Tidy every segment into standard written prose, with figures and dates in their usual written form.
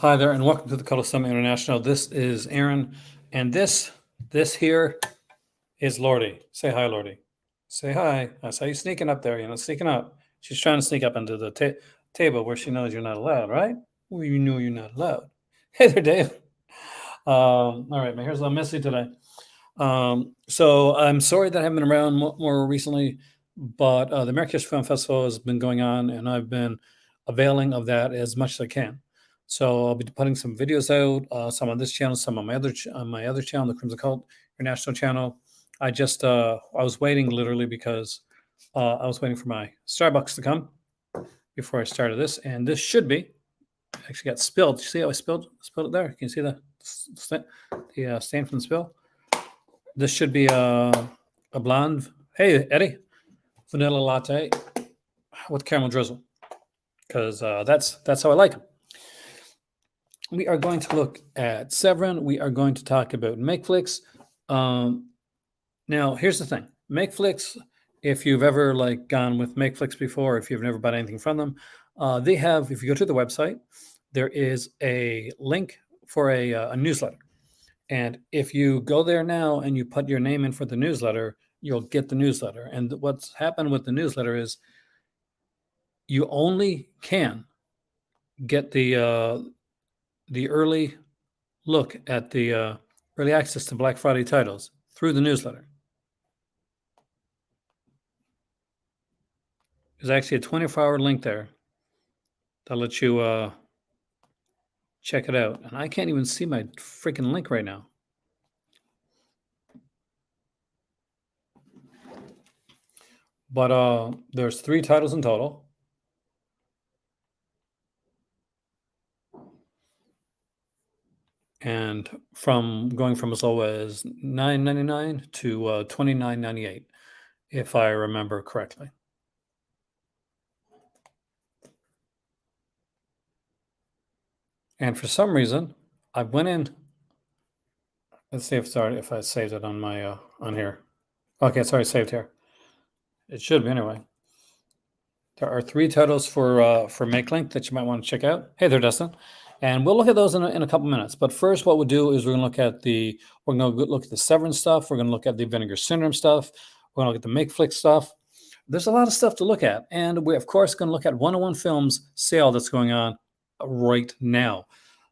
Hi there, and welcome to the Color Summit International. This is Aaron, and this here is Lordy. Say hi, Lordy. Say hi. I saw you sneaking up there. Sneaking up. She's trying to sneak up into the table where she knows you're not allowed, right? Well, you know you're not allowed. Hey there, Dave. All right, my hair's a little messy today. So I'm sorry that I haven't been around more recently, but the Marrakesh Film Festival has been going on, and I've been availing of that as much as I can. So I'll be putting some videos out, some on this channel, some on my other channel, the Crimson Cult International channel. I was waiting literally because I was waiting for my Starbucks to come before I started this, and this should be actually got spilled. You see how I spilled it there? Can you see the stain from the spill? This should be a blonde. Hey, Eddie, vanilla latte with caramel drizzle, because that's how I like them. We are going to look at Severin. We are going to talk about MakeFlix. Now, here's the thing. MakeFlix, if you've ever gone with MakeFlix before, if you've never bought anything from them, they have, if you go to the website, there is a link for a newsletter. And if you go there now and you put your name in for the newsletter, you'll get the newsletter. And what's happened with the newsletter is you only can get the early look at the early access to Black Friday titles through the newsletter. There's actually a 24-hour link there that lets you check it out. And I can't even see my freaking link right now. But there's 3 titles in total. And going from as low as $9.99 to $29.98, if I remember correctly. And for some reason, I went in. Let's see if I saved it on my on here. Okay, it's already saved here. It should be anyway. There are 3 titles for MakeLink that you might want to check out. Hey there, Dustin. And we'll look at those in a couple minutes. But first, what we'll do is we're going to look at the Severin stuff. We're going to look at the Vinegar Syndrome stuff. We're going to look at the MakeFlix stuff. There's a lot of stuff to look at. And we're, of course, going to look at 101 Films sale that's going on right now.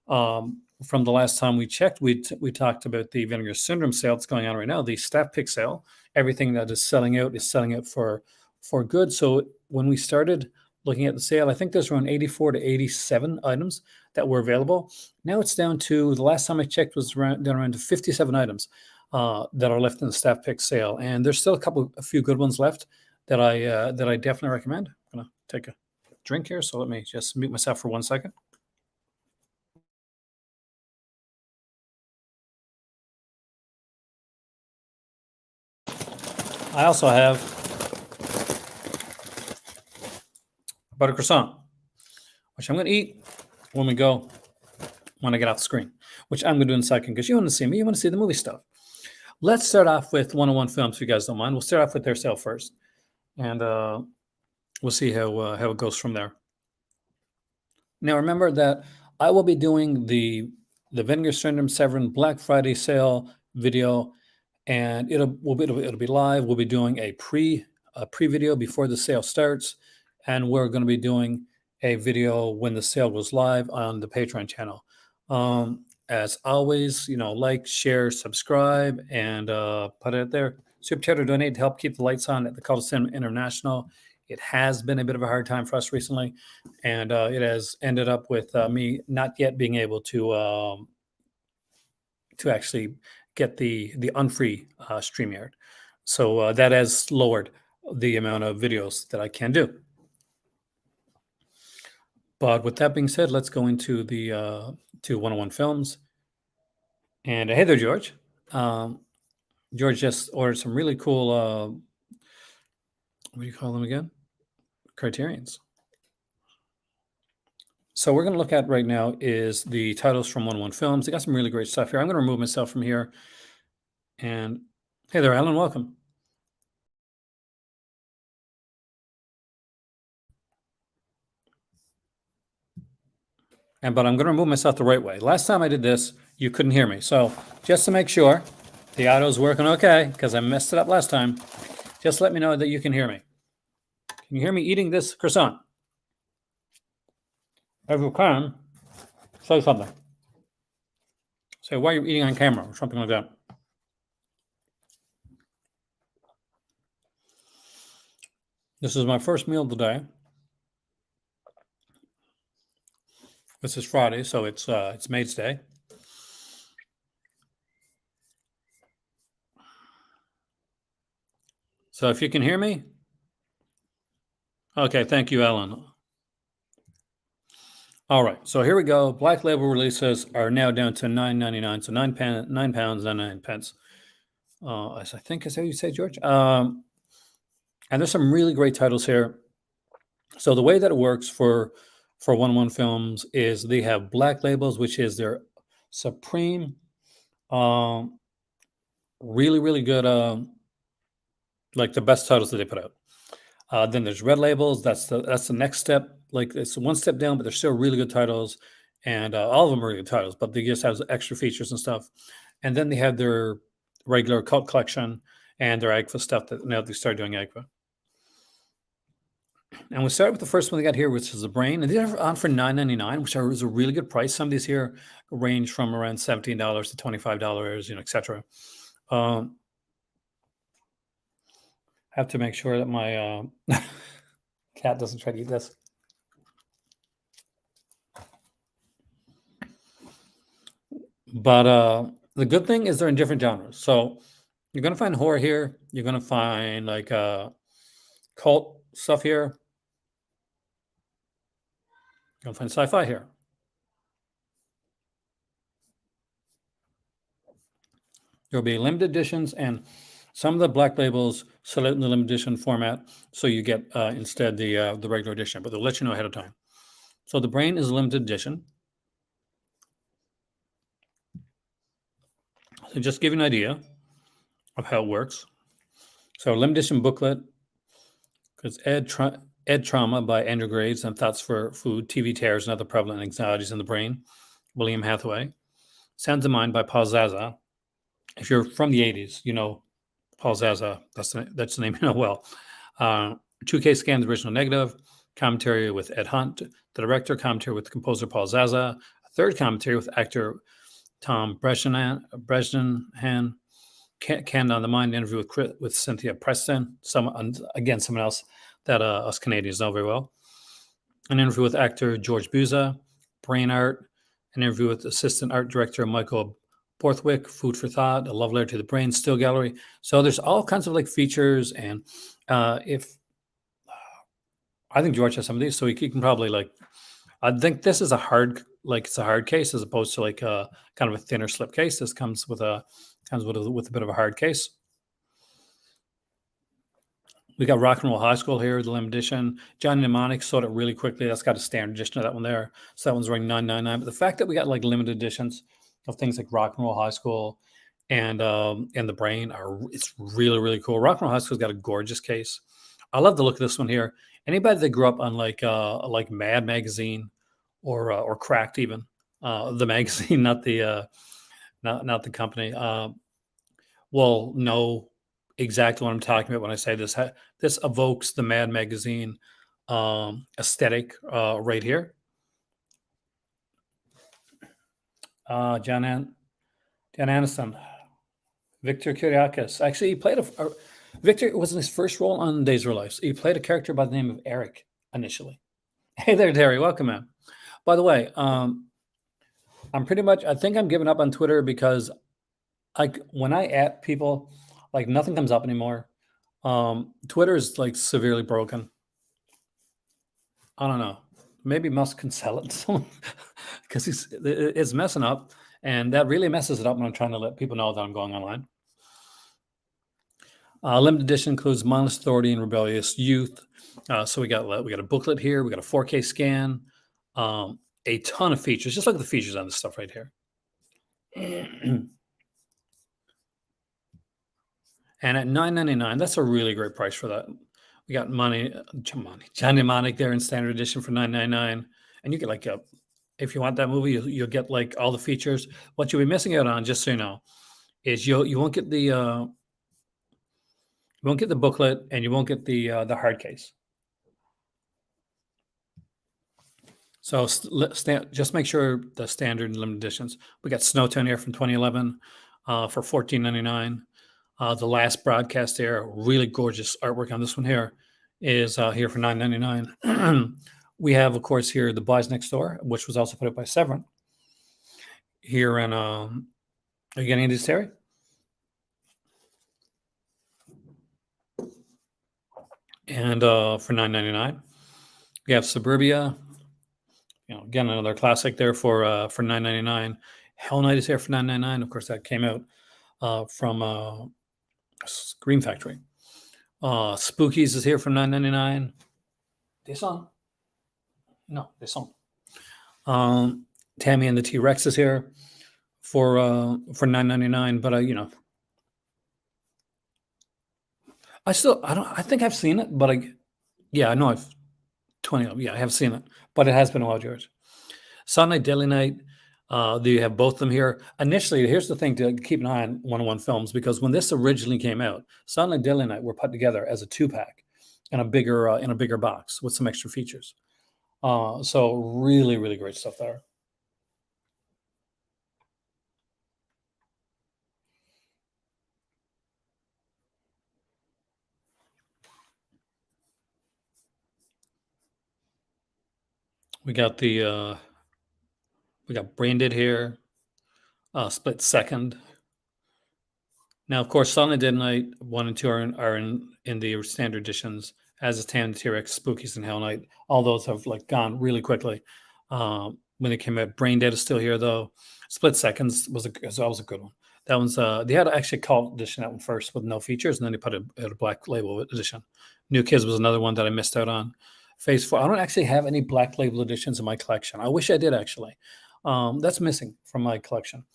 From the last time we checked, we talked about the Vinegar Syndrome sale that's going on right now, the staff pick sale. Everything that is selling out for good. So when we started looking at the sale, I think there's around 84 to 87 items that were available. Now it's down to, the last time I checked, was down around to 57 items that are left in the staff pick sale. And there's still a few good ones left that I definitely recommend. I'm going to take a drink here, so let me just mute myself for 1 second. I also have butter croissant, which I'm going to eat when I get off the screen, which I'm going to do in a second, because you want to see me, you want to see the movie stuff. Let's start off with 101 Films, if you guys don't mind. We'll start off with their sale first, and we'll see how it goes from there. Now, remember that I will be doing the Vinegar Syndrome Severin Black Friday sale video, and it'll be live. We'll be doing a pre-video before the sale starts, and we're going to be doing a video when the sale goes live on the Patreon channel. As always, like, share, subscribe, and put it there. Super chat or donate to help keep the lights on at the Cult of Cinema International. It has been a bit of a hard time for us recently, and it has ended up with me not yet being able to actually get the unfree StreamYard. So that has lowered the amount of videos that I can do. But with that being said, let's go into the to 101 Films. And hey there, George. George just ordered some really cool, what do you call them again? Criterions. So we're going to look at right now is the titles from 101 Films. They got some really great stuff here. I'm going to remove myself from here. And hey there, Alan, welcome. but I'm going to remove myself the right way. Last time I did this, you couldn't hear me. So just to make sure the audio's working okay, because I messed it up last time, just let me know that you can hear me. Can you hear me eating this croissant? If you can, say something. Say why you're eating on camera or something like that. This is my first meal of the day. This is Friday, so it's Maid's Day. So if you can hear me, okay, thank you, Ellen. All right, so here we go. Black label releases are now down to $9.99, so £9 and 9 pence. I think is how you say, George. And there's some really great titles here. So the way that it works for 101 Films is they have black labels, which is their supreme, really good, like the best titles that they put out. Then there's red labels. That's the next step. Like it's one step down, but they're still really good titles, and all of them are really good titles. But they just have extra features and stuff. And then they have their regular cult collection and their Agfa stuff that now they start doing Agfa. And we start with the first one they got here, which is the Brain. And these are on for $9.99, which is a really good price. Some of these here range from around $17 to $25, etc. Have to make sure that my cat doesn't try to eat this. But the good thing is they're in different genres. So you're going to find horror here. You're going to find like cult stuff here. You're going to find sci-fi here. There'll be limited editions, and some of the black labels sell out in the limited edition format, so you get instead the regular edition, but they'll let you know ahead of time. So the Brain is a limited edition. So just give you an idea of how it works. So limited edition booklet, because Ed Trauma by Andrew Graves and Thoughts for Food, TV Terrors and Other Prevalent Anxieties in the Brain, William Hathaway. Sounds of Mind by Paul Zaza. If you're from the 80s, you know Paul Zaza. That's the name you know well. 2K Scan, the original negative. Commentary with Ed Hunt, the director. Commentary with composer Paul Zaza. A third commentary with actor Tom Bresnahan. Canned on the Mind interview with Cynthia Preston. Someone else that us Canadians know very well. An interview with actor George Buza. Brain Art. An interview with assistant art director Michael Borthwick, Food for Thought, A Love Letter to the Brain, Still Gallery. So there's all kinds of like features, and if I think George has some of these, so he can probably like. I think this is it's a hard case as opposed to like a kind of a thinner slip case. This comes with a bit of a hard case. We got Rock and Roll High School here, the limited edition. Johnny Mnemonic sold it really quickly. That's got a standard edition of that one there. So that one's running $9.99. But the fact that we got like limited editions of things like Rock and Roll High School and the Brain it's really cool. Rock and Roll High School's got a gorgeous case. I love the look of this one here. Anybody that grew up on like Mad Magazine or Cracked even, the magazine, not the company, will know exactly what I'm talking about when I say this. This evokes the Mad Magazine aesthetic right here. John Aniston, Victor Kiriakis. Actually, he played Victor. It wasn't his first role on Days of Our Lives. He played a character by the name of Eric initially. Hey there, Terry. Welcome, man. By the way, I think I'm giving up on Twitter because when I at people, like nothing comes up anymore. Twitter is like severely broken. I don't know. Maybe Musk can sell it to someone because it's messing up, and that really messes it up when I'm trying to let people know that I'm going online. Limited edition includes Mindless Authority and Rebellious Youth. So we got a booklet here. We got a 4K scan, a ton of features. Just look at the features on this stuff right here. And at $9.99, that's a really great price for that. We got Johnny Mnemonic there in standard edition for $9.99, and you get like if you want that movie, you'll get like all the features. What you'll be missing out on, just so you know, is you won't get the booklet, and you won't get the hard case. So just make sure the standard and limited editions. We got Snowtown here from 2011 for $14.99. The Last Broadcast here, really gorgeous artwork on this one here, is here for $9.99. We have, of course, here The Boys Next Door, which was also put up by Severin. Here in, are you getting into this, Terry? And for $9.99. We have Suburbia. Again, another classic there for $9.99. Hell Night is here for $9.99. Of course, that came out from Scream Factory. Spookies is here for $9.99. This on? No, this on. Tammy and the T-Rex is here for $9.99. But I think I've seen it, but I know I've 20. Yeah, I have seen it, but it has been a while, George. Sunday Deadly Night. You have both of them here. Initially, here's the thing to keep an eye on 101 Films, because when this originally came out, Sunday Deadly Night were put together as a 2-pack in a bigger box with some extra features. So really, really great stuff there. We got Brain Dead here, Split Second. Now, of course, Silent Dead Night 1 and 2 are in the standard editions, as is Tan T-Rex, Spookies, and Hell Night. All those have gone really quickly when they came out. Brain Dead is still here, though. Split Seconds was always a good one. That one's they had actually a cult edition, that one first with no features, and then they put a black label edition. New Kids was another one that I missed out on. Phase 4. I don't actually have any black label editions in my collection. I wish I did, actually. That's missing from my collection.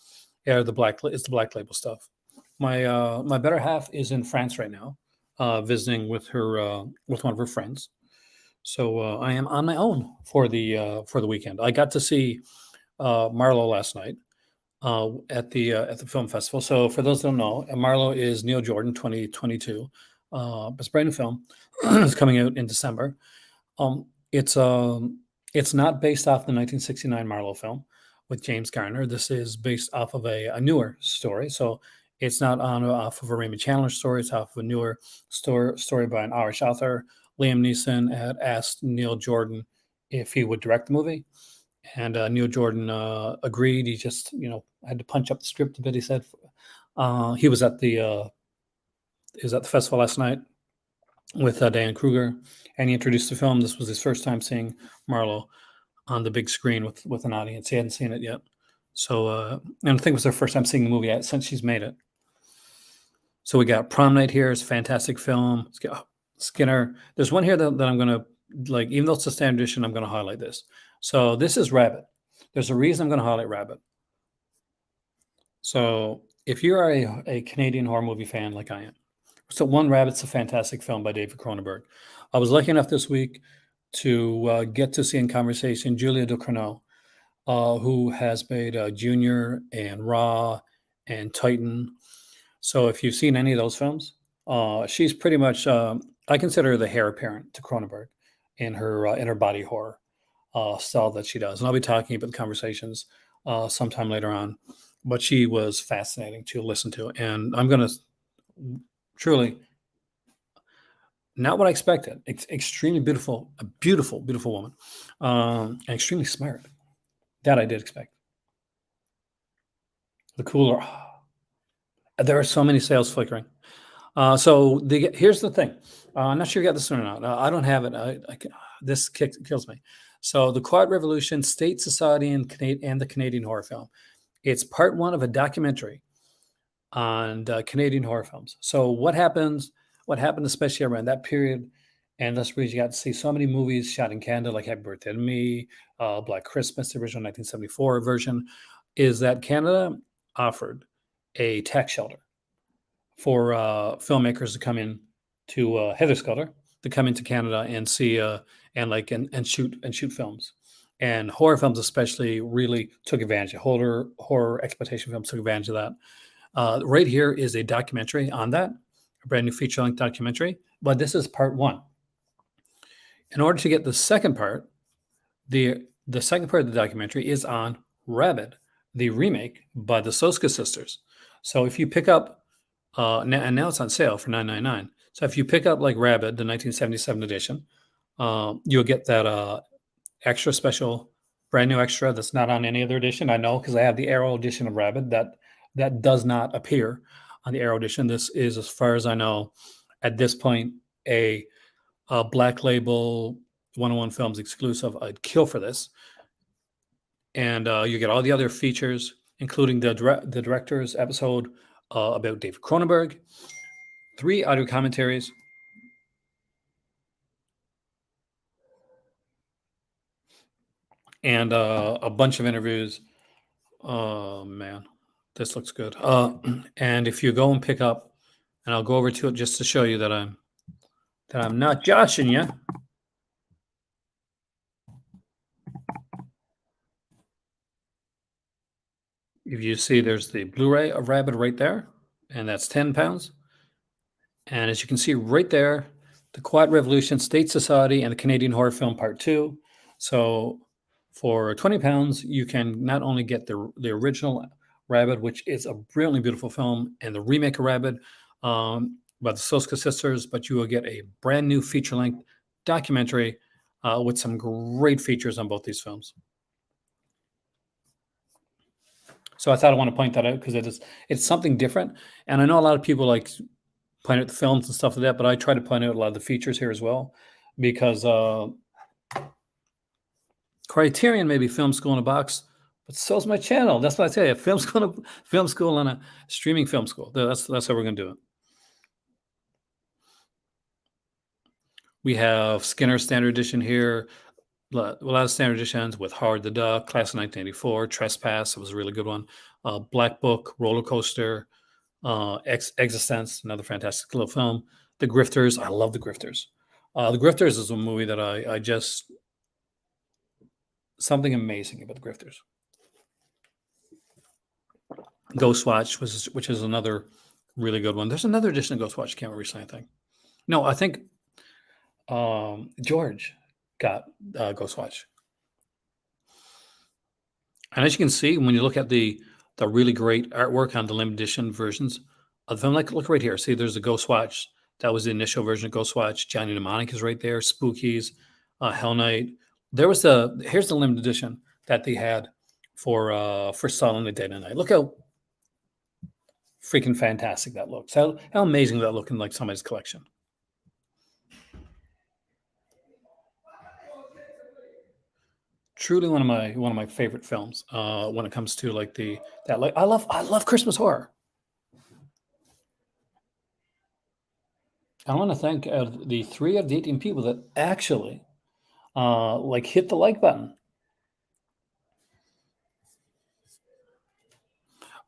Yeah, it's the black label stuff. My better half is in France right now, visiting with with one of her friends. So I am on my own for the weekend. I got to see Marlowe last night at the film festival. So for those who don't know, Marlowe is Neil Jordan 2022. It's a brand new film. It's coming out in December. It's not based off the 1969 Marlowe film with James Garner. This is based off of a newer story. So it's not off of a Raymond Chandler story. It's off of a newer story by an Irish author. Liam Neeson had asked Neil Jordan if he would direct the movie, and Neil Jordan agreed. He just had to punch up the script a bit. He said he was at the festival last night with Dan Kruger, and he introduced the film. This was his first time seeing Marlowe on the big screen with an audience. He hadn't seen it yet. So, and I think it was their first time seeing the movie since she's made it. So we got Prom Night here. It's a fantastic film. Skinner. There's one here that I'm going to, even though it's a standard edition, I'm going to highlight this. So this is Rabbit. There's a reason I'm going to highlight Rabbit. So if you are a Canadian horror movie fan like I am, so One Rabbit's a fantastic film by David Cronenberg. I was lucky enough this week to get to see in conversation Julia Ducournau, who has made Junior and Raw and Titan. So if you've seen any of those films, she's pretty much, I consider her the heir apparent to Cronenberg in her body horror style that she does. And I'll be talking about the conversations sometime later on. But she was fascinating to listen to. And I'm going to truly, not what I expected. Extremely beautiful, a beautiful, beautiful woman, and extremely smart. That I did expect. The cooler. There are so many sails flickering. Here's the thing. I'm not sure you got this one or not. I don't have it. This kills me. So the Quiet Revolution, State, Society, and the Canadian horror film. It's part 1 of a documentary on Canadian horror films. So what happened, especially around that period, and that's where you got to see so many movies shot in Canada, like Happy Birthday to Me, Black Christmas, the original 1974 version, is that Canada offered a tax shelter for filmmakers to come in to Heather Sculler to come into Canada and see and shoot films. And horror films, especially, really took advantage of horror exploitation films took advantage of that. Right here is a documentary on that, a brand new feature-length documentary. But this is part one. In order to get the second part, the second part of the documentary is on Rabid, the remake by the Soska sisters. So if you pick up, and now it's on sale for $9.99. So if you pick up like Rabid, the 1977 edition, you'll get that extra special, brand new extra that's not on any other edition. I know because I have the Arrow edition of Rabid that does not appear on the Arrow edition. This is, as far as I know, at this point, a Black Label 101 Films exclusive. I'd kill for this. And you get all the other features, including the director's episode about David Cronenberg, 3 audio commentaries, and a bunch of interviews. Oh man, this looks good. And if you go and pick up, and I'll go over to it just to show you that I'm not joshing you. If you see, there's the Blu-ray of Rabid right there, and that's £10. And as you can see right there, the Quiet Revolution, State Society, and the Canadian Horror Film Part 2. So for £20, you can not only get the original Rabid, which is a brilliantly beautiful film, and the remake of Rabid by the Soska sisters, but you will get a brand new feature-length documentary with some great features on both these films. So I thought I want to point that out because it's something different. And I know a lot of people like point out the films and stuff like that, but I try to point out a lot of the features here as well, because Criterion may be film school in a box, but so's my channel. That's what I tell you, film school and a streaming film school. That's how we're going to do it. We have Skinner Standard Edition here. A lot of standard editions with Howard the Duck, Class of 1984, Trespass, it was a really good one. Black Book, Roller Coaster, Existence, another fantastic little film. The Grifters, I love The Grifters. The Grifters is a movie that I just, something amazing about The Grifters. Ghostwatch, which is another really good one. There's another edition of Ghostwatch, came out recently, I think. No, I think George got Ghostwatch. And as you can see, when you look at the really great artwork on the limited edition versions of the film, like look right here. See, there's a Ghostwatch. That was the initial version of Ghostwatch. Johnny Mnemonic is right there. Spookies, Hell Night. Here's the limited edition that they had for Silent Night, Dead Night. Look how freaking fantastic that looks. How amazing that look in like somebody's collection. Truly one of my favorite films when it comes to like I love Christmas horror. I want to thank the 3 of the 18 people that actually like hit the like button.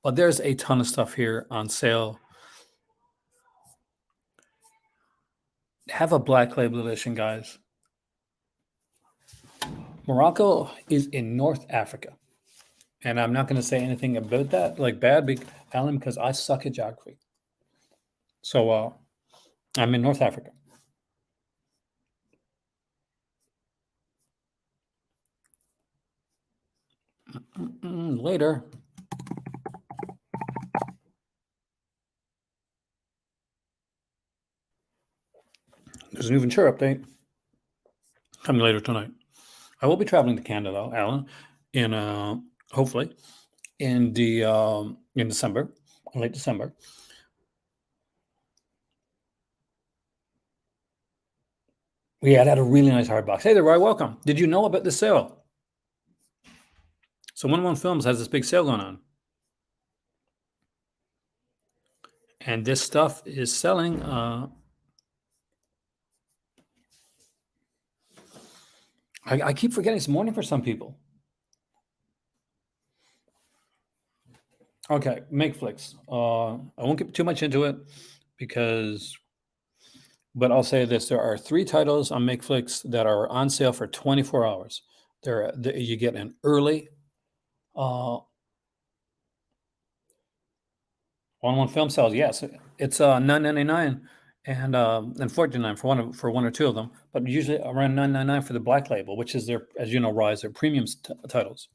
But there's a ton of stuff here on sale. Have a Black Label edition, guys. Morocco is in North Africa. And I'm not going to say anything about that, like bad, Alan, because I suck at geography. So I'm in North Africa. Later. There's a new Ventura update coming later tonight. I will be traveling to Canada, though, Alan, in hopefully in December, late December. We had a really nice hard box. Hey there, Roy. Welcome. Did you know about this sale? So 101 Films has this big sale going on. And this stuff is selling. I keep forgetting it's morning for some people. Okay, MakeFlix. I won't get too much into it but I'll say this. There are 3 titles on MakeFlix that are on sale for 24 hours. You get an early uh, one film sales. Yes, it's $9.99 and $14.99 for one or two of them, but usually around $9.99 for the Black Label, which is their, as you know, Rise, their premium titles.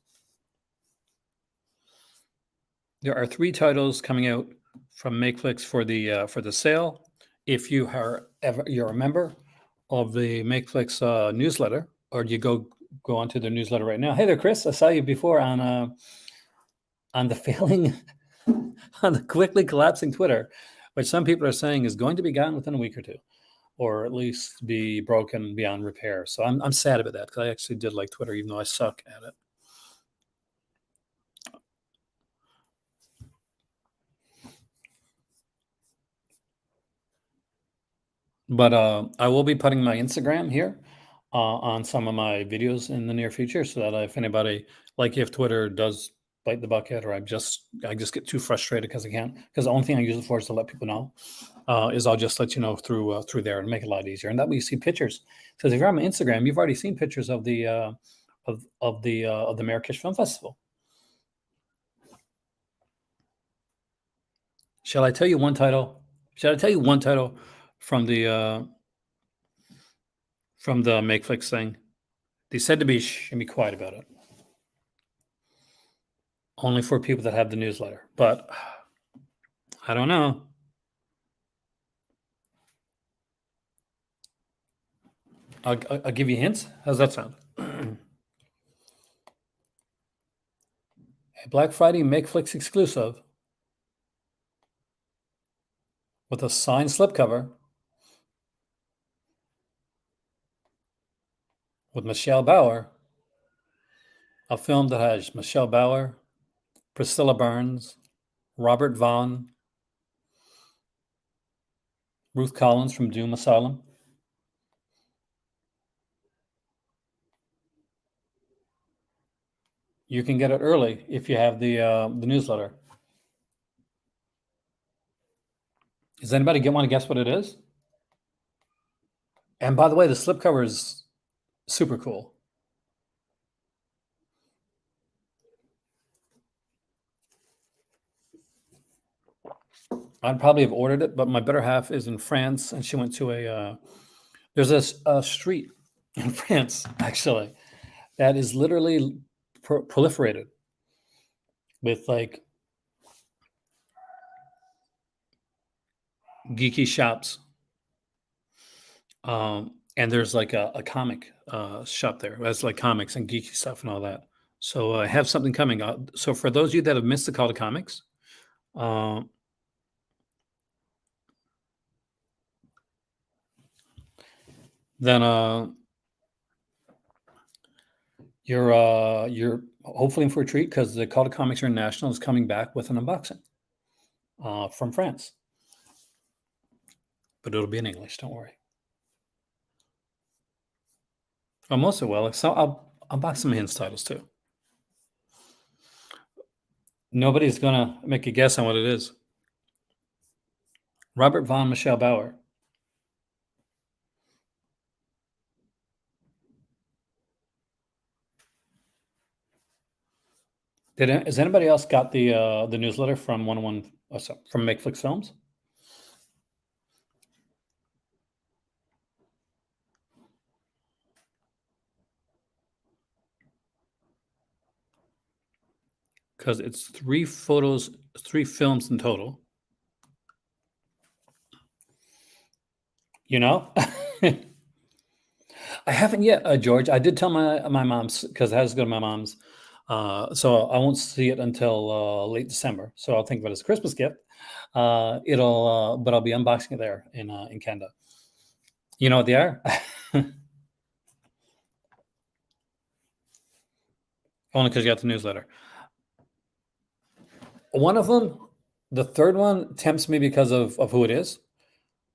There are 3 titles coming out from MakeFlix for the sale. If you're a member of the MakeFlix newsletter, or you go onto the newsletter right now. Hey there, Chris. I saw you before on the failing on the quickly collapsing Twitter, which some people are saying is going to be gone within a week or two, or at least be broken beyond repair. So I'm sad about that, because I actually did like Twitter, even though I suck at it. But I will be putting my Instagram here on some of my videos in the near future, so that if anybody, like if Twitter does bite the bucket, or I just get too frustrated because I can't, because the only thing I use it for is to let people know, is I'll just let you know through there and make it a lot easier. And that way you see pictures. Because if you're on my Instagram, you've already seen pictures of the Marrakesh Film Festival. Shall I tell you one title? Shall I tell you one title from the MakeFlix thing? They said to be shh and be quiet about it. Only for people that have the newsletter. But I don't know. I'll give you hints. How's that sound? A Black Friday MakeFlix exclusive with a signed slipcover with Michelle Bauer. A film that has Michelle Bauer, Priscilla Burns, Robert Vaughn, Ruth Collins from Doom Asylum. You can get it early if you have the newsletter. Does anybody want to guess what it is? And by the way, the slipcover is super cool. I'd probably have ordered it, but my better half is in France, and she went to there's a street in France, actually, that is literally proliferated with like geeky shops. And there's like a comic shop there. That's like comics and geeky stuff and all that. So I have something coming. So for those of you that have missed the call to comics, then you're hopefully in for a treat, because the Call to Comics International is coming back with an unboxing from France, but it'll be in English. Don't worry. Oh, most of it will. So I'll unbox some hints titles too. Nobody's gonna make a guess on what it is. Robert Vaughn, Michelle Bauer. Has anybody else got the newsletter from from MakeFlix Films? Because it's 3 photos, 3 films in total. You know, I haven't yet, George. I did tell my mom's, because it has to go to my mom's. So I won't see it until late December. So I'll think of it as a Christmas gift. But I'll be unboxing it there in Canada. You know what they are? Only because you got the newsletter. One of them, the third one, tempts me because of who it is.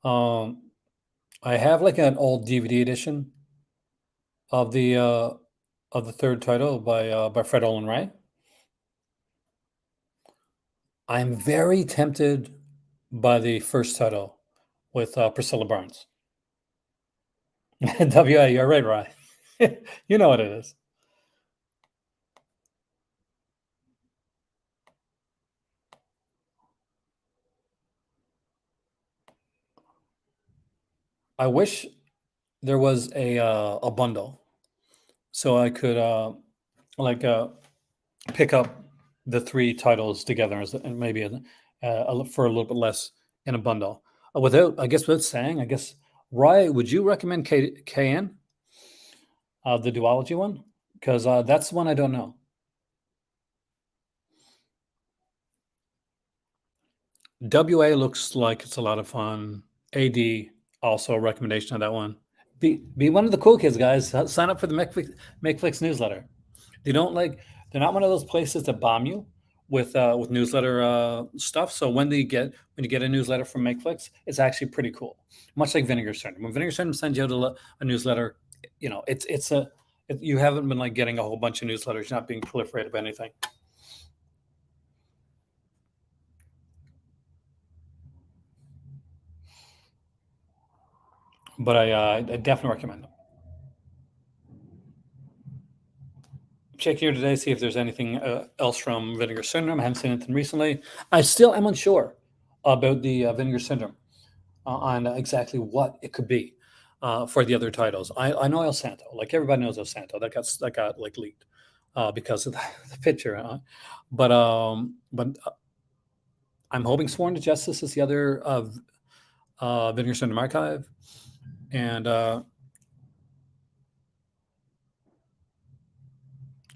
I have like an old DVD edition of the third title by Fred Olen Ray. I'm very tempted by the first title with Priscilla Burns. WA, you're right, Ryan. You know what it is. I wish there was a bundle so I could like pick up the three titles together and maybe for a little bit less in a bundle. Without saying, I guess, Rye, would you recommend KN, the duology one? Because that's the one I don't know. WA looks like it's a lot of fun. AD, also a recommendation of that one. Be one of the cool kids, guys. Sign up for the MakeFlix newsletter. They don't like they're not one of those places that bomb you with newsletter stuff. So when you get a newsletter from MakeFlix, it's actually pretty cool. Much like Vinegar Syndrome. When Vinegar Syndrome sends you out a newsletter, you haven't been like getting a whole bunch of newsletters. You're not being proliferated by anything. But I definitely recommend them. Check here today, see if there's anything else from Vinegar Syndrome. I haven't seen anything recently. I still am unsure about the Vinegar Syndrome on exactly what it could be for the other titles. I know El Santo, like everybody knows El Santo. That got like leaked because of the picture. But I'm hoping Sworn to Justice is the other Vinegar Syndrome archive, and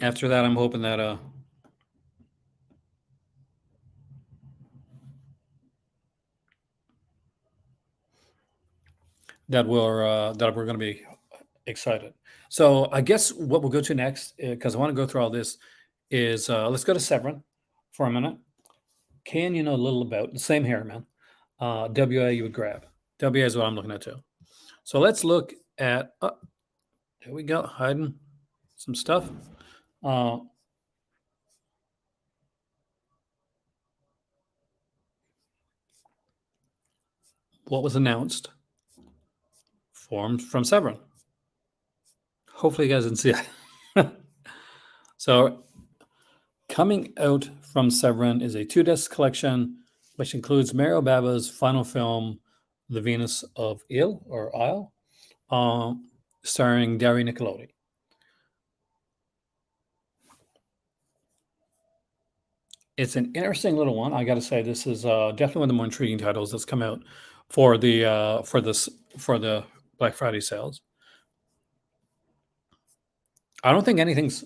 after that, I'm hoping that that we're going to be excited. So I guess what we'll go to next, because I want to go through all this, is let's go to Severin for a minute. Can you know a little about the same here, man? WA you would grab. WA is what I'm looking at too. So let's look at. There we go, hiding some stuff. What was announced from Severin? Hopefully, you guys didn't see it. So, coming out from Severin is a 2-disc collection, which includes Mario Bava's final film, The Venus of Ile or Isle, starring Dario Nicolodi. It's an interesting little one. I got to say, this is definitely one of the more intriguing titles that's come out for the Black Friday sales. I don't think anything's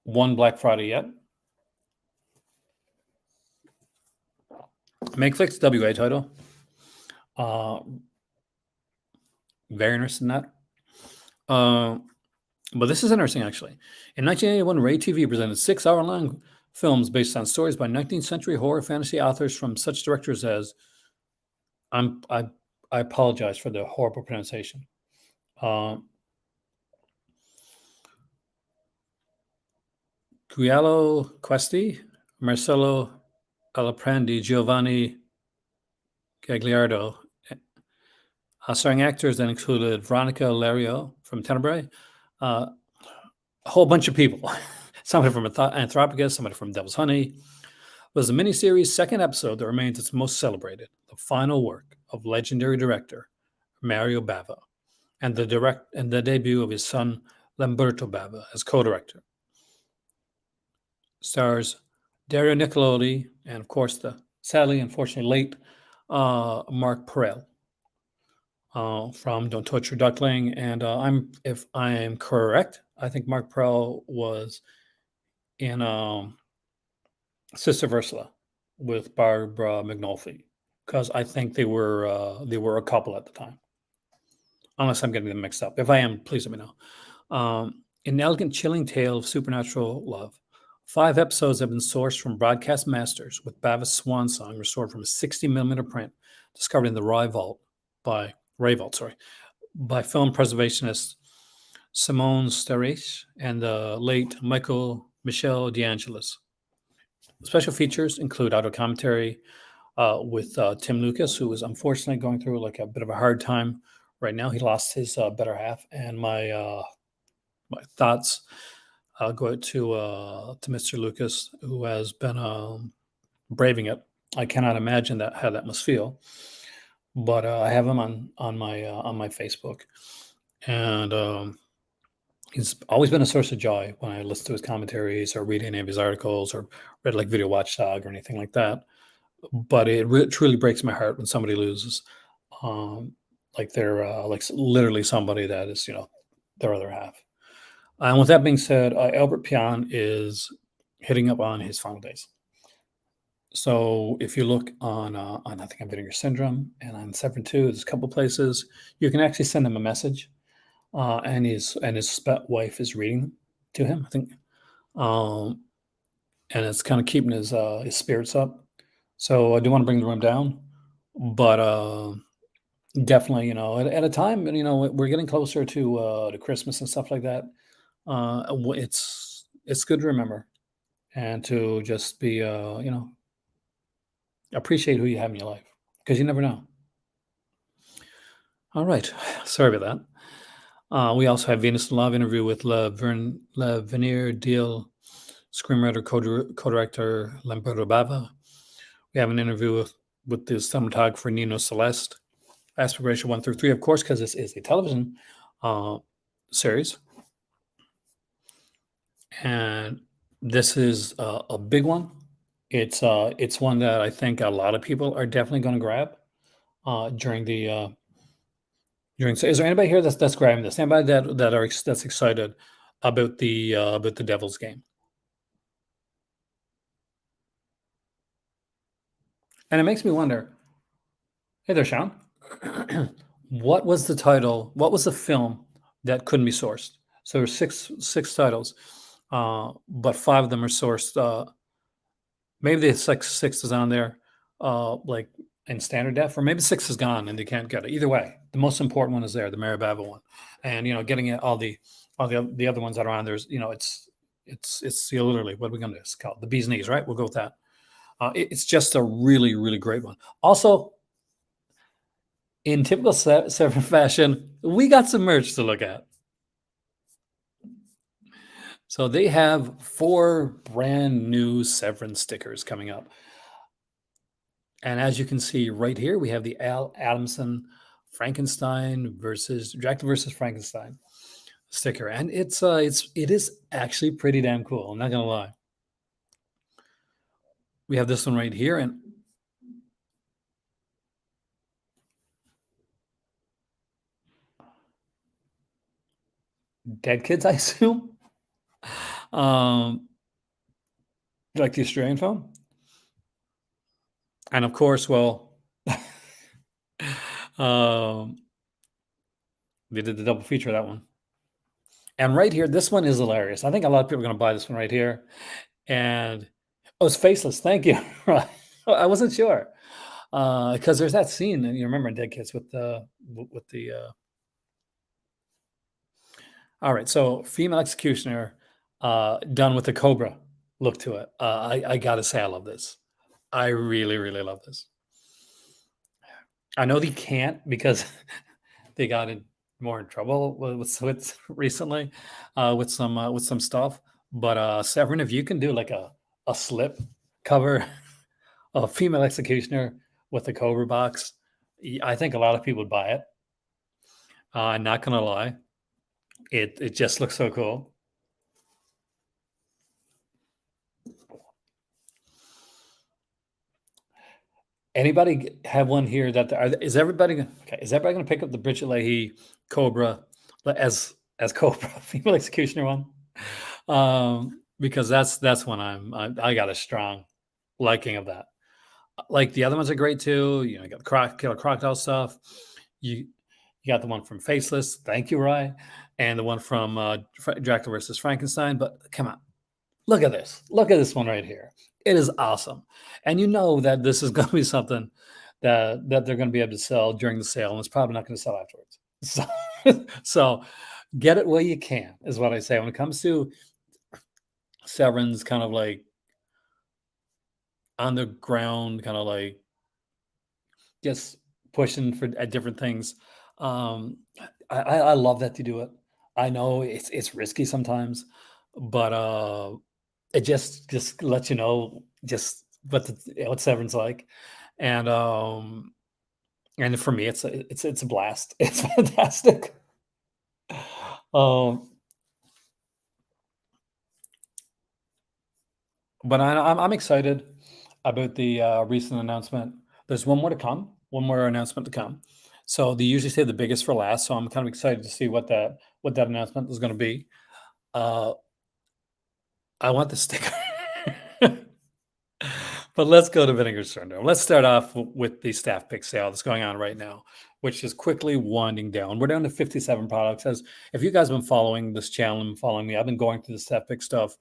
won Black Friday yet. MakeFlix WA title. Very interested in that. But this is interesting, actually. In 1981, Ray TV presented 6-hour-long films based on stories by 19th century horror fantasy authors from such directors as I apologize for the horrible pronunciation. Giulio Questi, Marcello Alaprandi, Giovanni Gagliardo. Starring actors that included Veronica Lario from Tenebrae, a whole bunch of people. Somebody from Anthropicus, somebody from Devil's Honey. It was a miniseries second episode that remains its most celebrated, the final work of legendary director Mario Bava, and the debut of his son Lamberto Bava as co-director. Stars Dario Nicolodi and, of course, the sadly, unfortunately late Mark Perel from Don't Touch Your Duckling. And if I am correct, I think Mark Perel was in Sister Ursula with Barbara McNulty, because I think they were a couple at the time. Unless I'm getting them mixed up. If I am, please let me know. An elegant, chilling tale of supernatural love. 5 episodes have been sourced from Broadcast Masters, with Bava's swan song restored from a 60mm print discovered in the Ray Vault by film preservationist Simone Starich and the late Michel DeAngelis. Special features include audio commentary with Tim Lucas, who is unfortunately going through like a bit of a hard time right now. He lost his better half, and my thoughts go out to Mr. Lucas, who has been braving it. I cannot imagine how that must feel. but I have him on my Facebook, and he's always been a source of joy when I listen to his commentaries or read any of his articles or read like Video Watchdog or anything like that. But it truly breaks my heart when somebody loses, um, like they're literally somebody that is their other half. And with that being said, Albert Pion is hitting up on his final days. So if you look on I think on Vinegar Syndrome and on Severin too, there's a couple places you can actually send him a message, and his wife is reading to him. I think, um, and it's kind of keeping his spirits up. So I do want to bring the room down, but definitely, at a time, and we're getting closer to Christmas and stuff like that. It's good to remember and to just be appreciate who you have in your life because you never know. All right, sorry about that. We also have Venus in Love interview with Le Venir Deal screenwriter, co-director Lamberto Bava. We have an interview with the cinematographer Nino Celeste. Aspiration 1 through 3, of course, because this is a television series. And this is a big one. It's one that I think a lot of people are definitely going to grab during the during. So, is there anybody here that's grabbing this? Anybody that's excited about the Devil's Game? And it makes me wonder. Hey there, Sean. What was the title? What was the film that couldn't be sourced? So there's six titles, but five of them are sourced. Maybe the six is on there, like in standard def, or maybe six is gone and they can't get it. Either way, the most important one is there, the Maribava one, and getting it, all the other ones that are on there's it's literally what are we going to call it? The bee's knees, right? We'll go with that. It's just a really really great one. Also, in typical Severin fashion, we got some merch to look at. So they have 4 brand new Severin stickers coming up. And as you can see right here, we have the Al Adamson Frankenstein versus Dracula versus Frankenstein sticker. And it is actually pretty damn cool. I'm not gonna lie. We have this one right here, and Dead Kids, I assume. Like the Australian film. And of course, well, um, they did the double feature of that one. And right here, this one is hilarious. I think a lot of people are going to buy this one right here. And oh, it's faceless. Thank you. Right. I wasn't sure because there's that scene, and you remember in Dead Kids with the. All right, so female executioner, done with the cobra look to it. I gotta say, I love this. I really, really love this. I know they can't because they got in more in trouble with recently with some stuff. But Severin, if you can do like a slip cover a female executioner with a cobra box, I think a lot of people would buy it. I'm not gonna lie, it just looks so cool. Anybody have one here that is everybody okay? Is everybody gonna pick up the Bridget Leahy Cobra as Cobra female executioner one? Because that's one I got a strong liking of that. Like the other ones are great too. You got the Killer Crocodile stuff. You you got the one from Faceless. Thank you, Rye, and the one from Dracula versus Frankenstein. But come on, look at this. Look at this one right here. It is awesome, and you know that this is going to be something that they're going to be able to sell during the sale, and it's probably not going to sell afterwards. So get it while you can is what I say when it comes to Severin's kind of like on the ground, kind of like just pushing for at different things. Um, I love that they do it. I know it's risky sometimes, but it just lets you know just what Severin's like, and And for me, it's a blast. It's fantastic. Um, but I'm excited about the recent announcement. There's one more to come, one more announcement to come. So they usually say the biggest for last. So I'm kind of excited to see what that announcement is going to be. Uh, I want the sticker. But let's go to Vinegar Syndrome. Let's start off with the staff pick sale that's going on right now, which is quickly winding down. We're down to 57 products. As if you guys have been following this channel and following me, I've been going through the staff pick stuff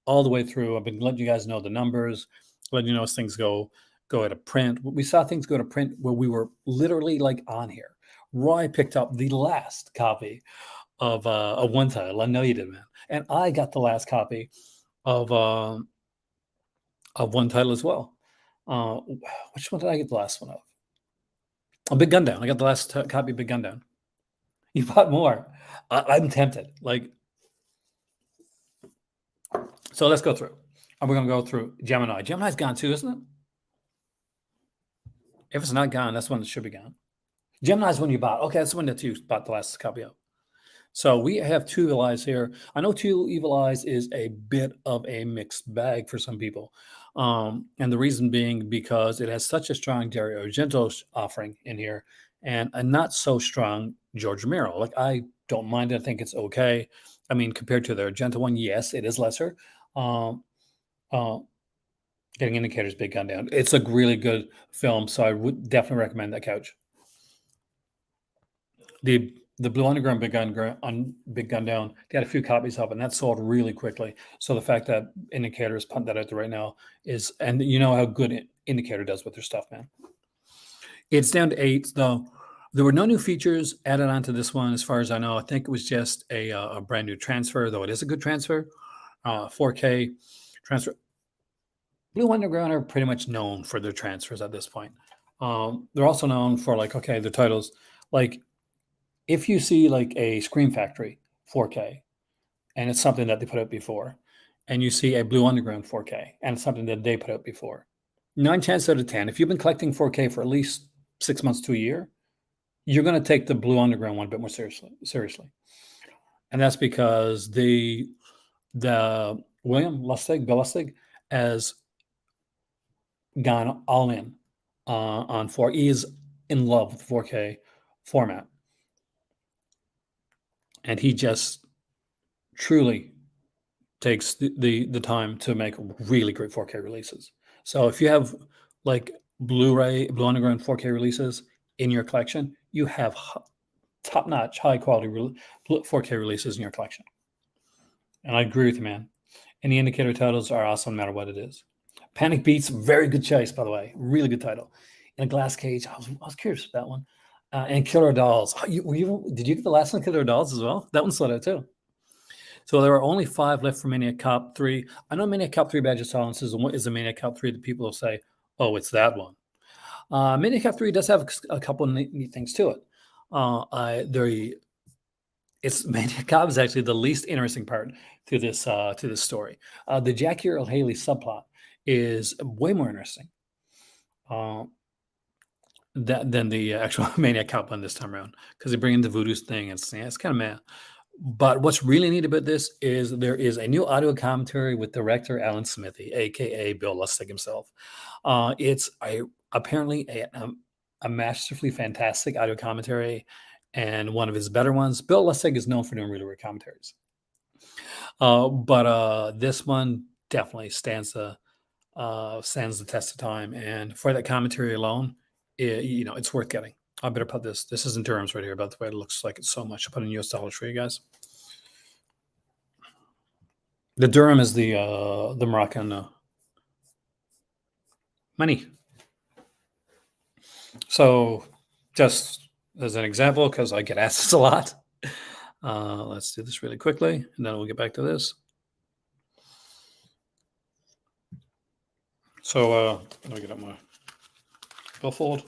all the way through. I've been letting you guys know the numbers, letting you know as things go out of print. We saw things go to print where we were literally like on here. Roy picked up the last copy of a one title. I know you did, man. And I got the last copy of one title as well. Which one did I get the last one of? A Big Gun Down. I got the last copy of Big Gun Down. You bought more. I'm tempted. Like, so let's go through. And we're going to go through Gemini. Gemini's gone too, isn't it? If it's not gone, that's when it should be gone. Gemini's when you bought. Okay, that's the one that you bought the last copy of. So we have Two Evil Eyes here. I know Two Evil Eyes is a bit of a mixed bag for some people. And the reason being because it has such a strong Dario Argento offering in here and a not so strong George Romero. Like, I don't mind it. I think it's okay. I mean, compared to the Argento one, yes, it is lesser. Um, Getting Indicators, Big Gun Down. It's a really good film, so I would definitely recommend that couch. The Blue Underground Big Gun Down, they had a few copies of it, and that sold really quickly. So the fact that Indicator is putting that out there right now is, and you know how good Indicator does with their stuff, man. It's down to 8, though. There were no new features added onto this one, as far as I know. I think it was just a brand new transfer, though it is a good transfer. 4K transfer. Blue Underground are pretty much known for their transfers at this point. They're also known for, like, okay, the titles, like, if you see like a Scream Factory 4K and it's something that they put out before, and you see a Blue Underground 4K and it's something that they put out before, 9 chances out of 10, if you've been collecting 4K for at least 6 months to a year, you're going to take the Blue Underground one a bit more seriously. And that's because the Bill Lustig has gone all in on 4. He is in love with 4K format. And he just truly takes the time to make really great 4K releases. So if you have like Blue Underground 4K releases in your collection, you have top-notch, high-quality 4K releases in your collection. And I agree with you, man. And the Indicator titles are awesome no matter what it is. Panic Beats, very good choice, by the way. Really good title. In a Glass Cage, I was curious about that one. And Killer Dolls. Did you get the last one, Killer Dolls, as well? That one sold out too. So there are only 5 left for Maniac Cop 3. I know Maniac Cop 3 Badge of Silence is a Maniac Cop 3 that people will say, oh, it's that one. Maniac Cop 3 does have a couple of neat things to it. Maniac Cop is actually the least interesting part to this story. The Jackie Earle Haley subplot is way more interesting than the actual Maniac Cop one this time around, because they bring in the voodoo thing, and it's kind of mad. But what's really neat about this is there is a new audio commentary with director Alan Smithy, aka Bill Lustig himself. It's apparently a masterfully fantastic audio commentary, and one of his better ones. Bill Lustig is known for doing really weird commentaries, but this one definitely stands the test of time. And for that commentary alone, it's worth getting. I better put this. This is in dirhams right here, about the way it looks like it's so much. I'll put it in US dollars for you guys. The dirham is the Moroccan money. So just as an example, because I get asked this a lot, let's do this really quickly, and then we'll get back to this. So let me get up my billfold.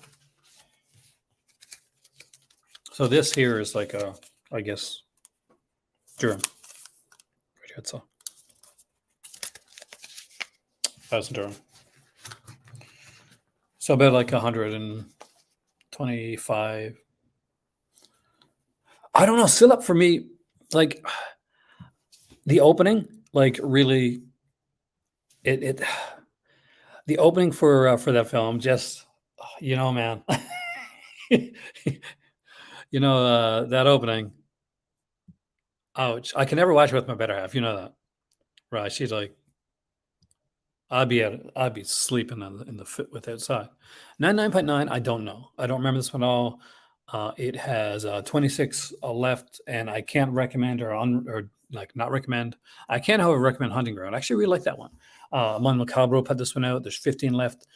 So this here is like I guess, dirham. Right here, it's 1,000 dirham. So about like 120 25. I don't know. Still up for me, like the opening, like really, it the opening for that film, just man, that opening. Ouch! I can never watch it with my better half. You know that, right? She's like, I'd be sleeping in the fit with outside. 99.9. I don't know. I don't remember this one at all. It has 26 left, and I can't recommend or like not recommend. I can't, however, recommend Hunting Ground. I actually really like that one. Mon Macabre put this one out. There's 15 left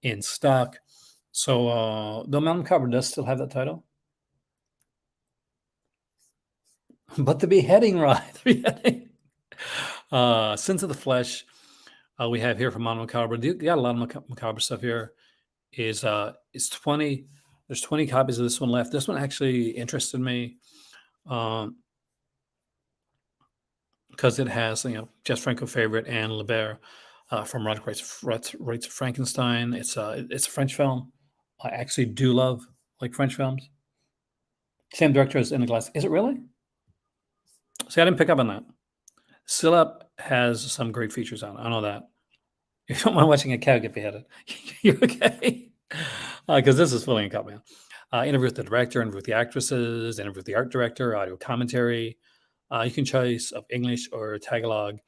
in stock. So the Mon Macabre does still have that title, but the beheading, right? The beheading. Sins of the Flesh. We have here from Mon Macabre. You got a lot of Macabre stuff here. Is 20. There's 20 copies of this one left. This one actually interested me because it has Jess Franco favorite Anne Lebert from Roderick Wrights Frankenstein. It's a French film. I actually do love French films. Same director as In the Glass. Is it really? See, I didn't pick up on that. Still Up has some great features on it. I know that. If you don't mind watching a cow get beheaded, you're okay. Because this is fully in cut, man. Interview with the director, interview with the actresses, interview with the art director, audio commentary. You can choose of English or Tagalog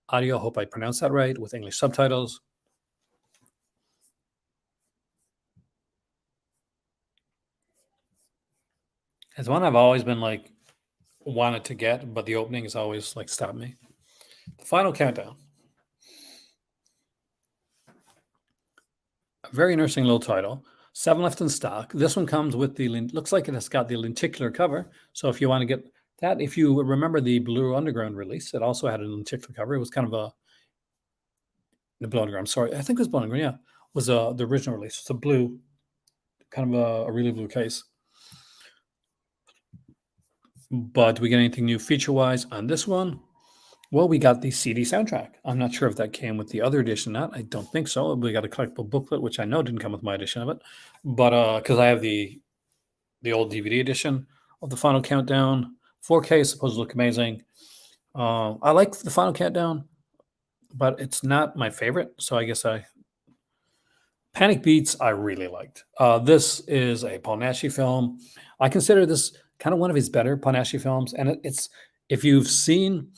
audio. Hope I pronounced that right, with English subtitles. It's one I've always been wanted to get, but the opening has always stopped me. The Final Countdown. A very interesting little title. 7 left in stock. This one comes with looks like it has got the lenticular cover. So if you want to get that, if you remember the Blue Underground release, it also had a lenticular cover. It was kind of the Blue Underground. Sorry, I think it was Blue Underground. Yeah, was the original release. It's a blue, kind of a really blue case. But do we get anything new feature-wise on this one? Well, we got the CD soundtrack. I'm not sure if that came with the other edition or not. I don't think so. We got a collectible booklet, which I know didn't come with my edition of it. But because I have the old DVD edition of the Final Countdown. 4K is supposed to look amazing. I like the Final Countdown, but it's not my favorite. So I guess Panic Beats I really liked. This is a Paul Naschy film. I consider this kind of one of his better Paul Naschy films. And it's, if you've seen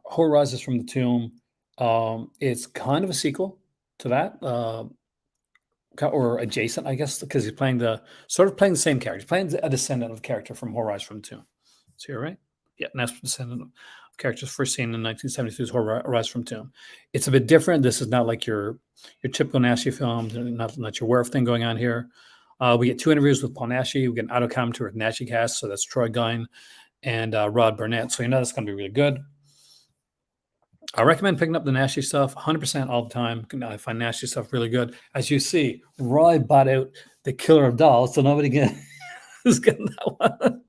Horror Rises from the Tomb, it's kind of a sequel to that, or adjacent, I guess, because he's playing the same character. He's playing a descendant of the character from Horror Rises from the Tomb. So you're right. Yeah, and that's descendant of characters first seen in 1973's Horror Rises from the Tomb. It's a bit different. This is not like your typical Naschy films, not your werewolf thing going on here. We get 2 interviews with Paul Naschy. We get an auto commentary with Naschy Cast, so that's Troy Guine and Rod Burnett. So that's going to be really good. I recommend picking up the Naschy stuff 100% all the time. I find Naschy stuff really good. As you see, Roy bought out the Killer of Dolls, so nobody is getting that one.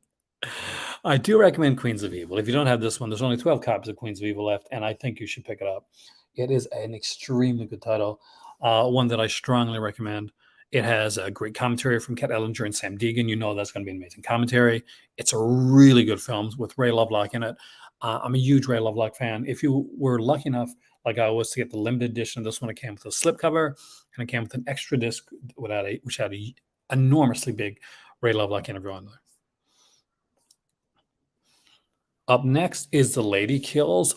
I do recommend Queens of Evil. If you don't have this one, there's only 12 copies of Queens of Evil left, and I think you should pick it up. It is an extremely good title, one that I strongly recommend. It has a great commentary from Kat Ellinger and Sam Deegan. That's going to be an amazing commentary. It's a really good film with Ray Lovelock in it. I'm a huge Ray Lovelock fan. If you were lucky enough, like I was, to get the limited edition of this one, it came with a slipcover, and it came with an extra disc which had a enormously big Ray Lovelock interview on there. Up next is The Lady Kills,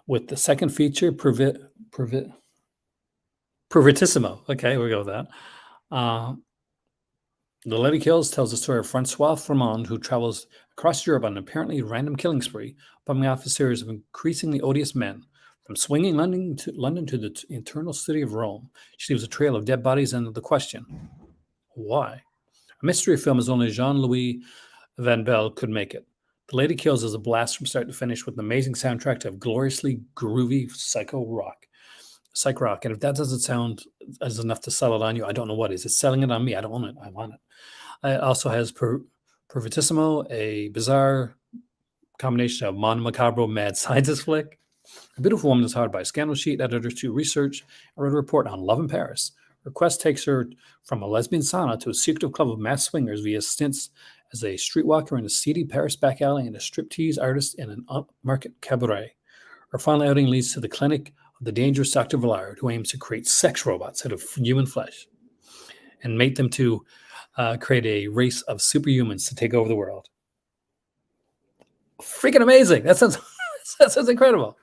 with the second feature, Privatissimo. Okay, we go with that. The Lady Kills tells the story of Francois Fremond, who travels across Europe on an apparently random killing spree, bumming off a series of increasingly odious men. From swinging London to the eternal city of Rome, she leaves a trail of dead bodies and the question, why? A mystery film as only Jean-Louis Van Belle could make it. The Lady Kills is a blast from start to finish with an amazing soundtrack to have gloriously groovy psych rock. And if that doesn't sound as enough to sell it on you, I don't know what is. It's selling it on me. I don't want it. I want it. It also has Privatissimo, a bizarre combination of Mon Macabre mad scientist flick. A Beautiful Woman is hired by a scandal sheet editor to research and write a report on love in Paris. Her quest takes her from a lesbian sauna to a secretive club of mass swingers via stints as a streetwalker in a seedy Paris back alley and a striptease artist in an upmarket cabaret. Her final outing leads to the clinic of the dangerous Dr. Villard, who aims to create sex robots out of human flesh and mate them to create a race of superhumans to take over the world. Freaking amazing. That sounds incredible.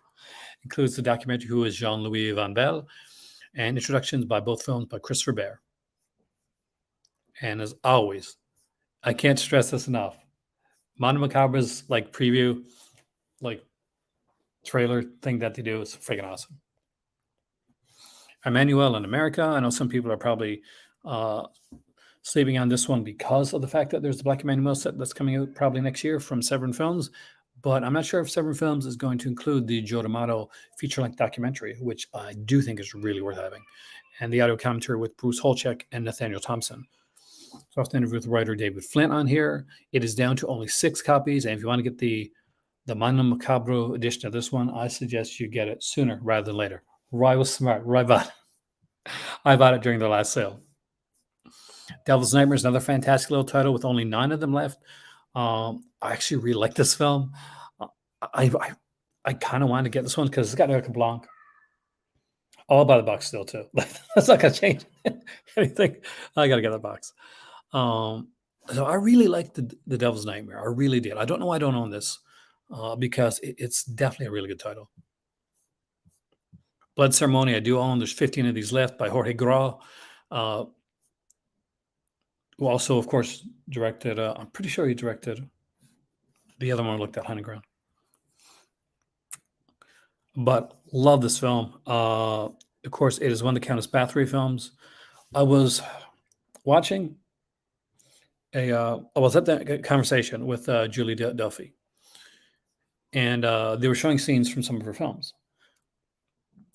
Includes the documentary Who is Jean-Louis Van Belle and introductions by both films by Christopher Bear. And as always, I can't stress this enough. Mondo Macabre's like preview, like trailer thing that they do is freaking awesome. Emmanuel in America. I know some people are probably sleeping on this one because of the fact that there's the Black Emmanuel set that's coming out probably next year from Severin Films. But I'm not sure if Severin Films is going to include the Joe D'Amato feature-length documentary, which I do think is really worth having, and the audio commentary with Bruce Holchek and Nathaniel Thompson. So I have to interview with writer David Flint on here. It is down to only 6 copies, and if you want to get the Mondo Macabre edition of this one, I suggest you get it sooner rather than later. Roy was smart. Roy bought it. I bought it during the last sale. Devil's Nightmare is another fantastic little title with only 9 of them left. I actually really like this film. I kind of wanted to get this one because it's got Eric Blanc. I'll buy the box still too. That's not gonna change anything. I gotta get the box. So I really liked the Devil's Nightmare. I really did. I don't know why I don't own this because it's definitely a really good title. Blood Ceremony I do own. There's 15 of these left by Jorge Grau. Who also, of course, directed, I'm pretty sure he directed the other one I looked at, Hunting Ground. But love this film. Of course, it is one of the Countess Bathory films. I was watching I was at that conversation with Julie Delphi. And they were showing scenes from some of her films.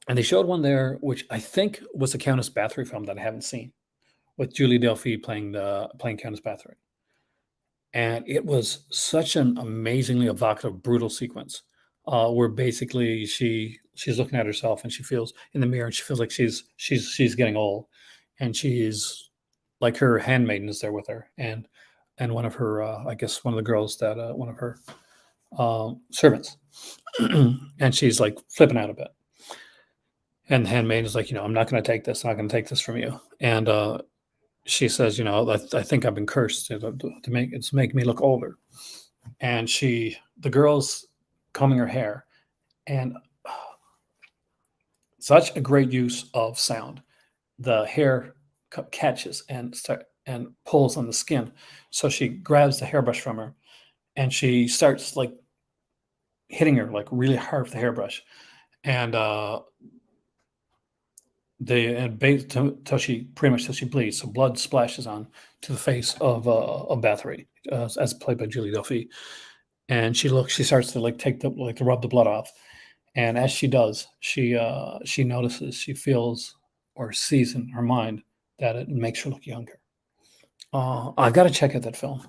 And they showed one there, which I think was a Countess Bathory film that I haven't seen, with Julie Delphi playing Countess Bathory. And it was such an amazingly evocative, brutal sequence where basically she's looking at herself and she feels in the mirror and she feels like she's getting old, and she's like her handmaiden is there with her, and one of her I guess one of the girls that one of her servants, and she's like flipping out a bit, and the handmaiden is like, I'm not going to take this. I'm not going to take this from you, and she says, I think I've been cursed to make me look older. And the girl's combing her hair, and such a great use of sound. The hair catches and pulls on the skin. So she grabs the hairbrush from her, and she starts like hitting her like really hard with the hairbrush, and till she bleeds. So blood splashes on to the face of Bathory, as played by Julie Delphi. And she starts to like to rub the blood off. And as she does, she notices, she feels or sees in her mind that it makes her look younger. I've got to check out that film.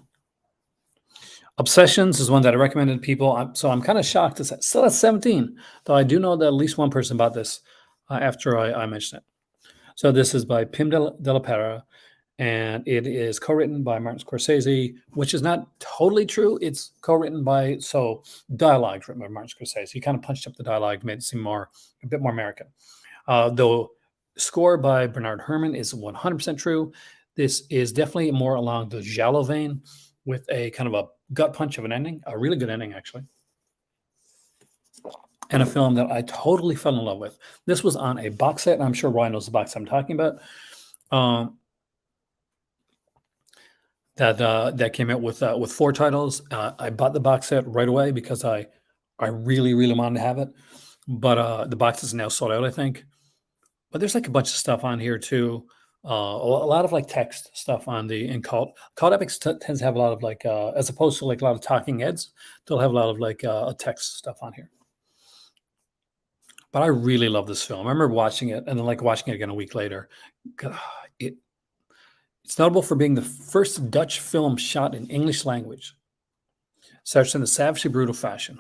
Obsessions is one that I recommended to people. So I'm kind of shocked. It's still at 17, though I do know that at least one person bought this after I mentioned it. So this is by Pim Della Pera, and it is co-written by Martin Scorsese, which is not totally true. It's co-written dialogue written by Martin Scorsese. He kind of punched up the dialogue, made it seem a bit more American. Though score by Bernard Herrmann is 100% true. This is definitely more along the giallo vein, with a kind of a gut punch of an ending, a really good ending, actually. And a film that I totally fell in love with. This was on a box set, and I'm sure Ryan knows the box I'm talking about. That came out with 4 titles. I bought the box set right away because I really, really wanted to have it. But the box is now sold out, I think. But there's like a bunch of stuff on here too. A lot of like text stuff in Cult Epics tends to have a lot of like, as opposed to like a lot of talking heads, they'll have a lot of like text stuff on here. But I really love this film. I remember watching it and then like watching it again a week later. God, it's notable for being the first Dutch film shot in English language, such in a savagely brutal fashion.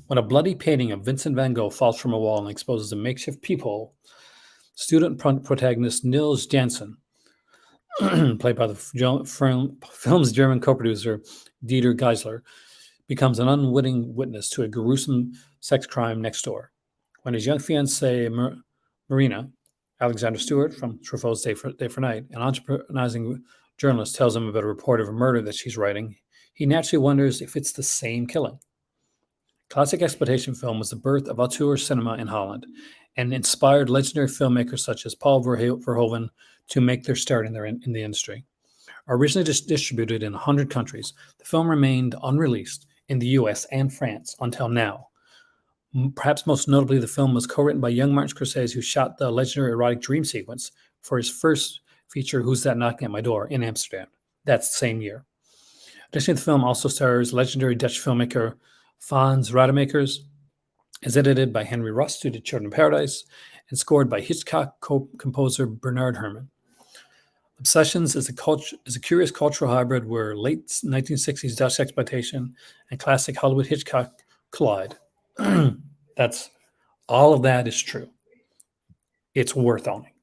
When a bloody painting of Vincent van Gogh falls from a wall and exposes a makeshift peephole, Student protagonist Nils Janssen, played by the film's German co-producer Dieter Geisler, becomes an unwitting witness to a gruesome sex crime next door. When his young fiancée, Marina, Alexander Stewart from Truffaut's Day for Night, an entrepreneur journalist, tells him about a report of a murder that she's writing, he naturally wonders if it's the same killing. Classic exploitation film was the birth of auteur cinema in Holland and inspired legendary filmmakers such as Paul Verhoeven to make their start in the industry. Originally distributed in 100 countries, the film remained unreleased in the US and France until now. Perhaps most notably, the film was co-written by young Martin Scorsese, who shot the legendary erotic dream sequence for his first feature, Who's That Knocking at My Door, in Amsterdam. That's the same year. Additionally, the film also stars legendary Dutch filmmaker Frans Rademakers, is edited by Henry Rust, who did Children of Paradise, and scored by Hitchcock composer Bernard Herrmann. Obsessions is a curious cultural hybrid where late 1960s Dutch exploitation and classic Hollywood Hitchcock collide. That's all of that is true. It's worth owning.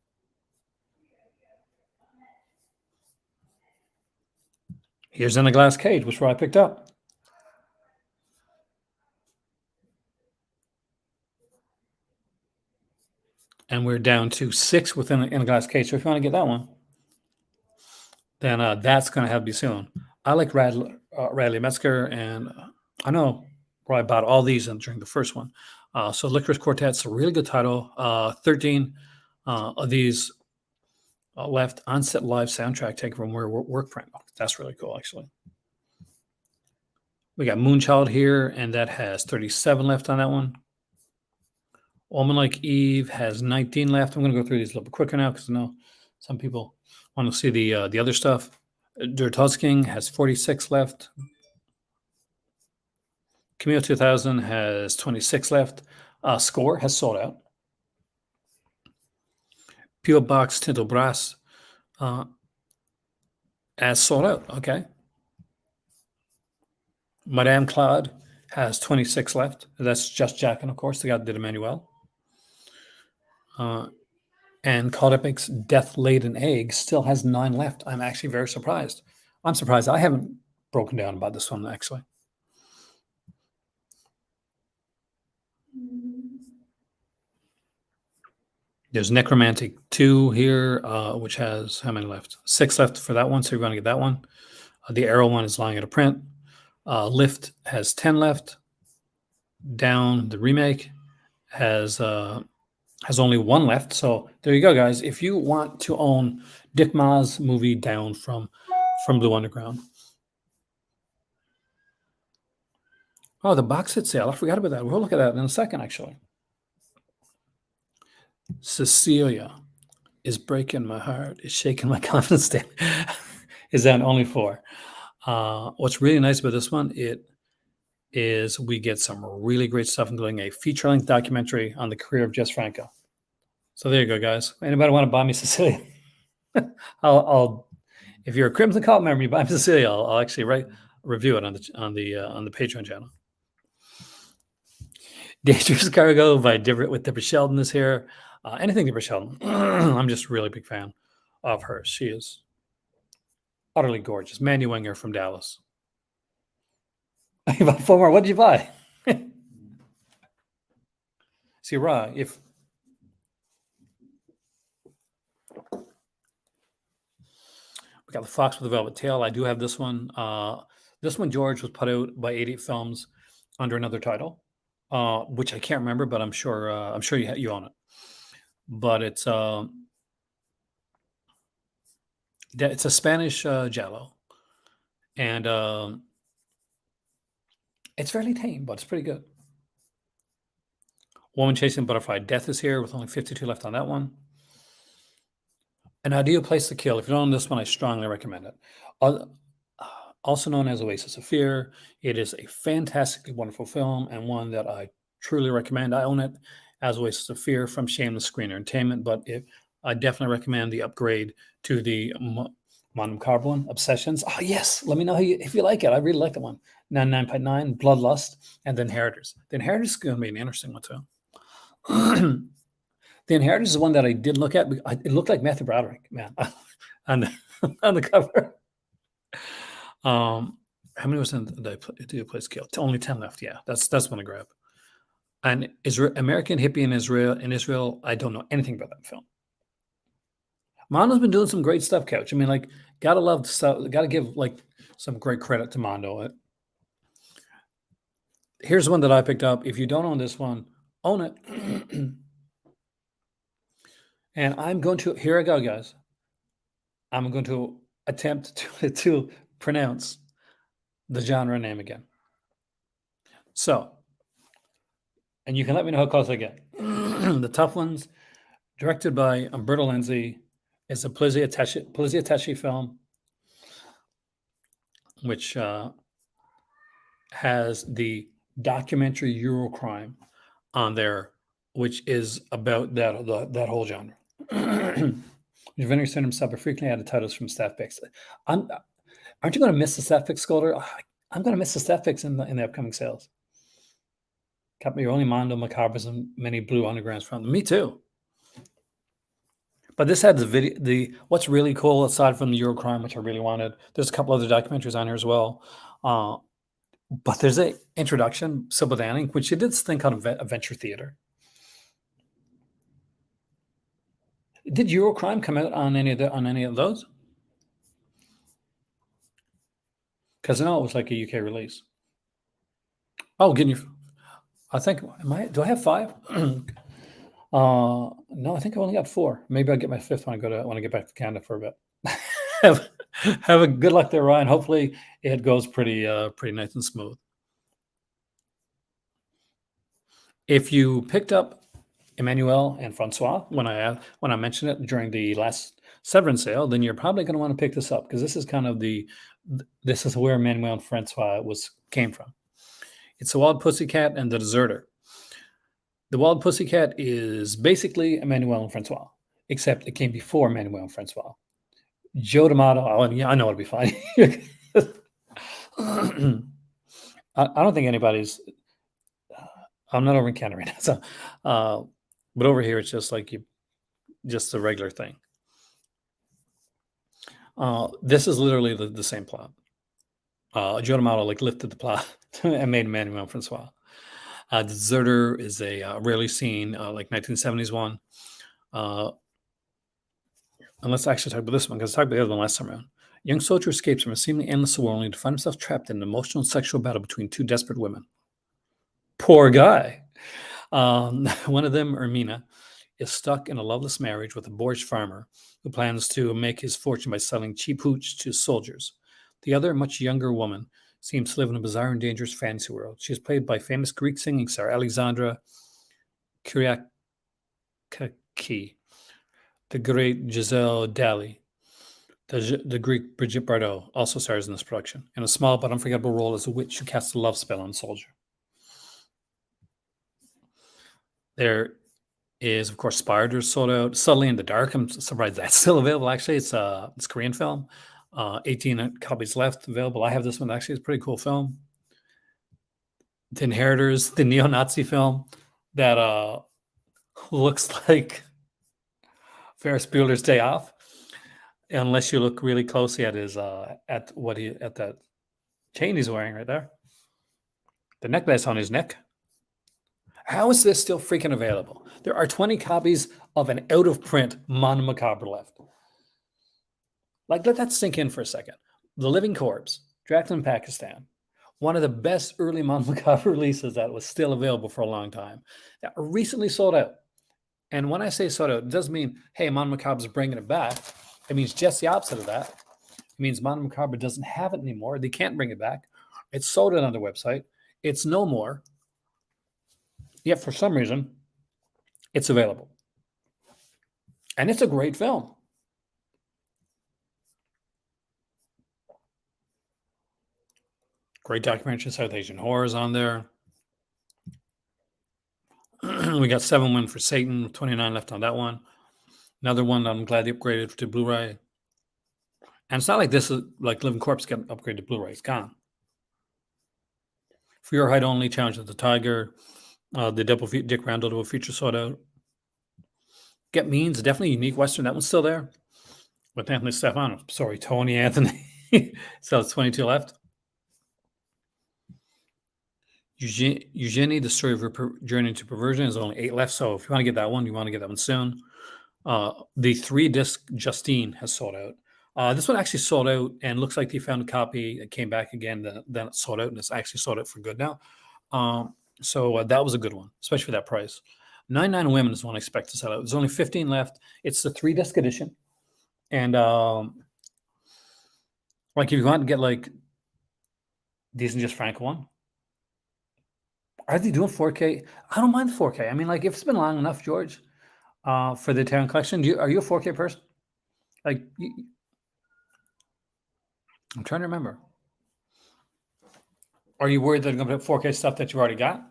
Here's In a Glass Cage, which I picked up. And we're down to 6 within In a Glass Cage. So if you want to get that one, then that's going to have to be soon. I like Radley Metzger, and I know I bought all these during the first one. So Licorice Quartet's a really good title. 13 of these left on-set live soundtrack taken from work print. That's really cool, actually. We got Moonchild here, and that has 37 left on that one. Woman Like Eve has 19 left. I'm going to go through these a little bit quicker now because I know some people want to see the other stuff. Der King has 46 left. Camille 2000 has 26 left. Score has sold out. P.O. Box Tinto Brass has sold out. Okay. Madame Claude has 26 left. That's just Jackin', of course. The guy that did Emmanuel. And Called Epic's Death Laid an Egg still has 9 left. I'm actually very surprised. I'm surprised I haven't broken down about this one, actually. There's Necromantic 2 here, which has how many left? 6 left for that one, so you're going to get that one. The Arrow one is lying at a print. Lift has 10 left. Down, the remake, has only 1 left. So there you go, guys. If you want to own Dick Ma's movie Down from Blue Underground. Oh, the box set sale. I forgot about that. We'll look at that in a second, actually. Cecilia is breaking my heart. Is shaking my confidence down. Is that only 4? What's really nice about this one, it is we get some really great stuff, including a feature-length documentary on the career of Jess Franco. So there you go, guys. Anybody want to buy me Cecilia? I'll if you're a Crimson Cult member, you buy me Cecilia. I'll actually review it on the Patreon channel. Dangerous Cargo with Deborah Sheldon is here. Anything Deborah Sheldon. I'm just a really big fan of her. She is utterly gorgeous. Mandy Winger from Dallas. You bought 4 more. What did you buy? See, Ra, if we got The Fox with the Velvet Tail, I do have this one. This one, George, was put out by 88 Films under another title, which I can't remember, but I'm sure you own it. But it's a Spanish giallo, and it's fairly tame, but it's pretty good. Woman Chasing Butterfly Death is here with only 52 left on that one. An Ideal Place to Kill. If you don't own this one, I strongly recommend it. Also known as Oasis of Fear, it is a fantastically wonderful film and one that I truly recommend. I own it as Oasis of Fear from Shameless Screen Entertainment, but I definitely recommend the upgrade to the Monum Carbon Obsessions. Oh, yes. Let me know if you like it. I really like that one. 99.9, Bloodlust, and The Inheritors. The Inheritors is going to be an interesting one, too. The Inheritance is one that I did look at. It looked like Matthew Broderick, man, on the, on the cover. How many was in? Did I play scale? Only 10 left. Yeah, that's one to grab. And American Hippie in Israel. I don't know anything about that film. Mondo's been doing some great stuff, Couch. I mean, like, gotta love stuff. Gotta give like some great credit to Mondo. Here's one that I picked up. If you don't own this one, own it. And I'm going to, here I go, guys. I'm going to attempt to pronounce the genre name again. So, and you can let me know how close I get. The tough ones, directed by Umberto Lenzi, is a Polizzi Attaché film, which has the documentary Eurocrime on there, which is about that whole genre. Vinegar Syndrome suffer frequently added titles from staff picks. Aren't you going to miss the staff picks, Scolder? I'm going to miss the staff picks in the upcoming sales. Got me only Mondo, Macabres, and many Blue Undergrounds from them. Me too. But this had the video. What's really cool, aside from the Eurocrime, which I really wanted, there's a couple other documentaries on here as well. But there's an introduction, Sybil Danning, which she did this thing called Adventure Theater. Did Eurocrime come out on any of those? Because I know it was like a UK release. Oh, I think do I have 5? No, I think I only got 4. Maybe I'll get my 5th when I get back to Canada for a bit. have a good luck there, Ryan. Hopefully it goes pretty nice and smooth. If you picked up Emmanuel and Francois when I mentioned it during the last Severin sale, then you're probably going to want to pick this up, because this is kind of this is where Emmanuel and Francois came from. It's The Wild Pussycat and The Deserter. The Wild Pussycat is basically Emmanuel and Francois, except it came before Emmanuel and Francois. Joe D'Amato, yeah, I know it'll be fine. I don't think anybody's. I'm not over in Canada right now, so, but over here it's just like just a regular thing. This is literally the same plot. Joe D'Amato lifted the plot and made Emmanuel and Francois. The Deserter is a rarely seen 1970s one. And let's actually talk about this one, because I talked about the other one last time around. Young soldier escapes from a seemingly endless war only to find himself trapped in an emotional and sexual battle between 2 desperate women. Poor guy. One of them, Ermina, is stuck in a loveless marriage with a boorish farmer who plans to make his fortune by selling cheap hooch to soldiers. The other, much younger woman, seems to live in a bizarre and dangerous fantasy world. She is played by famous Greek singing star Alexandra Kyriakaki. The great Giselle Dali, the Greek Brigitte Bardot, also stars in this production, in a small but unforgettable role as a witch who casts a love spell on a soldier. There is, of course, Spiders sold out. Subtly in the Dark, I'm surprised that's still available. Actually, it's a Korean film. 18 copies left available. I have this one. Actually, it's a pretty cool film. The Inheritors, the neo-Nazi film that looks like Ferris Bueller's Day Off, unless you look really closely at his at that chain he's wearing right there, the necklace on his neck. How is this still freaking available? There are 20 copies of an out-of-print Mondo Macabre left. Let that sink in for a second. The Living Corpse, Dracula in Pakistan, one of the best early Mondo Macabre releases that was still available for a long time, that recently sold out. And when I say sold out, it doesn't mean, hey, Mondo Macabre is bringing it back. It means just the opposite of that. It means Mondo Macabre doesn't have it anymore. They can't bring it back. It's sold out on their website. It's no more. Yet for some reason, it's available. And it's a great film. Great documentary, South Asian Horrors on there. We got 7 Win for Satan, 29 left on that one. Another one that I'm glad they upgraded to Blu-ray. And it's not like this is like Living Corpse getting upgraded to Blu-ray. It's gone. For Your Height Only, Challenge of the Tiger. The Dick Randall double feature sold out. Get Means, definitely a unique Western. That one's still there. With Anthony Stefano. Sorry, Tony Anthony. So it's 22 left. Eugenie, The Story of Her Journey to Perversion, is only 8 left. So if you want to get that one, you want to get that one soon. The 3-disc Justine has sold out. This one actually sold out, and looks like they found a copy. It came back again, then it sold out, and it's actually sold out for good now. So that was a good one, especially for that price. 99 Women is one I expect to sell out. There's only 15 left. It's the 3-disc edition. And like if you want to get like these and just Franco one, are they doing 4K? I don't mind the 4K. I mean, like if it's been long enough, George, for the Italian collection, are you a 4K person? Like, I'm trying to remember. Are you worried that they're going to put 4K stuff that you already got?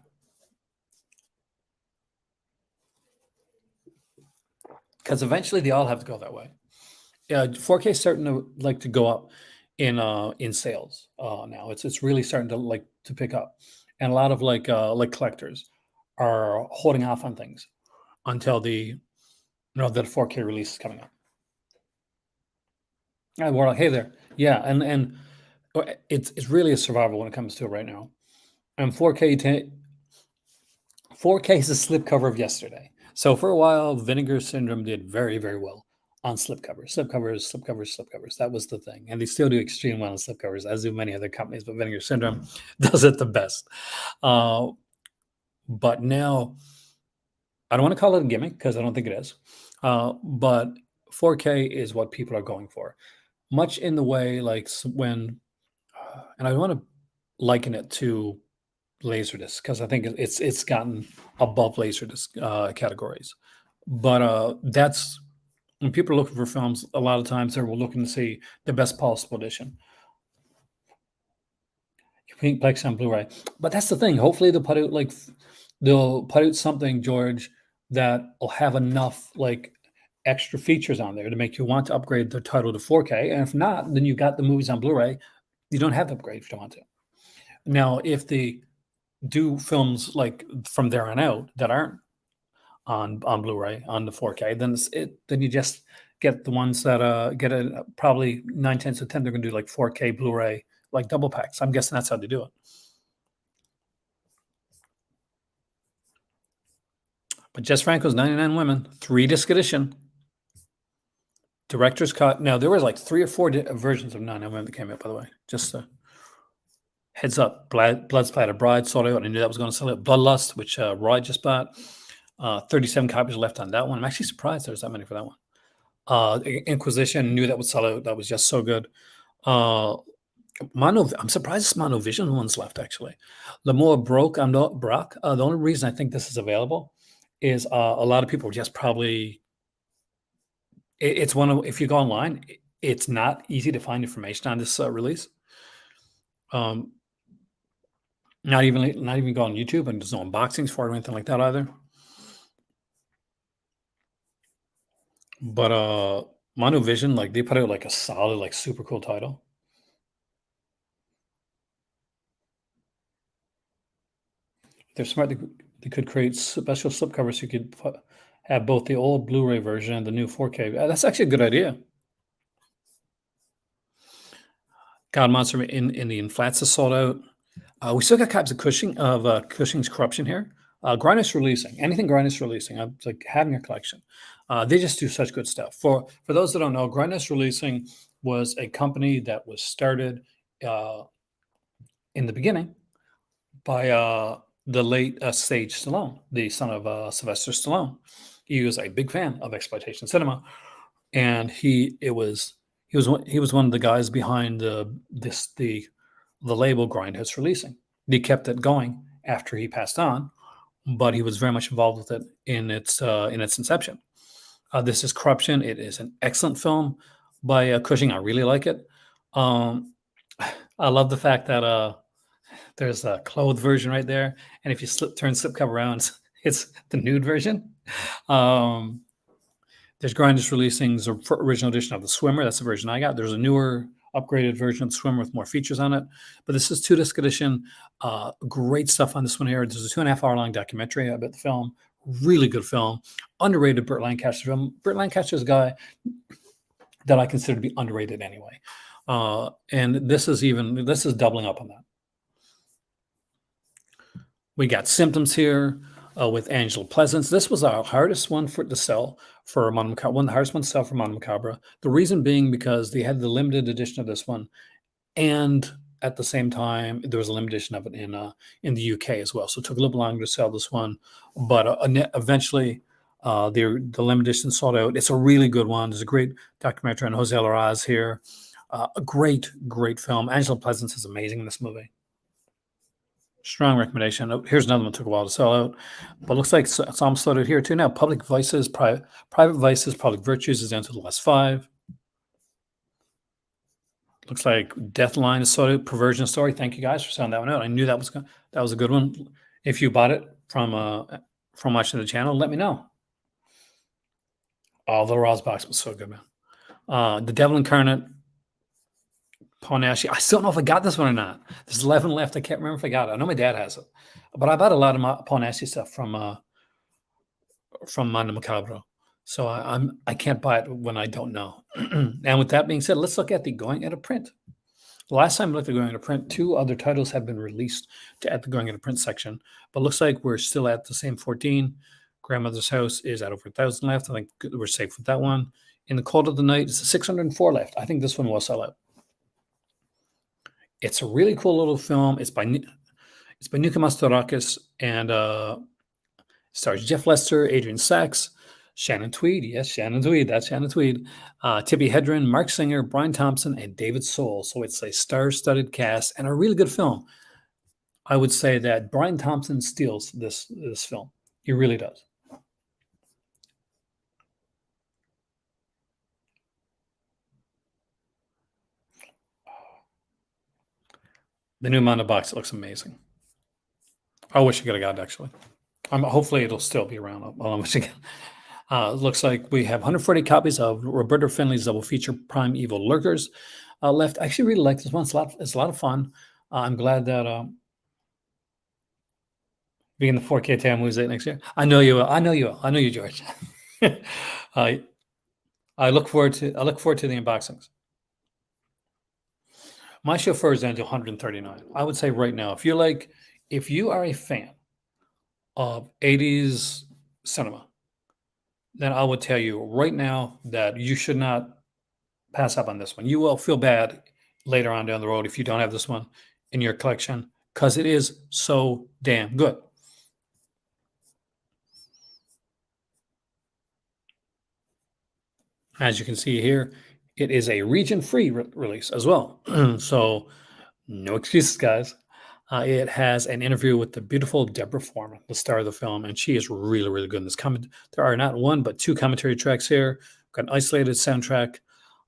Because eventually they all have to go that way. 4K is starting to go up in sales now. It's really starting to pick up, and a lot of like collectors are holding off on things until the 4K release is coming up. And we're like, hey there, yeah, and it's really a survival when it comes to it right now. And 4K is a slipcover of yesterday. So for a while, Vinegar Syndrome did very, very well on slipcovers. That was the thing. And they still do extremely well on slipcovers, as do many other companies, but Vinegar Syndrome does it the best. But now, I don't want to call it a gimmick because I don't think it is. But 4K is what people are going for. Much in the way like when, and I want to liken it to Laserdisc because I think it's gotten above Laserdisc categories. But that's when people are looking for films. A lot of times they're looking to see the best possible edition. MakeFlix on Blu-ray, but that's the thing. Hopefully they'll put out something, George, that will have enough like extra features on there to make you want to upgrade the title to 4K. And if not, then you've got the movies on Blu-ray. You don't have to upgrade if you don't want to. Now, if they do films like from there on out that aren't on Blu-ray on the 4K, then you just get the ones that get it probably 9/10 of 10. They're going to do like 4K Blu-ray like double packs. I'm guessing that's how they do it. But Jess Franco's 99 Women, 3-disc edition, director's cut. Now there was like 3 or 4 versions of 99 Women that came out, by the way. Just heads up. Blood Splatter Bride sold out. I knew that was going to sell out. Bloodlust, which Roy just bought. 37 copies left on that one. I'm actually surprised there's that many for that one. Inquisition, knew that would sell out. That was just so good. I'm surprised this Monovision one's left, actually. L'Amour Broke, I'm not Brock. The only reason I think this is available is a lot of people just probably, it's one of, if you go online, it's not easy to find information on this release. Not even go on YouTube, and there's no unboxings for it or anything like that either. But Monovision, like they put out like a solid, like super cool title. They're smart. They could create special slipcovers so you could have both the old Blu-ray version and the new 4K. That's actually a good idea. God Monster in Indian Flats is sold out. We still got copies of Cushing's Corruption here. Grindhouse releasing anything. Grindhouse releasing. I'm like having a collection. They just do such good stuff. For those that don't know, Grindhouse Releasing was a company that was started in the beginning by the late Sage Stallone, the son of Sylvester Stallone. He was a big fan of exploitation cinema, and he was one of the guys behind the label Grindhouse Releasing. He kept it going after he passed on, but he was very much involved with it in its inception. This is Corruption. It is an excellent film by Cushing. I really like it. I love the fact that there's a clothed version right there, and if you turn slipcover around, it's the nude version. There's Grindhouse Releasing's original edition of The Swimmer. That's the version I got. There's a newer, upgraded version of The Swimmer with more features on it. But this is 2-disc edition. Great stuff on this one here. There's a 2.5 hour long documentary about the film. Really good film. Underrated Burt Lancaster film. Burt Lancaster's a guy that I consider to be underrated anyway. And this is doubling up on that. We got Symptoms here with Angela Pleasance. This was our hardest one to sell for Mondo Macabre, one of the hardest ones to sell for Mondo Macabre. The reason being because they had the limited edition of this one, and at the same time there was a limited edition of it in the UK as well. So it took a little longer to sell this one, but eventually the limited edition sold out. It's a really good one. There's a great documentary on Jose Larraz here. A great film. Angela Pleasance is amazing in this movie. Strong recommendation. Oh, here's another one that took a while to sell out, but looks like it's almost sold out here too now. Public Vices, Private Vices, Public Virtues is down to the last 5. Looks like Deathline is sold out. Perversion Story. Thank you guys for selling that one out. I knew that was a good one. If you bought it from watching the channel, let me know. Oh, the Roz box was so good, man. The Devil Incarnate. Ponashi. I still don't know if I got this one or not. There's 11 left. I can't remember if I got it. I know my dad has it, but I bought a lot of my Ponashi stuff from Mondo Macabre, so I can't buy it when I don't know. And with that being said, let's look at the going out of print. The last time I looked at going out of print, 2 other titles have been released at the going out of print section, but looks like we're still at the same 14. Grandmother's House is at over 1,000 left. I think we're safe with that one. In the Cold of the Night, it's 604 left. I think this one will sell out. It's a really cool little film. It's by Nika Mastorakis and stars Jeff Lester, Adrian Sachs, Shannon Tweed. Yes, Shannon Tweed. That's Shannon Tweed. Tippi Hedren, Mark Singer, Brian Thompson, and David Soul. So it's a star-studded cast and a really good film. I would say that Brian Thompson steals this film. He really does. The new Mondo box looks amazing. I wish I could have got it, actually. Hopefully it'll still be around. I'll wish again. Looks like we have 140 copies of Roberta Finley's double feature Prime Evil Lurkers left. I actually really like this one. It's a lot of fun. I'm glad that being the 4K 10 moves it next year. I know you will. I know you, George. I look forward to the unboxings. My chauffeur is down to 139. I would say right now, if you are a fan of 80s cinema, then I would tell you right now that you should not pass up on this one. You will feel bad later on down the road if you don't have this one in your collection, because it is so damn good. As you can see here, it is a region-free release as well. So no excuses, guys. It has an interview with the beautiful Deborah Foreman, the star of the film, and she is really, really good in this. There are not 1, but 2 commentary tracks here. Got an isolated soundtrack.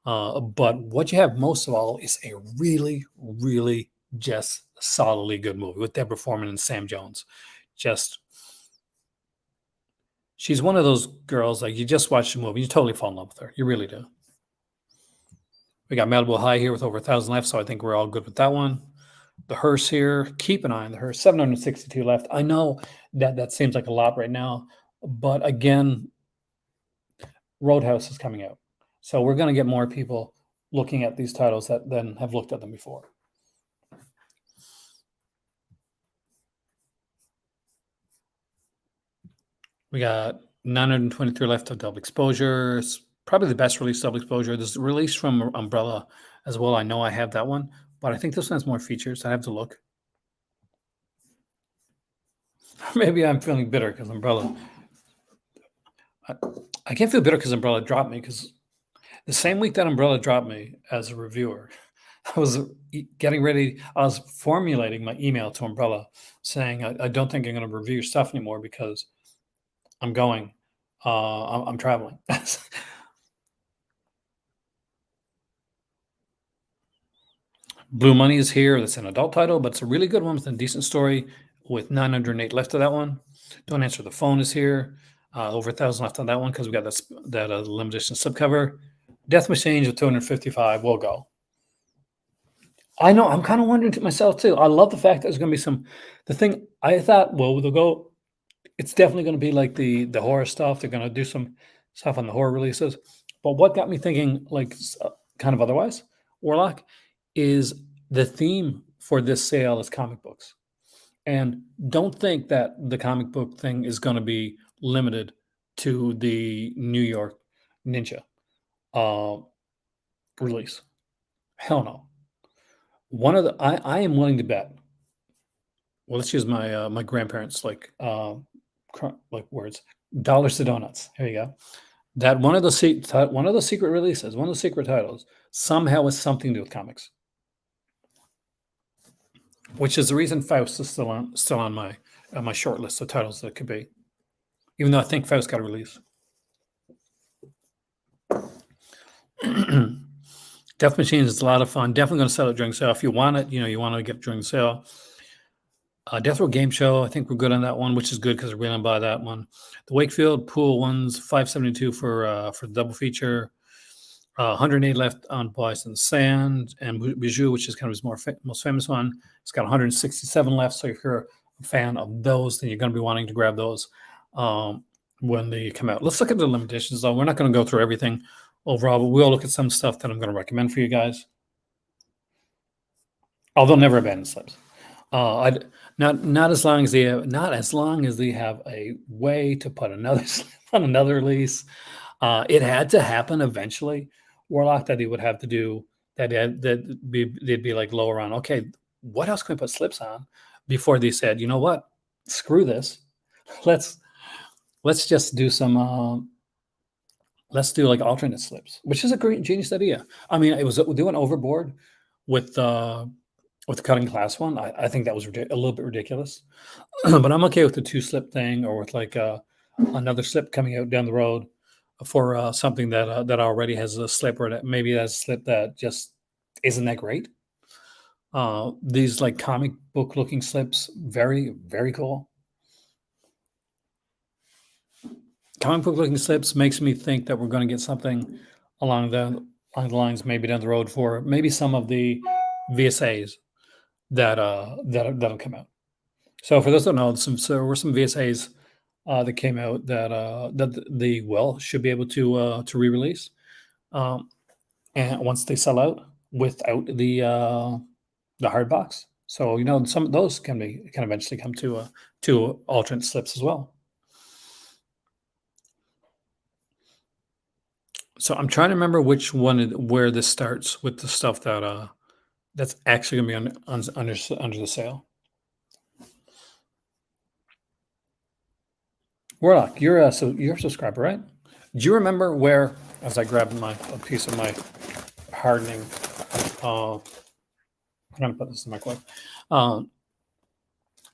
But what you have most of all is a really, really just solidly good movie with Deborah Foreman and Sam Jones. She's one of those girls, like you just watch the movie, you totally fall in love with her. You really do. We got Malibu High here with over 1,000 left, so I think we're all good with that one. The Hearse here, keep an eye on the Hearse, 762 left. I know that seems like a lot right now, but again, Roadhouse is coming out. So we're going to get more people looking at these titles than have looked at them before. We got 923 left of Double Exposure. It's probably the best release Double Exposure. There's a release from Umbrella as well. I know I have that one, but I think this one has more features. I have to look. Maybe I'm feeling bitter because Umbrella. I can't feel bitter because Umbrella dropped me, because the same week that Umbrella dropped me as a reviewer, I was getting ready. I was formulating my email to Umbrella saying, I don't think I'm going to review your stuff anymore because I'm going. I'm traveling. Blue Money is here. That's an adult title, but it's a really good one with a decent story with 908 left of that one. Don't Answer the Phone is here. Over 1,000 left on that one because we got that limited edition subcover. Death Machines with 255 will go. I know. I'm kind of wondering to myself too. I love the fact that there's going to be the thing I thought, well, they'll go It's definitely going to be like the horror stuff. They're going to do some stuff on the horror releases. But what got me thinking, like kind of otherwise, Warlock, is the theme for this sale is comic books. And don't think that the comic book thing is going to be limited to the New York Ninja uh, release. Hell no. One of the I am willing to bet. Well, let's use my my grandparents like words. Dollars to donuts. Here you go. That one of the secret releases, one of the secret titles, somehow has something to do with comics, which is the reason Faust is still on my short list of titles that it could be. Even though I think Faust got a release. Death Machines is a lot of fun. Definitely going to sell it during sale. If you want it, you want to get it during the sale. Death Row Game Show, I think we're good on that one, which is good because we're going to buy that one. The Wakefield Pool one's $572 for the double feature. 108 left on Bison Sand and Bijou, which is kind of his most famous one. It's got 167 left. So if you're a fan of those, then you're going to be wanting to grab those when they come out. Let's look at the limited editions, though. We're not going to go through everything overall, but we'll look at some stuff that I'm going to recommend for you guys. Although never abandon slips. Not as long as they have a way to put another slip on another release. It had to happen eventually, Warlock, that he would have to do that. They'd be like lower on. Okay, what else can we put slips on? Before they said, you know what, screw this, let's just do some. Let's do like alternate slips, which is a great genius idea. I mean, it was doing overboard with the cutting class one. I think that was a little bit ridiculous, but I'm okay with the 2-slip thing, or with like another slip coming out down the road for something that already has a slip, or that maybe has a slip that just isn't that great. These like comic book looking slips, very, very cool. Comic book looking slips makes me think that we're going to get something along the lines maybe down the road for maybe some of the VSAs that'll come out. So for those that don't know, there were some VSAs that came out that the Well should be able to re-release, and once they sell out without the hard box. So some of those can eventually come to alternate slips as well. So I'm trying to remember which one where this starts with the stuff that's actually going to be under the sale. Warlock, you're a subscriber, right? Do you remember where, as I grabbed a piece of my hardening, I'm going to put this in the microwave,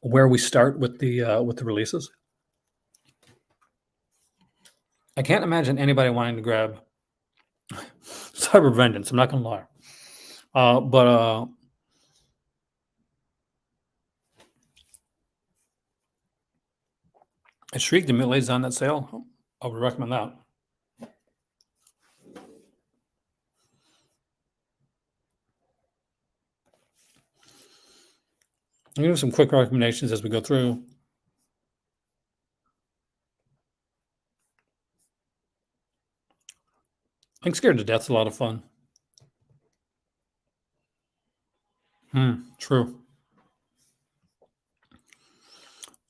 where we start with the releases? I can't imagine anybody wanting to grab Cyber Vengeance. I'm not going to lie. But Shriek the Middle Ages on that sale. I would recommend that. I'm going to do some quick recommendations as we go through. I think Scared to Death's a lot of fun. True.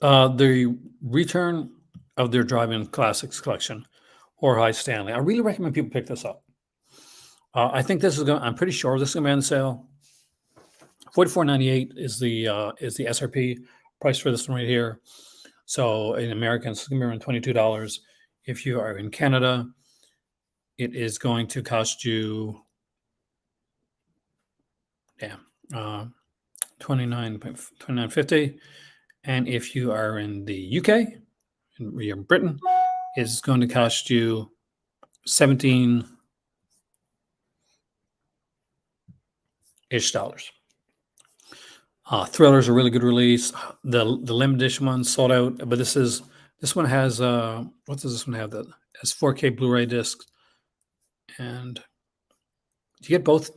The return of their Drive-In Classics collection, or High Stanley. I really recommend people pick this up. I think this is going. I'm pretty sure this is going to be on sale. $44.98 is the SRP price for this one right here. So in America, it's going to be around $22. If you are in Canada, it is going to cost you, $29.50. And if you are in the UK, you're in Britain, it's going to cost you $17-ish. Thriller's a really good release. The limited edition one sold out, but this one has what does this one have? That has 4K Blu-ray discs, and you get both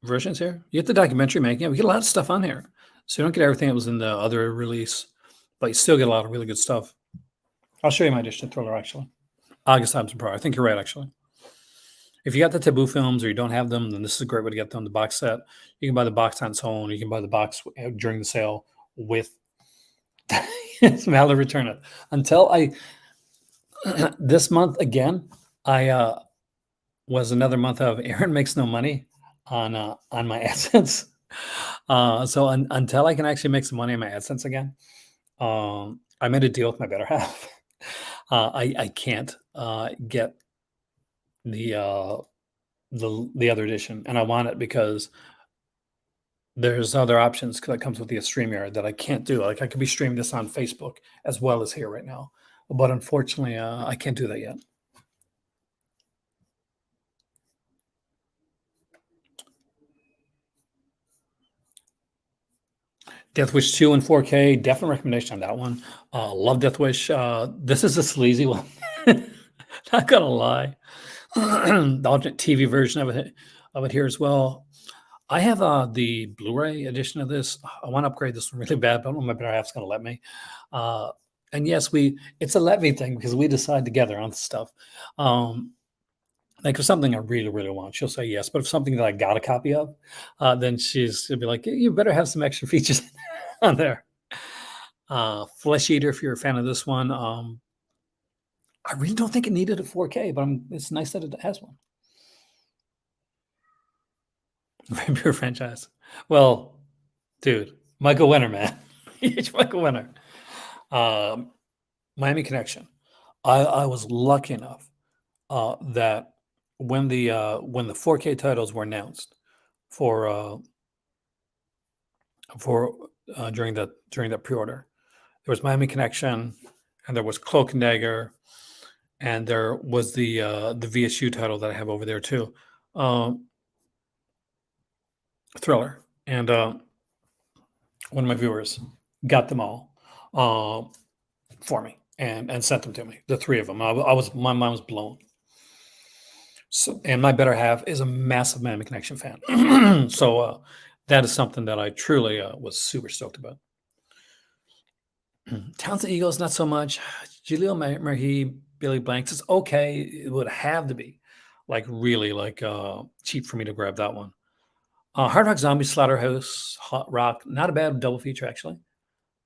versions here. You get the documentary making it. We get a lot of stuff on here, so you don't get everything that was in the other release, but you still get a lot of really good stuff. I'll show you my edition of Thriller, actually. August Thompson Pro. I think you're right, actually. If you got the Taboo films or you don't have them, then this is a great way to get them. The box set. You can buy the box on its own. You can buy the box during the sale with valid return it. Until I this month again, I was another month of Aaron makes no money on my AdSense. So until I can actually make some money on my AdSense again, I made a deal with my better half. I can't get the other edition, and I want it because there's other options that comes with the StreamYard that I can't do. Like I could be streaming this on Facebook as well as here right now, but unfortunately, I can't do that yet. Death Wish 2 in 4K, definite recommendation on that one. Love Death Wish. This is a sleazy one. Not gonna lie. The alternate TV version of it here as well. I have the Blu-ray edition of this. I want to upgrade this one really bad, but I don't know my better half's gonna let me. And yes, it's a let me thing because we decide together on stuff. Like if something I really, really want, she'll say yes. But if something that I got a copy of, then she'll be like, you better have some extra features on there. Flesh Eater, if you're a fan of this one. I really don't think it needed a 4K, but it's nice that it has one. Very pure franchise. Well, dude, Michael Winner, man. Huge Michael Winner. Miami Connection. I was lucky enough that when the 4K titles were announced for during that pre-order, there was Miami Connection, and there was Cloak and Dagger, and there was the VSU title that I have over there too, Thriller, and one of my viewers got them all for me and sent them to me, the three of them. My mind was blown. So, and my better half is a massive Miami Connection fan. So that is something that I truly was super stoked about. Towns of Eagles, not so much. Jaleel Marhi, Billy Blanks is okay. It would have to be like really like cheap for me to grab that one. Hard Rock Zombie Slaughterhouse, Hot Rock, not a bad double feature actually.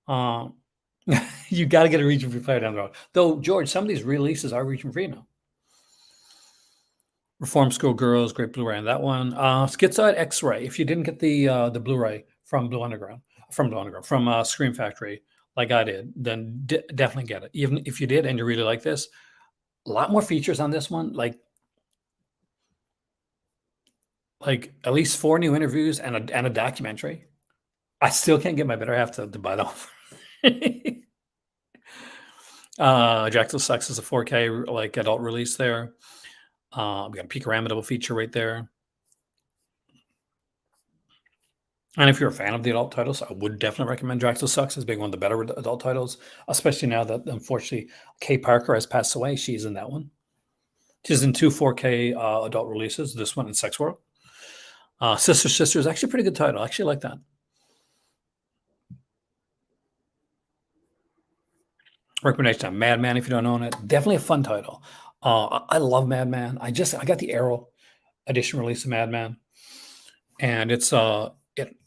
You got to get a region free player down the road. Though, George, some of these releases are region free now. Reform School Girls, great Blu-ray on that one. Schizoid X-Ray. If you didn't get the Blu-ray from from Scream Factory, like I did, then definitely get it. Even if you did and you really like this, a lot more features on this one, like at least 4 new interviews and a documentary. I still can't get my better half to buy them. Jackson Sucks is a 4K like adult release there. We got a Peakorama double feature right there. And if you're a fan of the adult titles, I would definitely recommend Draxel Sucks as being one of the better adult titles, especially now that unfortunately Kay Parker has passed away. She's in that one. She's in 2 4K adult releases, this one and Sex World. Sister is actually a pretty good title. I actually like that. Recommendation on Madman if you don't own it. Definitely a fun title. I love Madman. I got the Arrow edition release of Madman, and it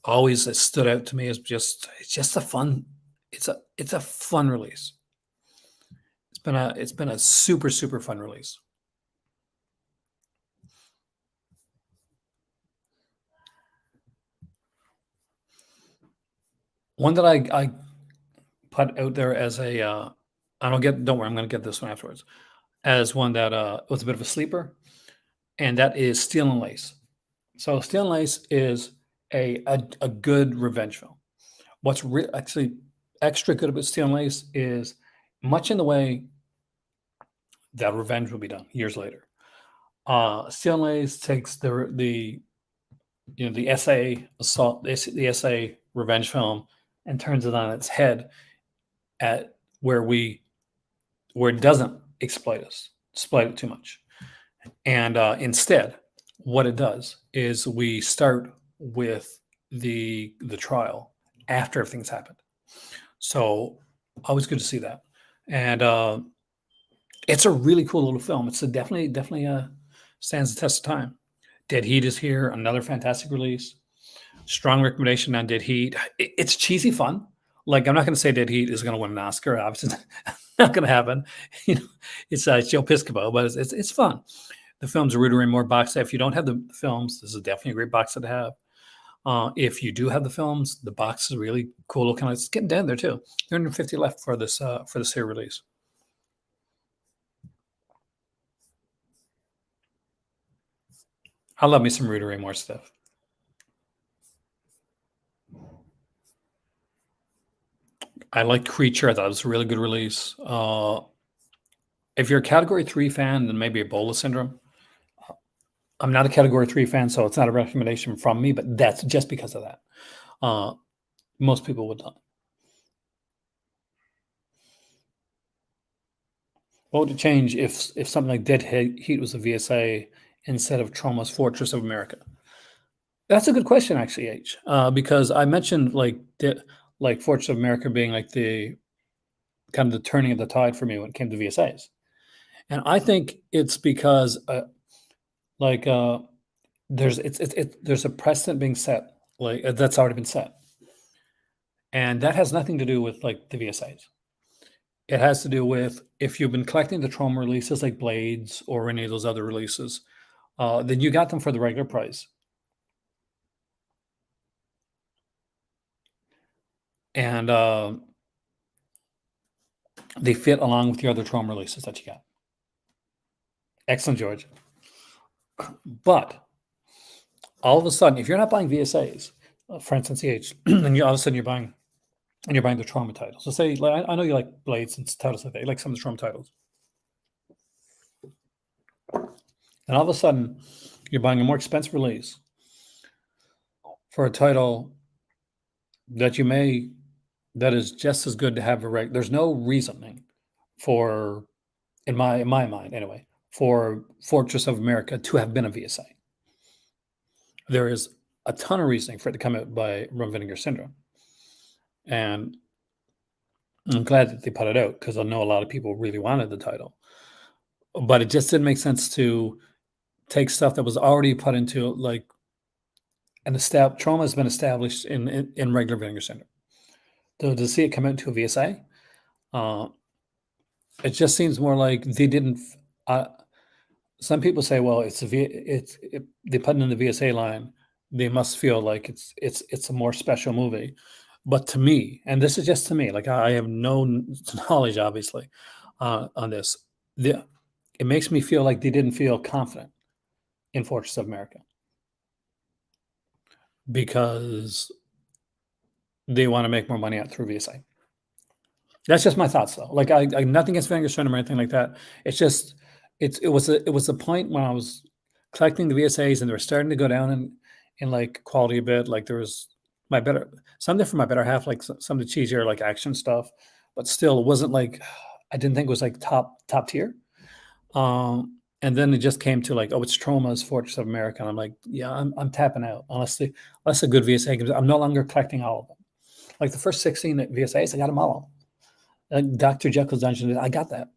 always stood out to me as it's a fun release. It's been a super fun release. One that I put out there as a don't worry, I'm going to get this one afterwards, as one that was a bit of a sleeper, and that is Steel and Lace. So Steel and Lace is a good revenge film. What's actually extra good about Steel and Lace is much in the way that revenge will be done years later. Steel and Lace takes the SA assault, the SA revenge film, and turns it on its head at where it doesn't exploit it too much. And instead, what it does is we start with the trial after everything's happened. So always good to see that. And It's a really cool little film. It's a definitely stands the test of time. Dead Heat is here, another fantastic release. Strong recommendation on Dead Heat. It's cheesy fun. Like I'm not going to say Dead Heat is going to win an Oscar. Obviously, not going to happen. You know, it's Joe Piscopo, but it's fun. The film's a Rudy Ray Moore box set. If you don't have the films, this is definitely a great box set to have. If you do have the films, the box is really cool looking. It's getting down there too. 350 left for this here release. I love me some Rudy Ray Moore stuff. I like Creature. I thought it was a really good release. If you're a Category 3 fan, then maybe Ebola Syndrome. I'm not a Category 3 fan, so it's not a recommendation from me, but that's just because of that. Most people would not. What would it change if something like Dead Heat was a VSA instead of Trauma's Fortress of America? That's a good question, actually, H. Because I mentioned like Fortress of America being like the kind of the turning of the tide for me when it came to VSAs, and I think it's because there's a precedent being set that's already been set, and that has nothing to do with like the VSAs. It has to do with if you've been collecting the Trauma releases like Blades or any of those other releases, then you got them for the regular price. And they fit along with the other Trauma releases that you got. Excellent, George. But all of a sudden, if you're not buying VSAs, for instance, EH, and you all of a sudden you're buying the Trauma titles. So say, I know you like Blades and titles like that. You like some of the Trauma titles. And all of a sudden, you're buying a more expensive release for a title that is just as good to have there's no reasoning for, in my mind anyway, for Fortress of America to have been a VSA. There is a ton of reasoning for it to come out by Vinegar Syndrome. And I'm glad that they put it out because I know a lot of people really wanted the title. But it just didn't make sense to take stuff that was already put into like Trauma has been established in regular Vinegar Syndrome. To see it come out into a VSA, it just seems more like they didn't. Some people say, well, they put it in the VSA line. They must feel like it's a more special movie. But to me, and this is just to me, like I have no knowledge, obviously, on this. It makes me feel like they didn't feel confident in Fortress of America because they want to make more money out through VSA. That's just my thoughts, though. Like I nothing against Vinegar Syndrome or anything like that. It's just it was a point when I was collecting the VSAs and they were starting to go down in like quality a bit. Like there was something for my better half, like some of the cheesier like action stuff, but still it wasn't like I didn't think it was like top tier. And then it just came to like, oh, it's Trauma's Fortress of America. And I'm like, yeah, I'm tapping out. Honestly, unless a good VSA comes, I'm no longer collecting all of them. Like the first 16 VSAs, I got them all. Dr. Jekyll's Dungeon, I got that.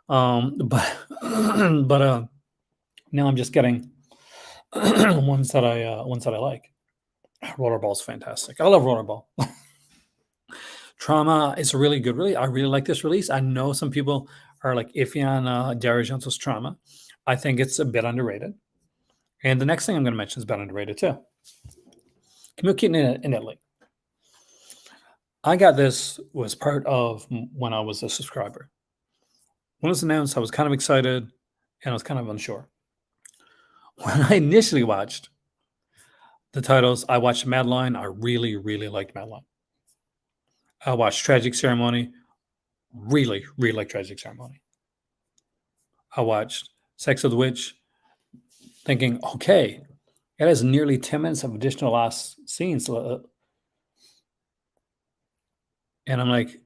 But now I'm just getting ones that I like. Rollerball's fantastic. I love Rollerball. Trauma is a really good release. I really like this release. I know some people are like iffy on Dario Argento's Trauma. I think it's a bit underrated. And the next thing I'm going to mention is a bit underrated too. Camille Keaton in Italy. I got this was part of when I was a subscriber. When it was announced, I was kind of excited and I was kind of unsure. When I initially watched the titles, I watched Madeline. I really, really liked Madeline. I watched Tragic Ceremony. Really, really liked Tragic Ceremony. I watched Sex of the Witch, thinking, okay, it has nearly 10 minutes of additional last scenes. And I'm like,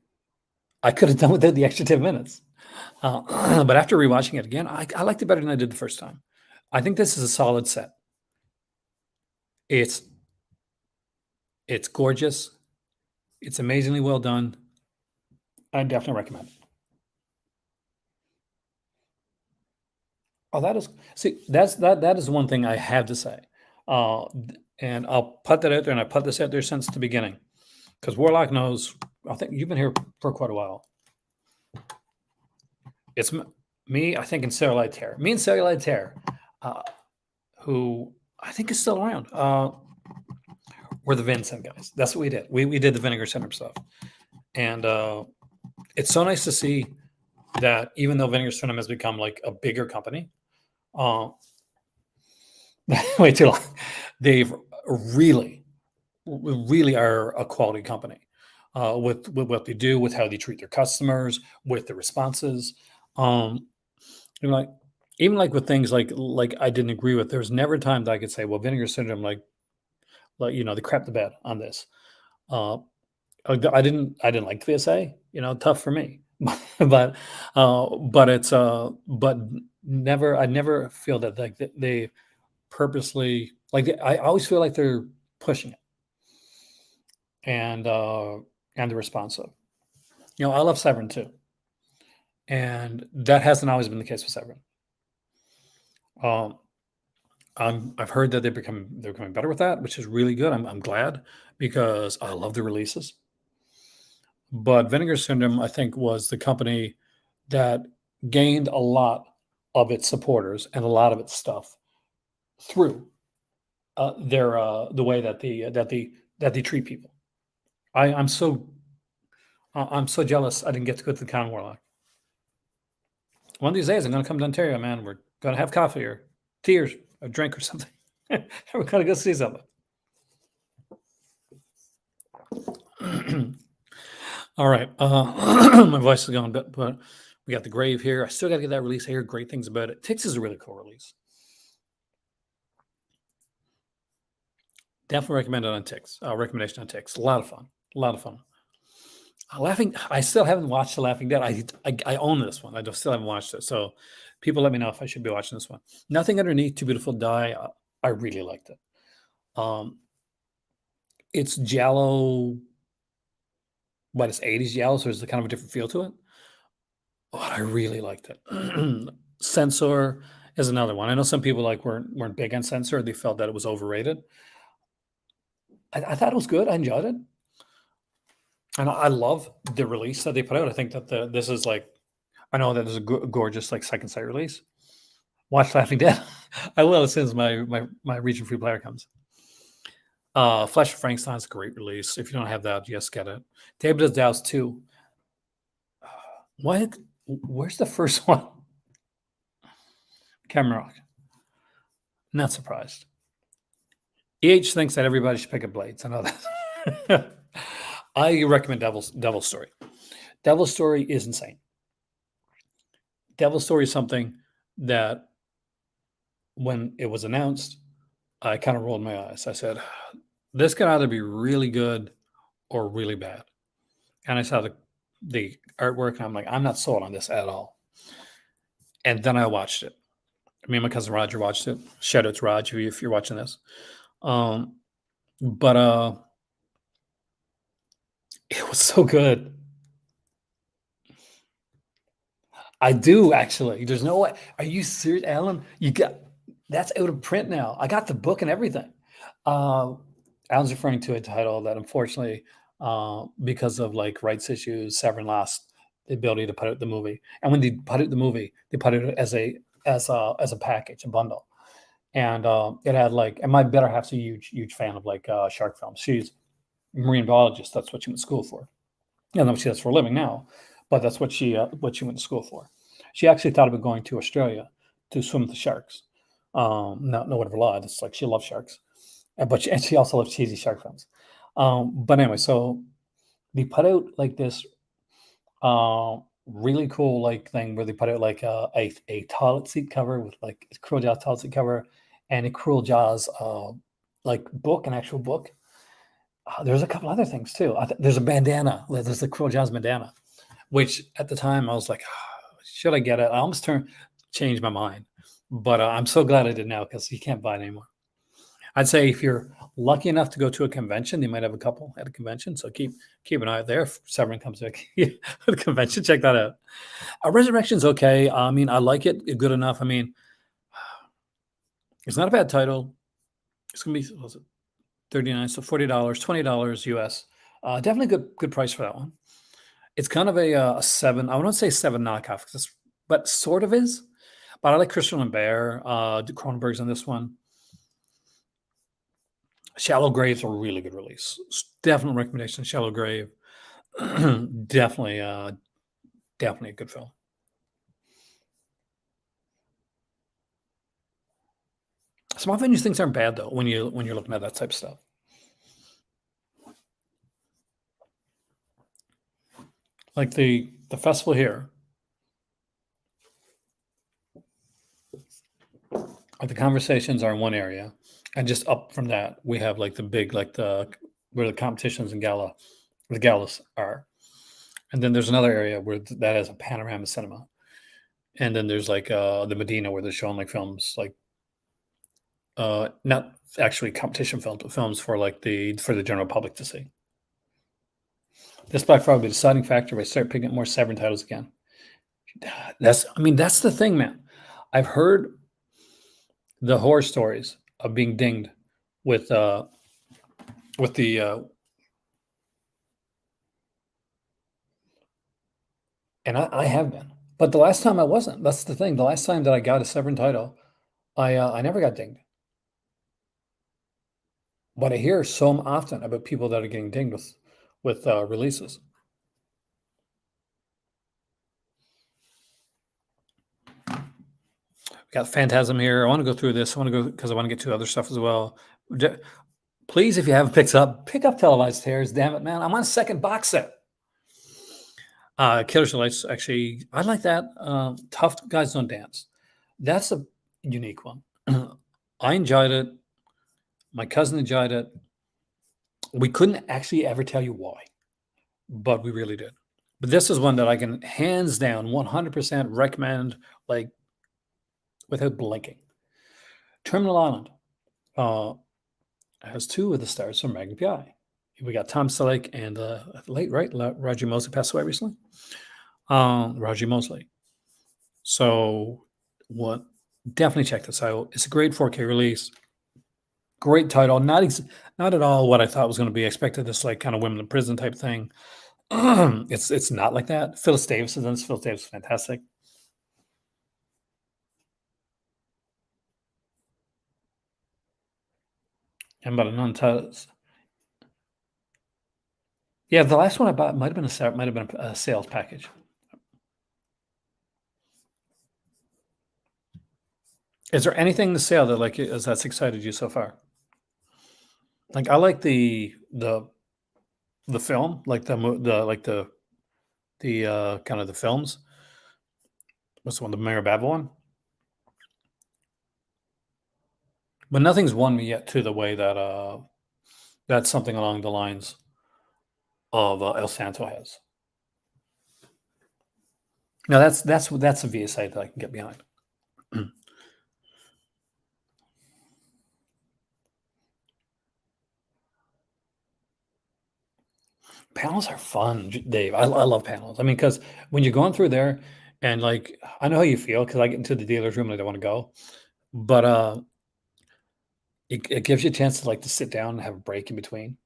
I could have done without the extra 10 minutes. But after rewatching it again, I liked it better than I did the first time. I think this is a solid set. It's gorgeous. It's amazingly well done. I definitely recommend it. Oh, that is see, that is one thing I have to say. And I'll put that out there, and I put this out there since the beginning. Because Warlock knows, I think you've been here for quite a while. It's me, I think, and Cellulite Tear. Me and Cellulite Tear, who I think is still around. We're the Vincent guys. That's what we did. We did the Vinegar Syndrome stuff. And it's so nice to see that even though Vinegar Syndrome has become like a bigger company, way too long, they've really are a quality company with what they do, with how they treat their customers, with the responses. You know, like even like with things like I didn't agree with. There's never a time that I could say, well, Vinegar Syndrome, like you know, they crap the bed on this. Uh, I didn't like VSA. You know, tough for me, but it's but never. I never feel that like they purposely like. I always feel like they're pushing it and they're responsive. You know, I love Severin too, and that hasn't always been the case with Severin. Um, I've heard that they're becoming better with that, which is really good. I'm glad because I love the releases. But Vinegar Syndrome, I think, was the company that gained a lot of its supporters and a lot of its stuff through their the way that they treat people. I'm so I'm so jealous I didn't get to go to the Con Warlock. One of these days, I'm going to come to Ontario, man. We're going to have coffee or tea or a drink or something. We're going to go see something. All right. My voice is going, but we got the grave here. I still got to get that release. I hear great things about it. Tix is a really cool release. Definitely recommend it on Tix. Recommendation on Tix. A lot of fun. A lot of fun. Laughing. I still haven't watched The Laughing Dead. I own this one. I still haven't watched it. So people let me know if I should be watching this one. Nothing Underneath, Too Beautiful to Die. I really liked it. It's Giallo, but it's 80s Giallo, so there's kind of a different feel to it. But I really liked it. Censor is another one. I know some people like weren't big on Censor. They felt that it was overrated. I thought it was good. I enjoyed it. And I love the release that they put out. I think that this is like, I know that there's a gorgeous like second sight release. Watch Laughing Dead. I will as soon as my region free player comes. Flesh of Frankenstein's a great release. If you don't have that, just get it. David of Doubts 2. What? Where's the first one? Cameron Rock. Not surprised. EH thinks that everybody should pick up Blades. I know that. I recommend Devil's Story. Devil's Story is insane. Devil's Story is something that when it was announced, I kind of rolled my eyes. I said, this can either be really good or really bad. And I saw the artwork and I'm like, I'm not sold on this at all. And then I watched it. Me and my cousin Roger watched it. Shout out to Roger if you're watching this. But it was so good. I do actually. There's no way. Are you serious, Alan? That's out of print now. I got the book and everything. Alan's referring to a title that unfortunately, because of like rights issues, Severin lost the ability to put out the movie. And when they put out the movie, they put it as a package, a bundle. And it had like, and my better half's a huge fan of like shark films. She's a marine biologist. That's what she went to school for. I don't know what she does for a living now, but that's what she went to school for. She actually thought about going to Australia to swim with the sharks. No whatever law. It's like she loves sharks, but she also loves cheesy shark films. But anyway, so they put out like this really cool like thing where they put out like a toilet seat cover with like a Cruel Jaws toilet seat cover and a Cruel Jaws like book, an actual book. There's a couple other things too. There's a bandana. There's the Cruel Jaws bandana, which at the time I was like, should I get it? I almost changed my mind, but I'm so glad I did now because you can't buy it anymore. I'd say if you're lucky enough to go to a convention, they might have a couple at a convention. So keep an eye out there. If Severin comes to a convention, check that out. Resurrection's okay. I mean, I like it good enough. I mean, It's not a bad title. It's gonna be, what was it, 39, so $40, $20 US. Definitely good price for that one. It's kind of a 7. I wouldn't say 7 knockoff, but sort of is. But I like Christian Lambert, Cronenberg's on this one. Shallow Grave's a really good release. Definite recommendation. Shallow Grave, definitely a good film. Small venues things aren't bad though when you're looking at that type of stuff. Like the festival here, the conversations are in one area, and just up from that we have like the big, like where the competitions and the galas are, and then there's another area where that has a panorama cinema, and then there's like the Medina where they're showing like films like not actually competition films, but films for like for the general public to see. This by far will be the deciding factor if I start picking up more Severin titles again. That's the thing, man. I've heard the horror stories of being dinged with the and I have been, but the last time I wasn't. That's the thing. The last time that I got a Severin title, I never got dinged. But I hear so often about people that are getting dinged with releases. We got Phantasm here. I want to go through this. I want to go because I want to get to other stuff as well. Please, if you haven't pick up Televised Terrors. Damn it, man! I'm on a second box set. Killers of Lights, actually, I like that. Tough Guys Don't Dance. That's a unique one. I enjoyed it. My cousin enjoyed it. We couldn't actually ever tell you why, but we really did. But this is one that I can hands down 100% recommend, like without blinking. Terminal Island has 2 of the stars from Magnum PI. We got Tom Selleck and late, right? Roger Mosley passed away recently. Roger Mosley. So definitely check this out. It's a great 4K release. Great title. Not at all what I thought was going to be. I expected this like kind of women in prison type thing. It's not like that. Phyllis Davis is in this. Phyllis Davis is fantastic. And about an untitled. Yeah, the last one I bought might have been a sales package. Is there anything to sale that that's excited you so far? Like I like the film, like the kind of the films. What's the one, the Mayor Babel one? But nothing's won me yet to the way that that's something along the lines of El Santo has. Now that's a VSA that I can get behind. Panels are fun, Dave. I love panels. I mean, because when you're going through there, and like I know how you feel because I get into the dealer's room and I don't want to go, but it gives you a chance to sit down and have a break in between.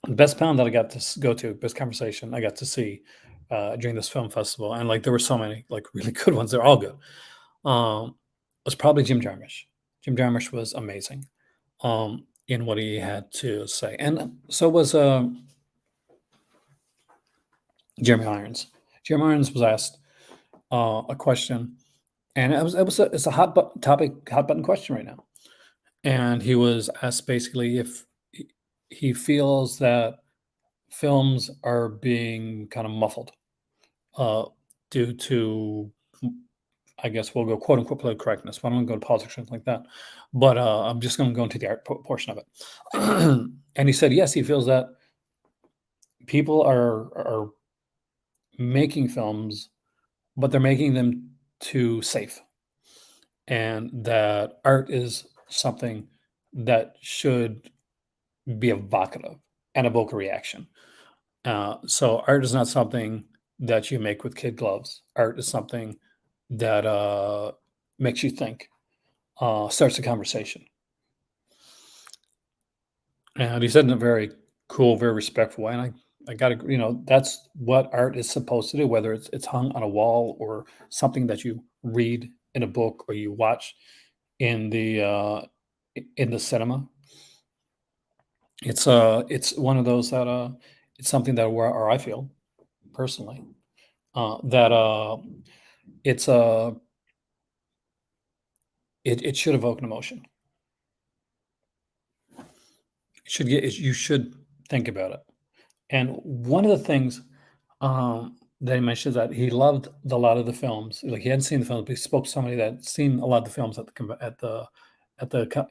The best panel that I got to go to, best conversation I got to see during this film festival, and there were so many really good ones. They're all good. Was probably Jim Jarmusch. Jim Jarmusch was amazing in what he had to say, and so was Jeremy Irons. Jeremy Irons was asked a question, and it's a hot button question right now, and he was asked basically if he feels that films are being kind of muffled due to, I guess we'll go quote unquote political correctness. But I'm going to go to politics or something like that. But I'm just going to go into the art portion of it. And he said, yes, he feels that people are making films, but they're making them too safe. And that art is something that should be evocative and evoke a reaction. So art is not something that you make with kid gloves. Art is something that makes you think starts a conversation. And he said in a very cool, very respectful way. And I got to, that's what art is supposed to do, whether it's hung on a wall or something that you read in a book or you watch in the cinema. It's one of those that it's something that where or I feel personally that it's it should evoke an emotion. You should think about it. And one of the things that he mentioned that he loved a lot of the films. Like he hadn't seen the films, but he spoke to somebody that seen a lot of the films at the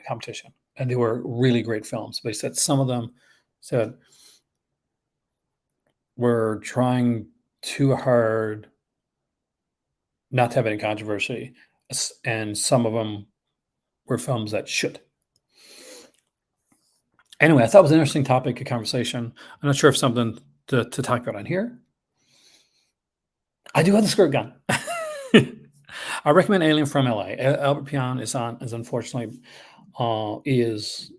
competition, and they were really great films. But he said some of them said were trying too hard not to have any controversy, and some of them were films that should. Anyway, I thought it was an interesting topic of conversation. I'm not sure if something to talk about on here. I do have the squirt gun. I recommend Alien from LA. Albert Pion is unfortunately is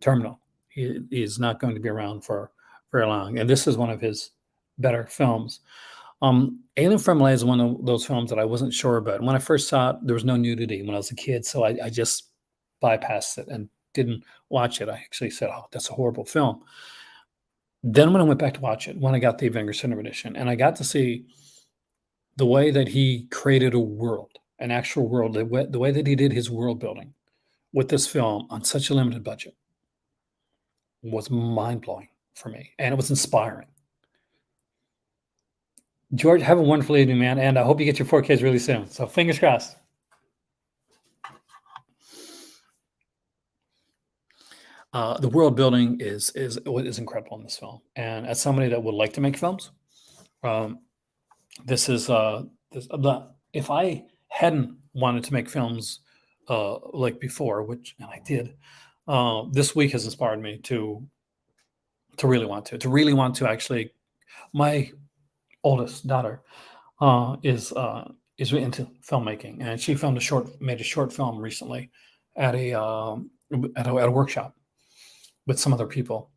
terminal. He is not going to be around for very long, and this is one of his better films. Alien from LA is one of those films that I wasn't sure about. When I first saw it, there was no nudity when I was a kid, so I just bypassed it and didn't watch it. I actually said, "Oh, that's a horrible film." Then when I went back to watch it, when I got the Vinegar Syndrome edition, and I got to see the way that he created a world, an actual world, the way that he did his world building with this film on such a limited budget was mind blowing for me, and it was inspiring. George, have a wonderful evening, man, and I hope you get your 4Ks really soon. So fingers crossed. The world building is incredible in this film, and as somebody that would like to make films, this is if I hadn't wanted to make films like before, which and I did, this week has inspired me to really want to actually. My oldest daughter is into filmmaking, and she made a short film recently at a workshop with some other people,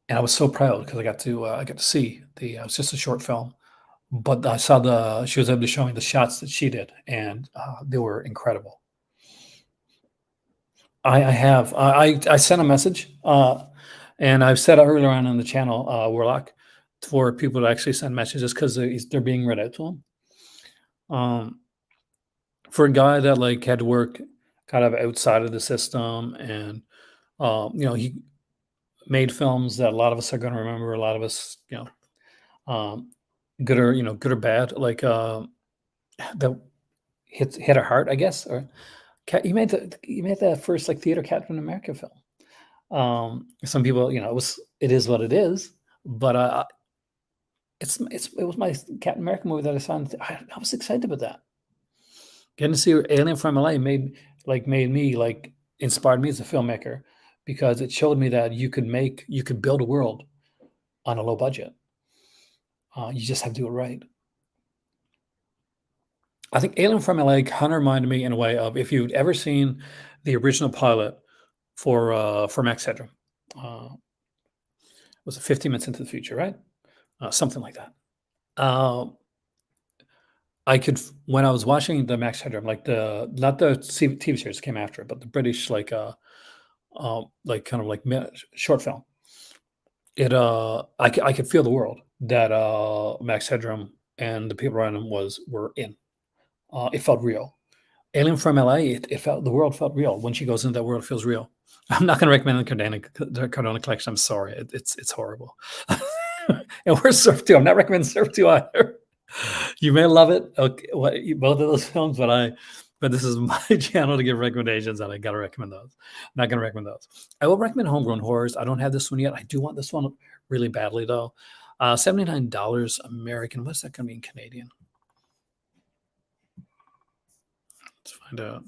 and I was so proud because I got to see it was just a short film, but she was able to show me the shots that she did, and they were incredible. I sent a message, and I've said earlier on the channel, Warlock, for people to actually send messages because they're being read out to them. For a guy that like had to work kind of outside of the system, and he made films that a lot of us are going to remember. A lot of us, good or bad, like that hit our heart, I guess. Or he made the first like theater Captain America film. Some people, it is what it is, but it was my Captain America movie that I saw. I was excited about that. Getting to see Alien from LA inspired me as a filmmaker because it showed me that you could build a world on a low budget. You just have to do it right. I think Alien from LA kind of reminded me in a way of if you'd ever seen the original pilot for Max Headroom. Was it 50 Minutes into the Future, right? Something like that. When I was watching the Max Headroom, like not the TV series came after it, but the British kind of like short film. I could feel the world that Max Headroom and the people around him were in. It felt real. Alien from LA, the world felt real. When she goes into that world, it feels real. I'm not going to recommend the Cardona collection. I'm sorry, it's horrible. And where's Surf 2? I'm not recommending Surf 2 either. You may love it. Okay, both of those films, but this is my channel to give recommendations, and I got to recommend those. I'm not going to recommend those. I will recommend Homegrown Horrors. I don't have this one yet. I do want this one really badly, though. $79 American. What's that going to be in Canadian? Let's find out.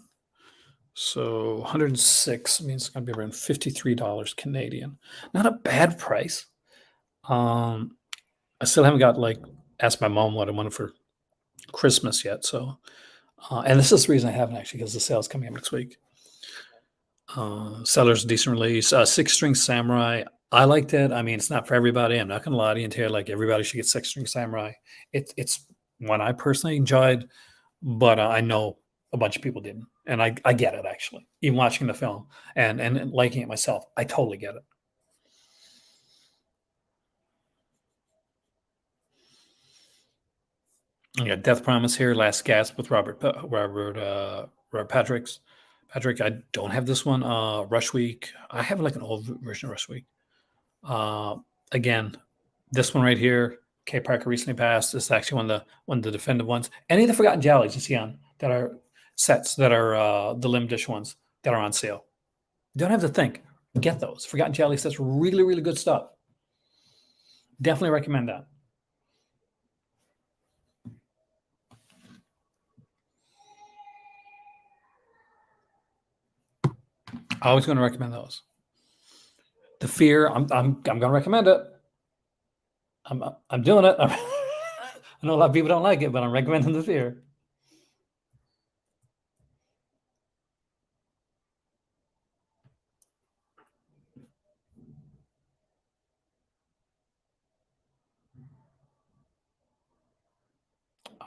So 106 means it's going to be around $53 Canadian. Not a bad price. I still haven't got asked my mom what I wanted for Christmas yet, so And this is the reason I haven't actually, because the sale's coming up next week. Seller's a decent release. Six String Samurai. I liked it. I mean, it's not for everybody. I'm not going to lie to you and tell you like everybody should get Six String Samurai. It's one I personally enjoyed, but I know a bunch of people didn't, and I get it actually. Even watching the film and liking it myself, I totally get it. I got Death Promise here, Last Gasp with Robert Patrick's. Patrick, I don't have this one. Rush Week. I have like an old version of Rush Week. Uh, Again, this one right here, K Parker recently passed. This is actually one of the definitive ones. Any of the Forgotten Jollies you see on that are sets that are the limited edition ones that are on sale. You don't have to think. Get those. Forgotten Jollies. That's really, really good stuff. Definitely recommend that. Always going to recommend those. The Fear. I'm going to recommend it. I'm doing it. I know a lot of people don't like it, but I'm recommending The Fear.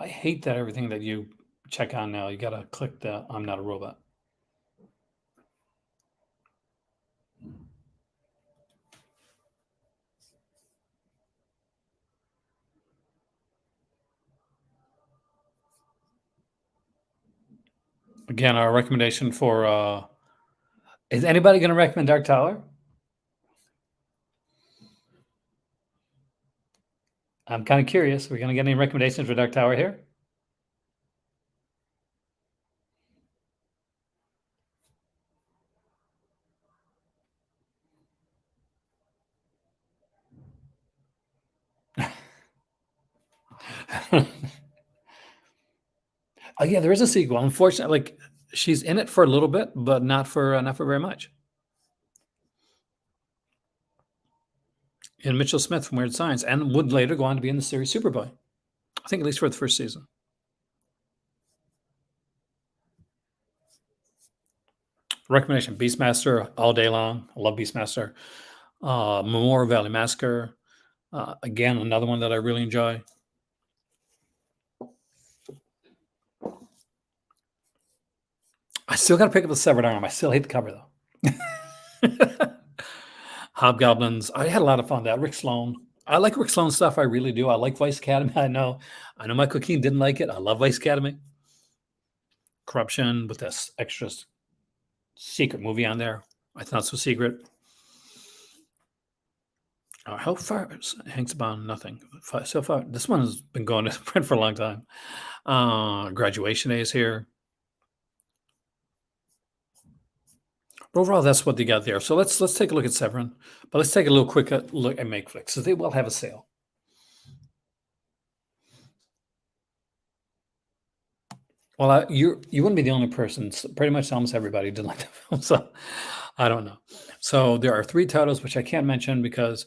I hate that everything that you check on now, you got to click the I'm not a robot. Again, our recommendation for is anybody going to recommend Dark Tower? I'm kind of curious. We're going to get any recommendations for Dark Tower here? Oh yeah, there is a sequel. Unfortunately, like she's in it for a little bit, but not for very much. And Mitchell Smith from Weird Science, and would later go on to be in the series Superboy. I think at least for the first season. Recommendation: Beastmaster all day long. I love Beastmaster. Memorial Valley Massacre. Again, another one that I really enjoy. I still got to pick up the Severed Arm. I still hate the cover though. Hobgoblins. I had a lot of fun with that. Rick Sloan. I like Rick Sloan stuff. I really do. I like Vice Academy. I know Michael Keane didn't like it. I love Vice Academy. Corruption with this extra secret movie on there. It's not so secret. How far? Hanks Bond, nothing. So far, this one has been going to print for a long time. Graduation Day is here. But overall, that's what they got there. So let's take a look at Severin, but let's take a little quick look at MakeFlix, because they will have a sale. Well, you wouldn't be the only person. Pretty much almost everybody didn't like the film, so I don't know. So there are 3 titles which I can't mention because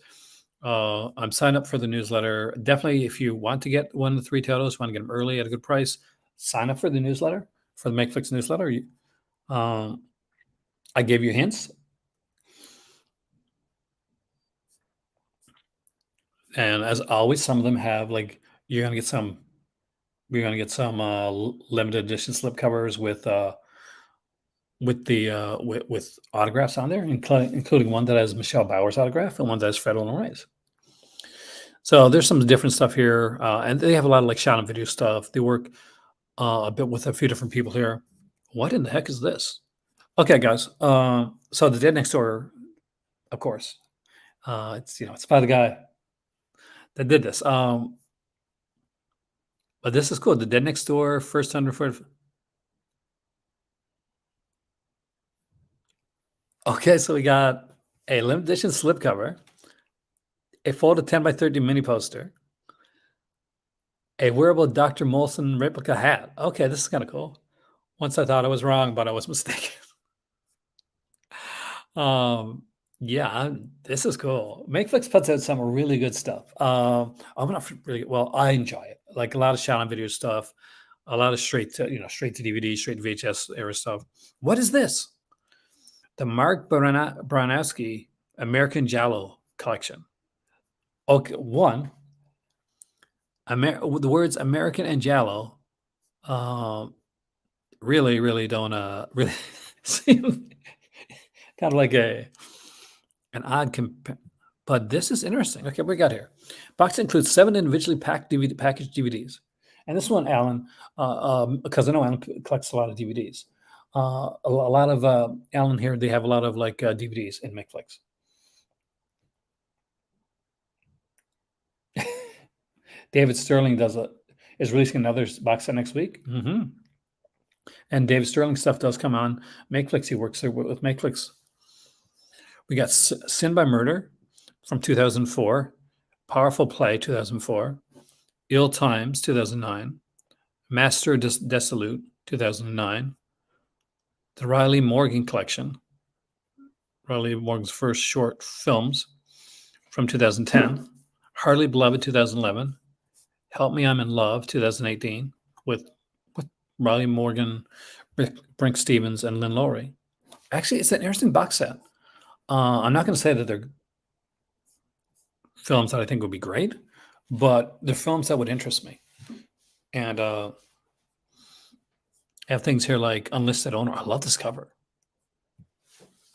I'm signed up for the newsletter. Definitely, if you want to get one of the 3 titles, want to get them early at a good price, sign up for the newsletter, for the MakeFlix newsletter. I gave you hints, and as always, some of them have like you're gonna get some limited edition slipcovers with autographs on there, including one that has Michelle Bauer's autograph and one that has Fred Illinois. So there's some different stuff here, and they have a lot of like shot and video stuff. They work a bit with a few different people here. What in the heck is this? Okay, guys. So The Dead Next Door, of course. It's by the guy that did this. But this is cool. The Dead Next Door, first 140. Okay, so we got a limited edition slipcover, a folded 10 by 30 mini poster, a wearable Dr. Molson replica hat. Okay, this is kind of cool. Once I thought I was wrong, but I was mistaken. Yeah, this is cool. MakeFlix puts out some really good stuff. I'm not really well. I enjoy it. Like a lot of shot on video stuff. a lot of straight to DVD, straight to VHS era stuff. What is this? The Mark Baranowski American Giallo collection. Okay, one, the words American and Giallo really, really don't really seem kind of like an odd but this is interesting. Okay, what we got here? Box includes 7 individually packaged DVDs, and this one, Alan, because I know Alan collects a lot of DVDs. A lot of Alan here, they have a lot of like DVDs in MakeFlix. David Sterling is releasing another box set next week. And David Sterling stuff does come on MakeFlix. He works there with MakeFlix. We got Sin by Murder from 2004, Powerful Play 2004, Ill Times 2009, Master Desolate 2009, the Riley Morgan Collection, Riley Morgan's first short films from 2010, Hardly Beloved 2011, Help Me I'm in Love 2018 with Riley Morgan, Brink Stevens, and Lynn Lowry. Actually, it's an interesting box set. I'm not going to say that they're films that I think would be great, but they're films that would interest me. And I have things here like Unlisted Owner. I love this cover.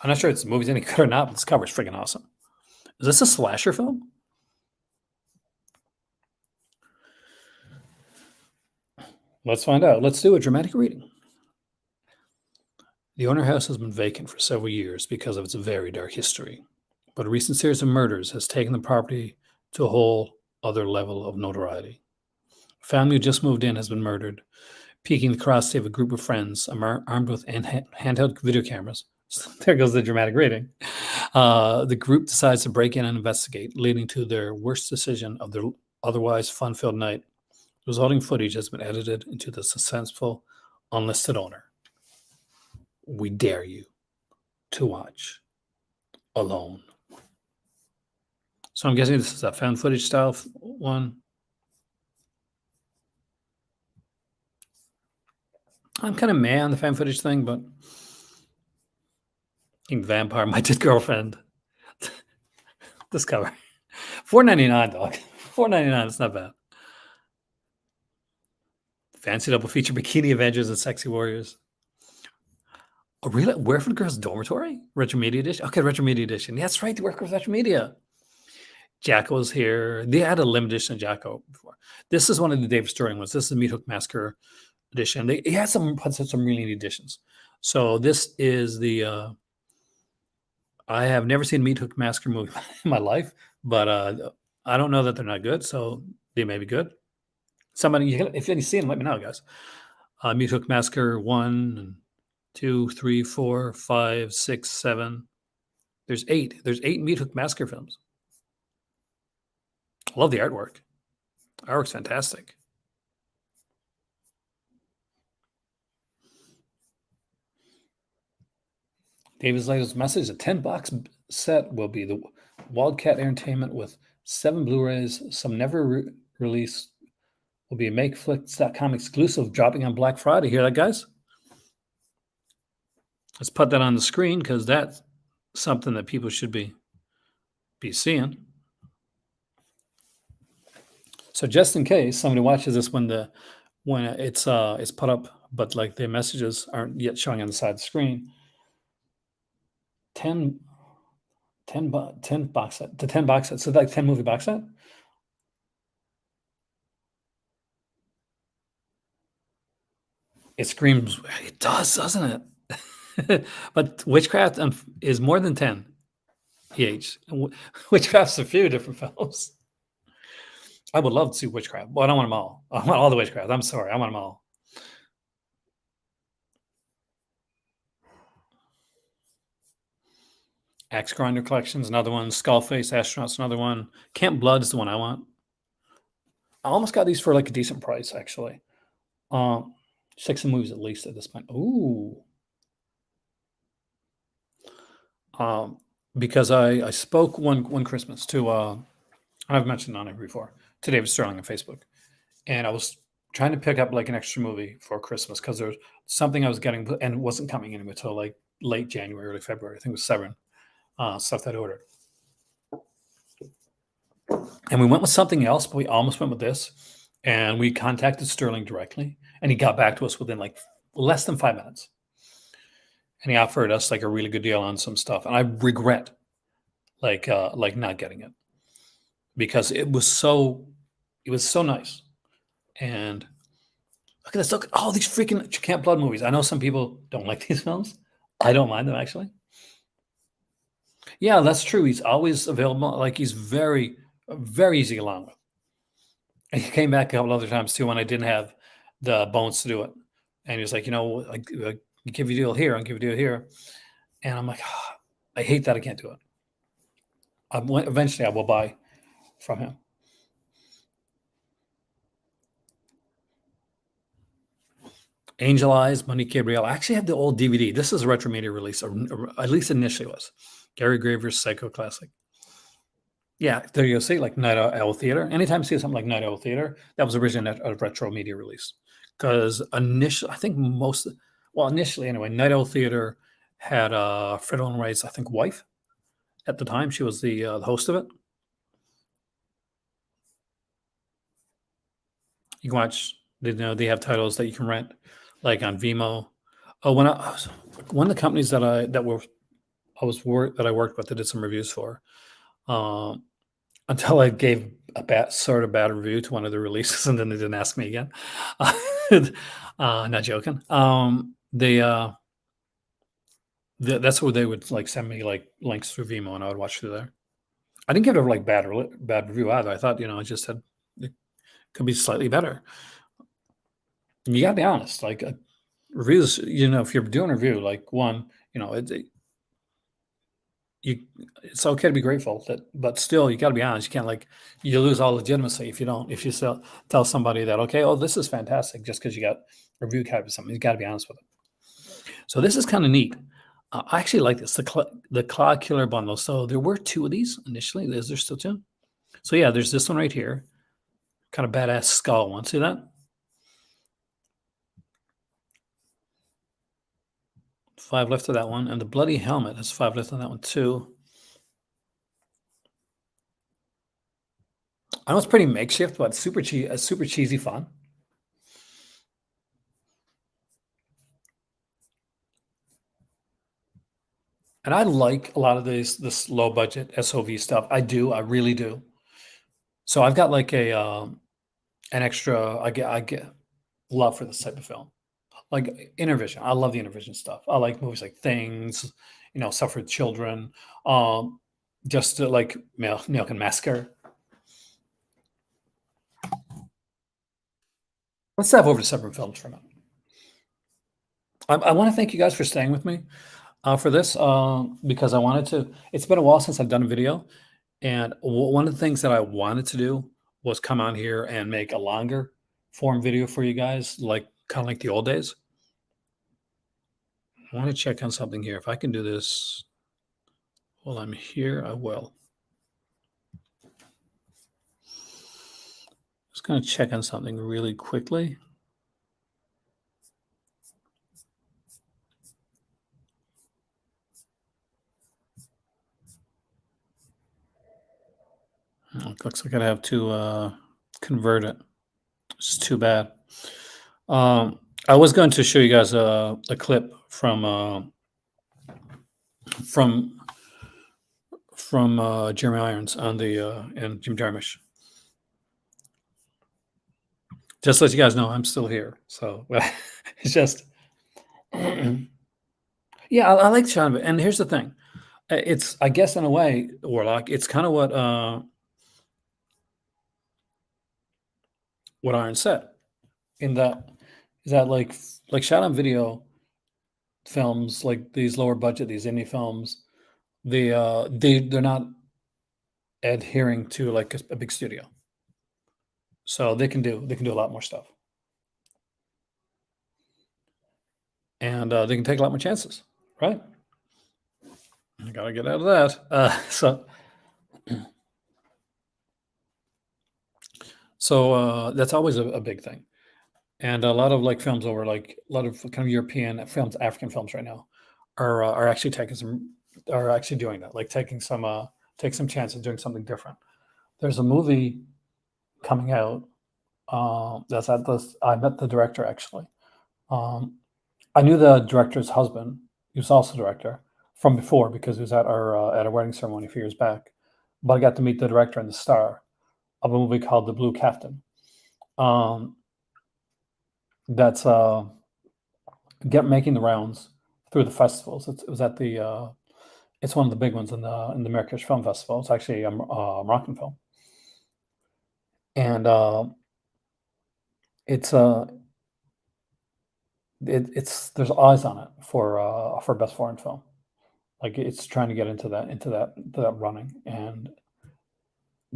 I'm not sure if the movie's any good or not, but this cover is freaking awesome. Is this a slasher film? Let's find out. Let's do a dramatic reading. The Owner House has been vacant for several years because of its very dark history, but a recent series of murders has taken the property to a whole other level of notoriety. A family who just moved in has been murdered, peeking the crossty of a group of friends armed with handheld video cameras. There goes the dramatic reading. The group decides to break in and investigate, leading to their worst decision of their otherwise fun-filled night. The resulting footage has been edited into the suspenseful Unlisted Owner. We dare you to watch Alone. So I'm guessing this is a found footage style one. I'm kind of mad on the found footage thing, but I think Vampire, My Dead Girlfriend. This cover. $4.99, dog. $4.99. It's not bad. Fancy double feature Bikini Avengers and Sexy Warriors. Oh, really? Wereford Girls Dormitory? Retro Media Edition? Okay, Retro Media Edition. Yeah, that's right. They work with Retro Media. Jacko's here. They had a limited edition of Jacko before. This is one of the David Sterling ones. This is the Meat Hook Massacre edition. He had some really neat editions. So this is the I have never seen Meat Hook Massacre movie in my life, but I don't know that they're not good, so they may be good. Somebody, if you see them, let me know, guys. Meat Hook Massacre 1, 2, 3, 4, 5, 6, 7. There's 8. There's 8 Meat Hook Massacre films. I love the artwork. Artwork's fantastic. David's latest message: a 10-box set will be the Wildcat Entertainment with 7 Blu-rays, some never released. Will be a MakeFlix.com exclusive dropping on Black Friday. Hear that, guys? Let's put that on the screen because that's something that people should be seeing. So just in case somebody watches this when it's put up, but like the messages aren't yet showing on the side of the screen. 10 box set. The 10 box set. So like 10 movie box set. It screams. It does, doesn't it? But Witchcraft is more than 10 each. Witchcraft's a few different films. I would love to see Witchcraft, but I don't want them all. I want all the Witchcraft. I'm sorry. I want them all. Axe Grinder Collection's another one. Skullface Astronaut's another one. Camp Blood is the one I want. I almost got these for like a decent price, actually. 6 movies at least at this point. Ooh. Because I spoke one Christmas to I've mentioned on it before, to David Sterling on Facebook, and I was trying to pick up like an extra movie for Christmas because there's something I was getting and wasn't coming in until like late January, early February. I think it was Severin stuff that I ordered. And we went with something else, but we almost went with this. And we contacted Sterling directly, and he got back to us within like less than 5 minutes. And he offered us like a really good deal on some stuff. And I regret like not getting it because it was so nice. And look at this, look at all these freaking Camp Blood movies. I know some people don't like these films. I don't mind them actually. Yeah, that's true. He's always available. Like he's very, very easy to get along with. And he came back a couple other times too when I didn't have the bones to do it. And he was like, I give you a deal here, I'll give you a deal here. And I'm like, I hate that I can't do it. Eventually I will buy from him. Angel Eyes, Monique Gabriel. I actually have the old DVD. This is a retro media release, or at least initially was. Gary Graver's Psycho Classic. Yeah, there you go. See, like Night Owl Theater. Anytime you see something like Night Owl Theater, that was originally a retro media release. Because initially, I think initially anyway, Night Owl Theater had Fred Olen Wright's, I think, wife at the time. She was the host of it. You can watch, they have titles that you can rent, like on Vimeo. Oh, one of the companies that I worked with, that did some reviews for, until I gave a bad review to one of the releases, and then they didn't ask me again. Not joking. That's where they would like send me like links through Vimeo, and I would watch through there. I didn't give it a like bad review either. I thought, I just said it could be slightly better. You gotta be honest. Like reviews, if you're doing a review, like one, it's okay to be grateful but still you got to be honest. You can't you lose all legitimacy if you still tell somebody that, okay, oh, this is fantastic just because you got a review copy of something. You got to be honest with it. So this is kind of neat. I actually like this, the Claw Killer bundle. So there were two of these initially. Is there still two? So yeah, there's this one right here, kind of badass skull one. See that? 5 left of that one, and the bloody helmet has 5 left on that one too. I know it's pretty makeshift, but super cheesy fun. And I like a lot of this low budget SOV stuff. I really do. So I've got like an extra. I get love for this type of film, like Intervision. I love the Intervision stuff. I like movies like Things, stuff for children. Just like Milk and Massacre. Let's dive over to Severin Films for a minute. I want to thank you guys for staying with me for this because I wanted to. It's been a while since I've done a video, and one of the things that I wanted to do was come on here and make a longer form video for you guys, kind of like the old days. I want to check on something here. If I can do this while I'm here, I will. Just going to check on something really quickly. It looks like I have to convert it. It's too bad. I was going to show you guys a clip from Jeremy Irons on and Jim Jarmusch. Just to let you guys know, I'm still here. So it's just, yeah, I like Sean. And here's the thing. It's, I guess in a way, Warlock, it's kind of what Iron said, in that is that like shot on video films, like these lower budget, these indie films, they're not adhering to like a big studio, so they can do a lot more stuff, and they can take a lot more chances, right? I gotta get out of that. So that's always a big thing. and a lot of like films over like a lot of kind of European films, African films right now are actually taking some are actually doing that, like taking some take some chances doing something different. There's a movie coming out that's at this. I met the director actually. Um, I knew the director's husband. He was also a director from before because he was at our wedding ceremony a few years back. But I got to meet the director and the star of a movie called The Blue Captain. Um, that's get making the rounds through the festivals. It was at the it's one of the big ones in the Marrakesh Film Festival. It's actually a Moroccan film, and it's it's there's eyes on it for best foreign film. Like it's trying to get into that running, and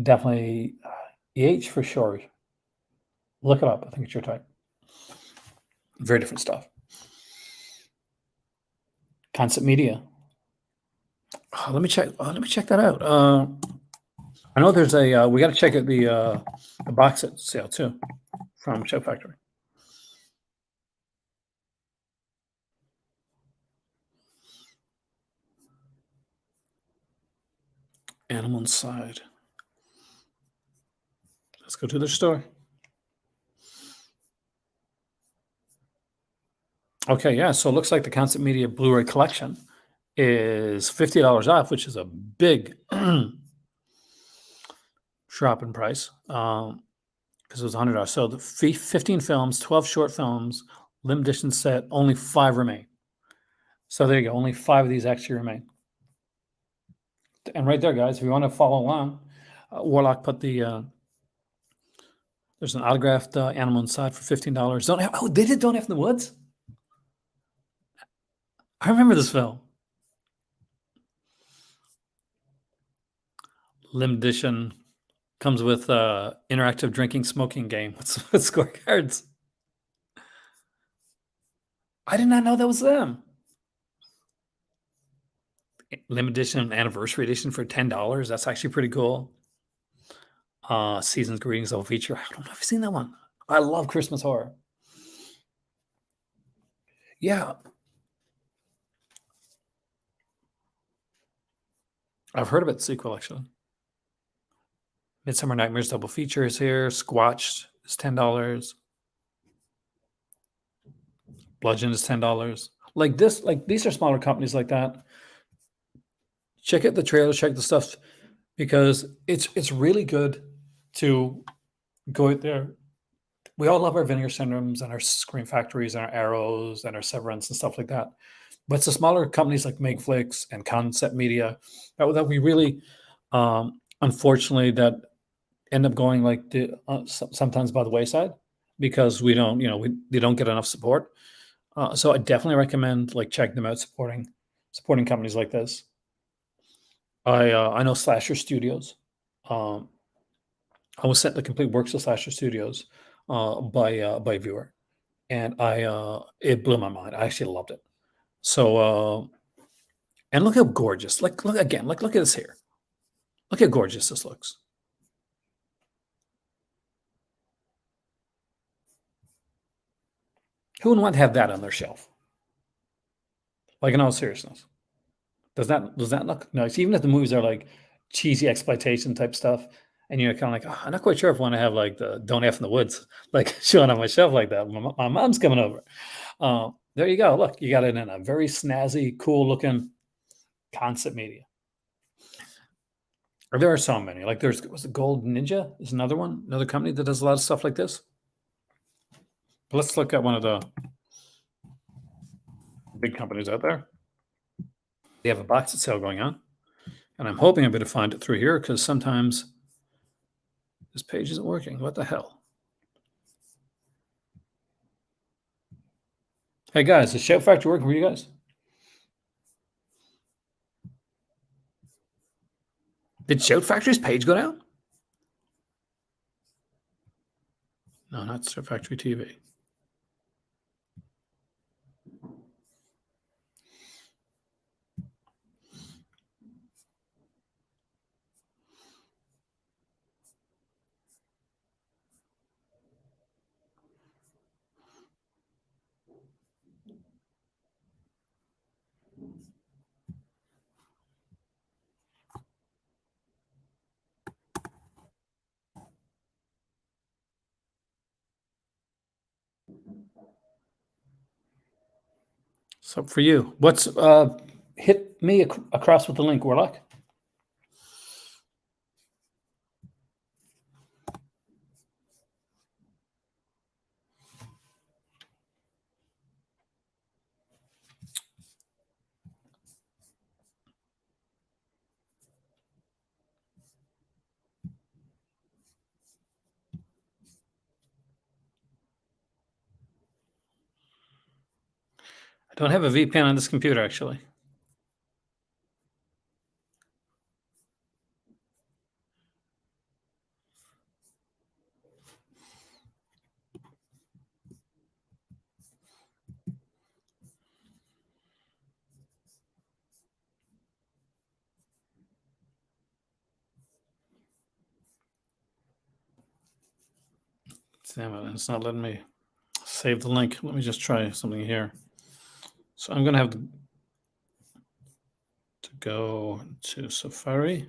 definitely EH for sure. Look it up. I think it's your type. Very different stuff. Concept Media. Oh, let me check. Let me check that out. I know there's a. We got to check out the box set sale too from Show Factory. Animal Inside. Let's go to the store. Okay, yeah. So it looks like the Concept Media Blu-ray collection is $50 off, which is a big drop in price because it was $100. So the 15 films, 12 short films, limited edition set, only 5 remain. So there you go. Only 5 of these actually remain. And right there, guys, if you want to follow along, Warlock put there's an autographed Animal Inside for $15. They did Don't Have in the Woods? I remember this film. Limited edition comes with interactive drinking smoking game with scorecards. I did not know that was them. Limited edition anniversary edition for $10. That's actually pretty cool. Season's Greetings Double Feature. I don't know if you've seen that one. I love Christmas horror. Yeah, I've heard of it. Sequel actually. Midsummer Nightmares Double Feature is here. Squatched is $10. Bludgeon is $10. Like this, like these are smaller companies like that. Check out the trailer, check the stuff because it's really good to go out there. We all love our Vinegar Syndromes and our Scream Factories and our Arrows and our Severins and stuff like that. But it's the smaller companies like MakeFlix and Concept Media that we really, unfortunately, that end up going like sometimes by the wayside because we don't, they don't get enough support. So I definitely recommend like checking them out, supporting companies like this. I know Slasher Studios. Um, I was sent the complete works of Slasher Studios by a viewer, and I it blew my mind. I actually loved it. So and look how gorgeous! Like look again, like look at this here. Look how gorgeous this looks. Who would want to have that on their shelf? Like in all seriousness, does that look nice? Even if the movies are like cheesy exploitation type stuff, and you're kind of like, oh, I'm not quite sure if I want to have like the Don't F in the Woods like showing on my shelf like that. My mom's coming over. There you go. Look, you got it in a very snazzy, cool looking Concept Media. There are so many. Like was the Gold Ninja is another one, another company that does a lot of stuff like this. But let's look at one of the big companies out there. They have a box set sale going on, and I'm hoping I'm going to find it through here because sometimes this page isn't working. What the hell? Hey guys, is Shout Factory working for you guys? Did Shout Factory's page go down? No, not Shout Factory TV. So for you, what's hit me across with the link, Warlock? I don't have a VPN on this computer, actually. Damn it, it's not letting me save the link. Let me just try something here. So I'm going to have to go to Safari.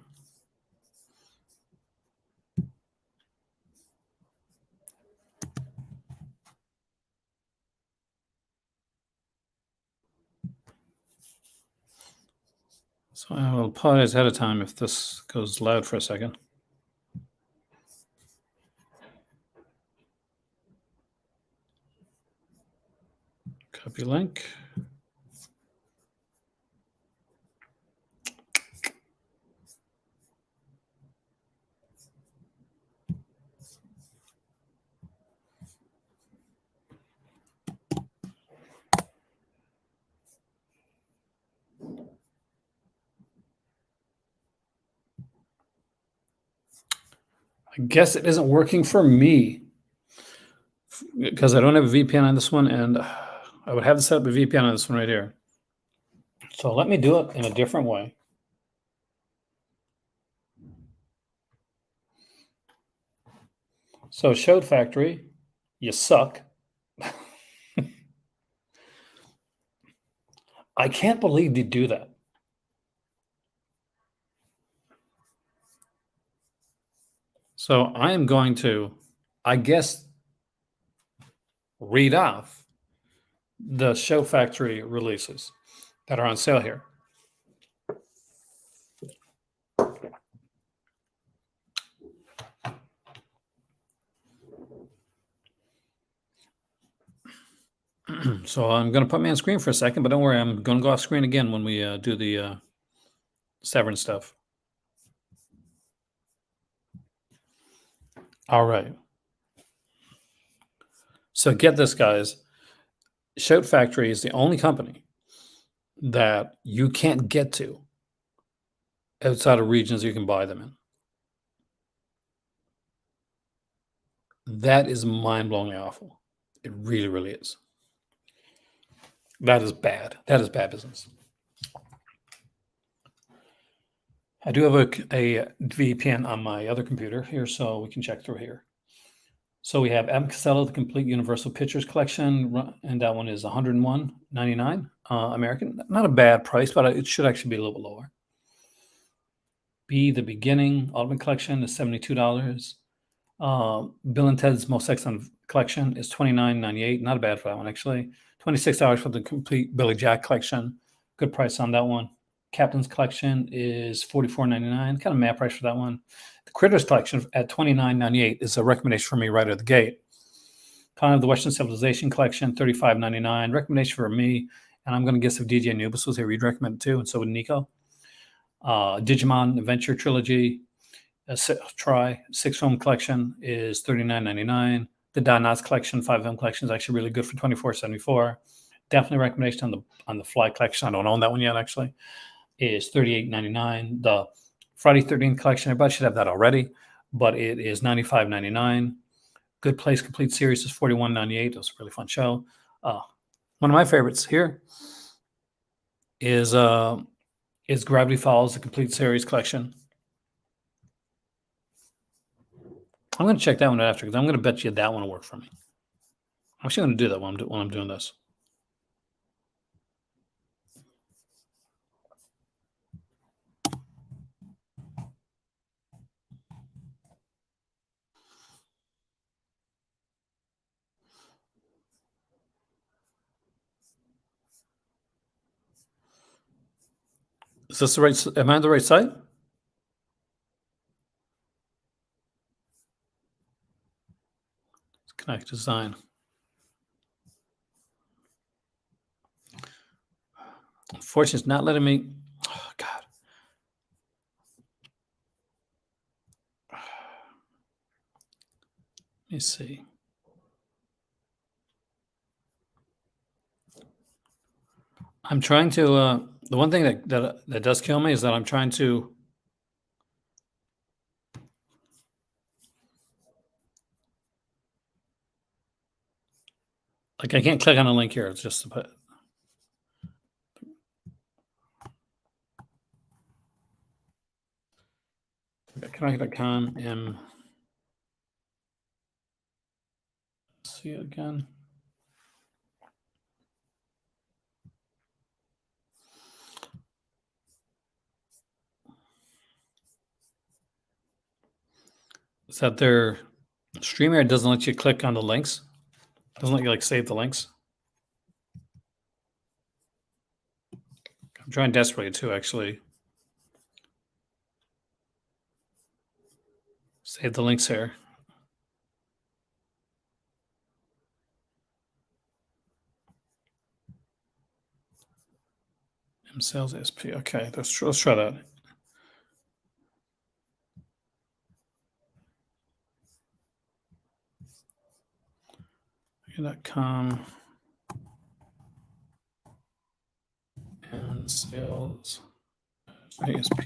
So I will apologize ahead of time if this goes loud for a second. Copy link. I guess it isn't working for me because I don't have a VPN on this one, and I would have to set up a VPN on this one right here. So let me do it in a different way. So Showed Factory, you suck. I can't believe they do that. So I am going to, I guess, read off the Show Factory releases that are on sale here. So I'm going to put me on screen for a second, but don't worry, I'm going to go off screen again when we do the Severin stuff. All right. So get this, guys. Shout Factory is the only company that you can't get to outside of regions you can buy them in. That is mind-blowingly awful. It really, really is. That is bad. That is bad business. I do have a VPN on my other computer here, so we can check through here. So we have M. Costello, the Complete Universal Pictures Collection, and that one is $101.99 American. Not a bad price, but it should actually be a little bit lower. B. The Beginning Ultimate Collection is $72. Bill and Ted's Most Excellent Collection is $29.98. Not bad for that one, actually. $26 for the Complete Billy Jack Collection. Good price on that one. Captain's Collection is $44.99. Kind of mad price for that one. The Critters Collection at $29.98 is a recommendation for me right out of the gate. Kind of the Western Civilization Collection, $35.99. Recommendation for me. And I'm going to guess if DJ Anubis was here, he'd recommend it too, and so would Nico. Digimon Adventure Trilogy, try 6-film collection is $39.99. The Donuts collection, 5-film collection is actually really good for $24.74. Definitely recommendation on the Fly collection. I don't own that one yet, actually. Is $38.99. The Friday 13th collection, everybody should have that already, but it is $95.99. Good Place Complete Series is $41.98. It was a really fun show. One of my favorites here is Gravity Falls, the Complete Series collection. I'm going to check that one out after because I'm going to bet you that one will work for me. I'm actually going to do that when I'm doing this. Is this the right? Am I on the right site? Connect design. Unfortunately, it's not letting me. Oh, God. Let me see. I'm trying to. The one thing that does kill me is that I'm trying to. Like, I can't click on a link here. It's just to put. Connect.com and see it again. Is that their StreamYard doesn't let you click on the links? Doesn't let you like save the links? I'm trying desperately to actually save the links here. M sales SP. Okay, let's try that. .com and sales ASP.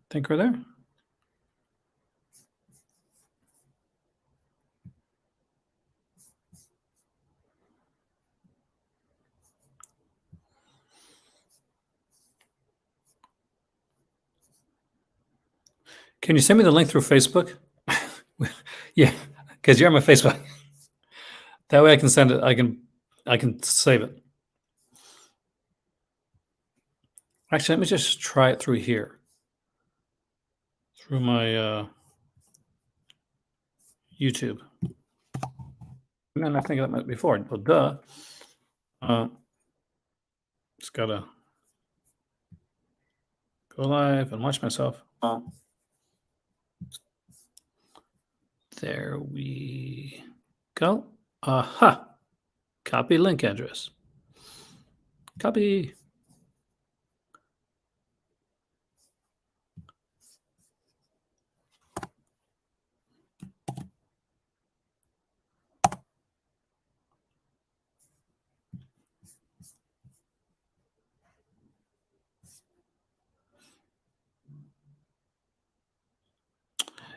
Think we're there? Can you send me the link through Facebook? Yeah, because you're on my Facebook. That way I can send it. I can save it. Actually, let me just try it through here. Through my YouTube. I'm not thinking that before. Well, duh. Just gotta go live and watch myself. There we go. Aha. Copy link address. Copy.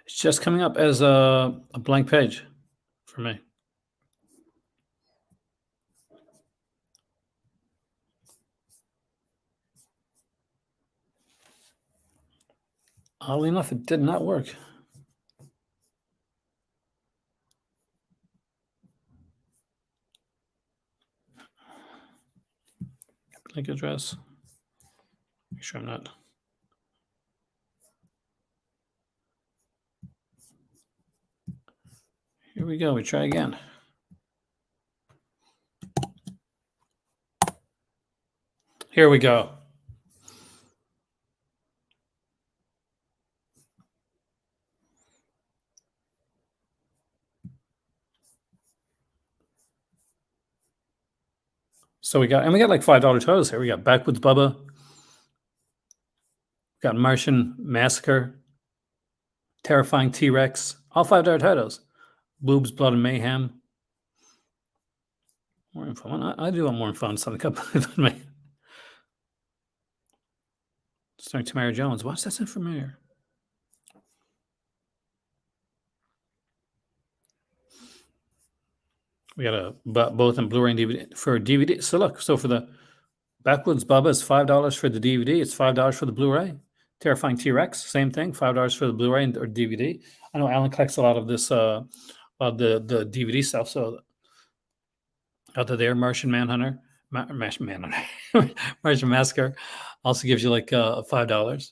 It's just coming up as a blank page for me. Oddly enough, it did not work. Link address. Make sure I'm not. Here we go. We try again. Here we go. So we got like $5 totals here. We got Backwoods Bubba. We got Martian Massacre. Terrifying T-Rex. All $5 titles. Boobs, Blood, and Mayhem. More info. I do want more info on something. Starring Tamara Jones. Why does that sound familiar? We got both in Blu-ray and DVD for DVD. So look, so for the Backwoods Bubba, it's $5 for the DVD. It's $5 for the Blu-ray. Terrifying T-Rex, same thing, $5 for the Blu-ray or DVD. I know Alan collects a lot of this, the DVD stuff. So out there, Martian Manhunter, Martian Massacre, also gives you like $5.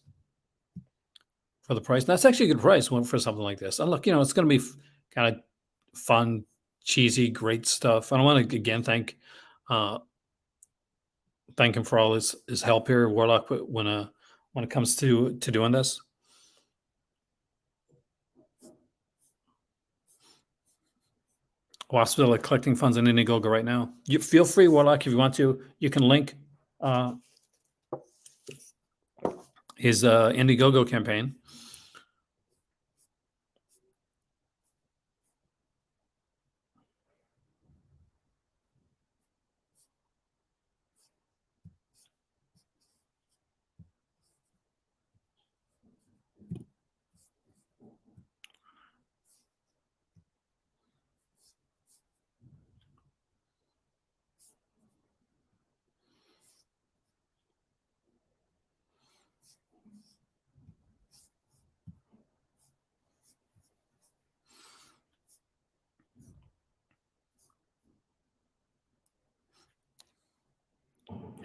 for the price. That's actually a good price for something like this. And look, it's going to be kind of fun, cheesy, great stuff. And I want to again uh, thank him for all his help here, Warlock, when it comes to doing this. Waspville collecting funds in Indiegogo right now. You feel free, Warlock, if you want to. You can link his Indiegogo campaign.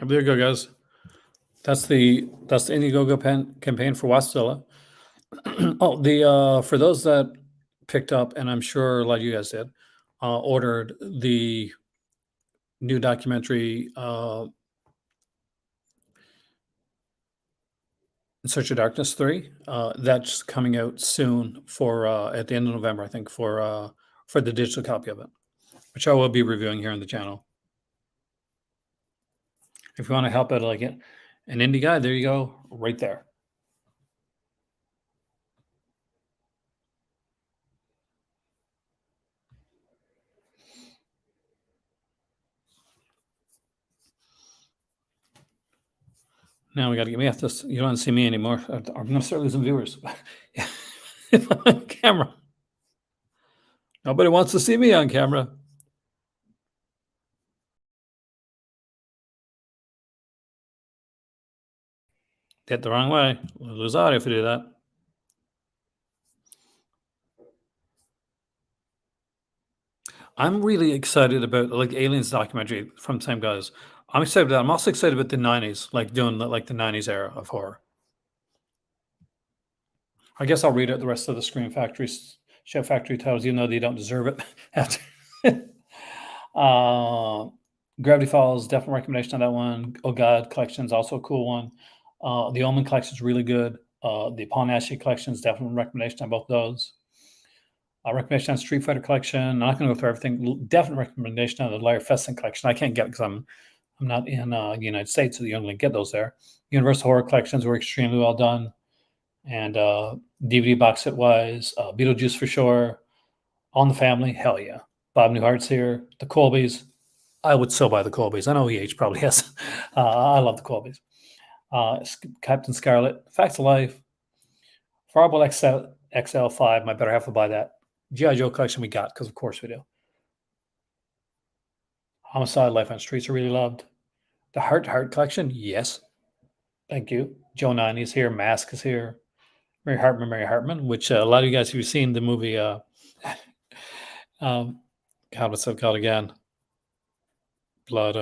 There you go, guys. That's the Indiegogo campaign for Waspzilla. Oh, the for those that picked up, and I'm sure a lot of you guys did, ordered the new documentary In Search of Darkness 3. That's coming out soon for at the end of November, I think, for the digital copy of it, which I will be reviewing here on the channel. If you want to help out like an indie guy, there you go, right there. Now we have to. You don't want to see me anymore. I'm going to start losing viewers. If I'm on camera, nobody wants to see me on camera. Hit the wrong way. We'll lose audio if we do that. I'm really excited about like Aliens documentary from the same guys. I'm excited about that. I'm also excited about the 90s, like doing the 90s era of horror. I guess I'll read out the rest of the Chef Factory titles, even though they don't deserve it. After Gravity Falls, definite recommendation on that one. Oh God Collection is also a cool one. The Omen Collection is really good. The Panache Collection is definitely a recommendation on both those. Recommendation on Street Fighter Collection. I'm not going to go through everything. Definite recommendation on the Larry Fesson Collection. I can't get it because I'm not in the United States, so you only get those there. Universal Horror Collections were extremely well done. And DVD box set wise, Beetlejuice for sure. On the Family, hell yeah. Bob Newhart's here. The Colbys. I would still buy the Colbys. I know EH probably has. I love the Colbys. Captain Scarlet, Facts of Life, Fireball XL5. My better half will buy that. G.I. Joe collection we got, because of course we do. Homicide, Life on Streets are really loved. The Heart to Heart collection, yes. Thank you. Joe 90 is here. Mask is here. Mary Hartman, which a lot of you guys, if you've seen the movie, God, what's it called again? Blood.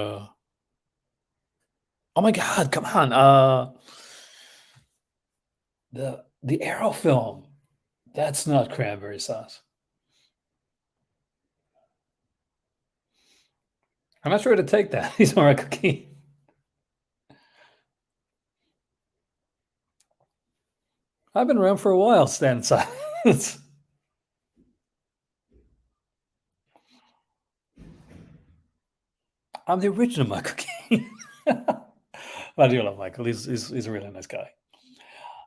Oh my God, come on. The Arrow film. That's not cranberry sauce. I'm not sure how to take that. He's more a cookie. I've been around for a while, Stan Silence. I'm the original Michael Caine. I do love Michael. He's a really nice guy.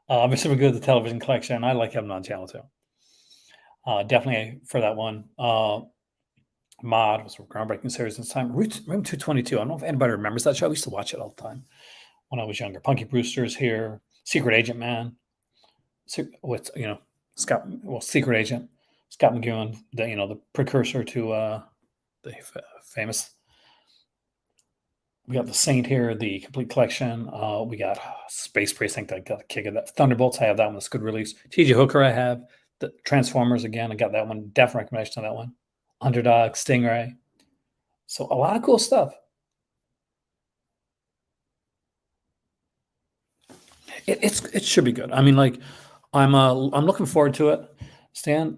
I'm super good at the television collection. I like having on channel too. Definitely for that one. Mod was a groundbreaking series in its time. Room 222. I don't know if anybody remembers that show. I used to watch it all the time when I was younger. Punky Brewster's here. Secret Agent Man. What's Secret Agent. Scott McGowan, the precursor to the famous. We got the Saint here, the complete collection. We got Space Precinct. I got a kick of that. Thunderbolts, I have that one. That's a good release. T.J. Hooker, I have. The Transformers again. I got that one. Definite recommendation on that one. Underdog, Stingray. So a lot of cool stuff. It should be good. I mean, like I'm looking forward to it. Stan,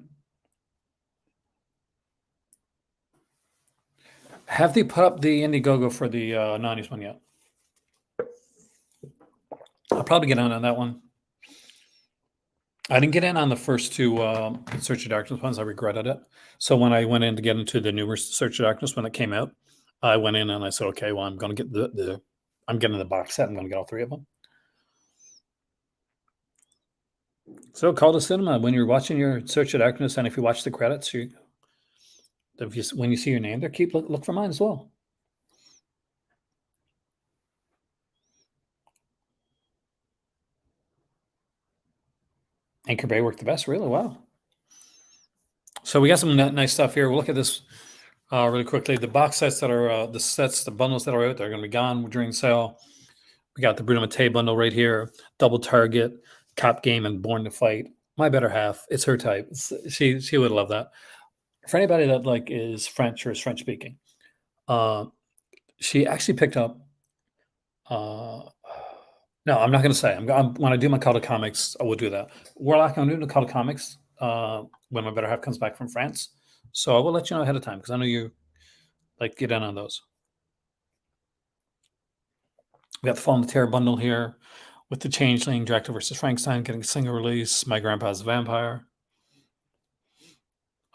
have they put up the Indiegogo for the 90s one yet? I'll probably get on that one. I didn't get in on the first two Search of Darkness ones. I regretted it. So when I went in to get into the newer Search of Darkness when it came out, I went in and I said, okay, well, I'm going to get I'm getting the box set. I'm going to get all three of them. So call to cinema when you're watching your Search of Darkness, and if you watch the credits, when you see your name there, look for mine as well. Anchor Bay worked the best, really. Wow. So we got some nice stuff here. We'll look at this really quickly. The box sets that are the bundles that are out there are going to be gone during the sale. We got the Bruno Mattei bundle right here, Double Target, Cop Game, and Born to Fight. My better half. It's her type. She would love that. For anybody that like is French or is French speaking, she actually picked up. No, I'm not going to say. When I do my call to comics, I will do that. Warlock, I'm doing the call to comics when my better half comes back from France. So I will let you know ahead of time because I know you like get in on those. We got the Fall and the Terror bundle here with the Changeling, Dracula versus Frankenstein getting a single release. My Grandpa's a Vampire.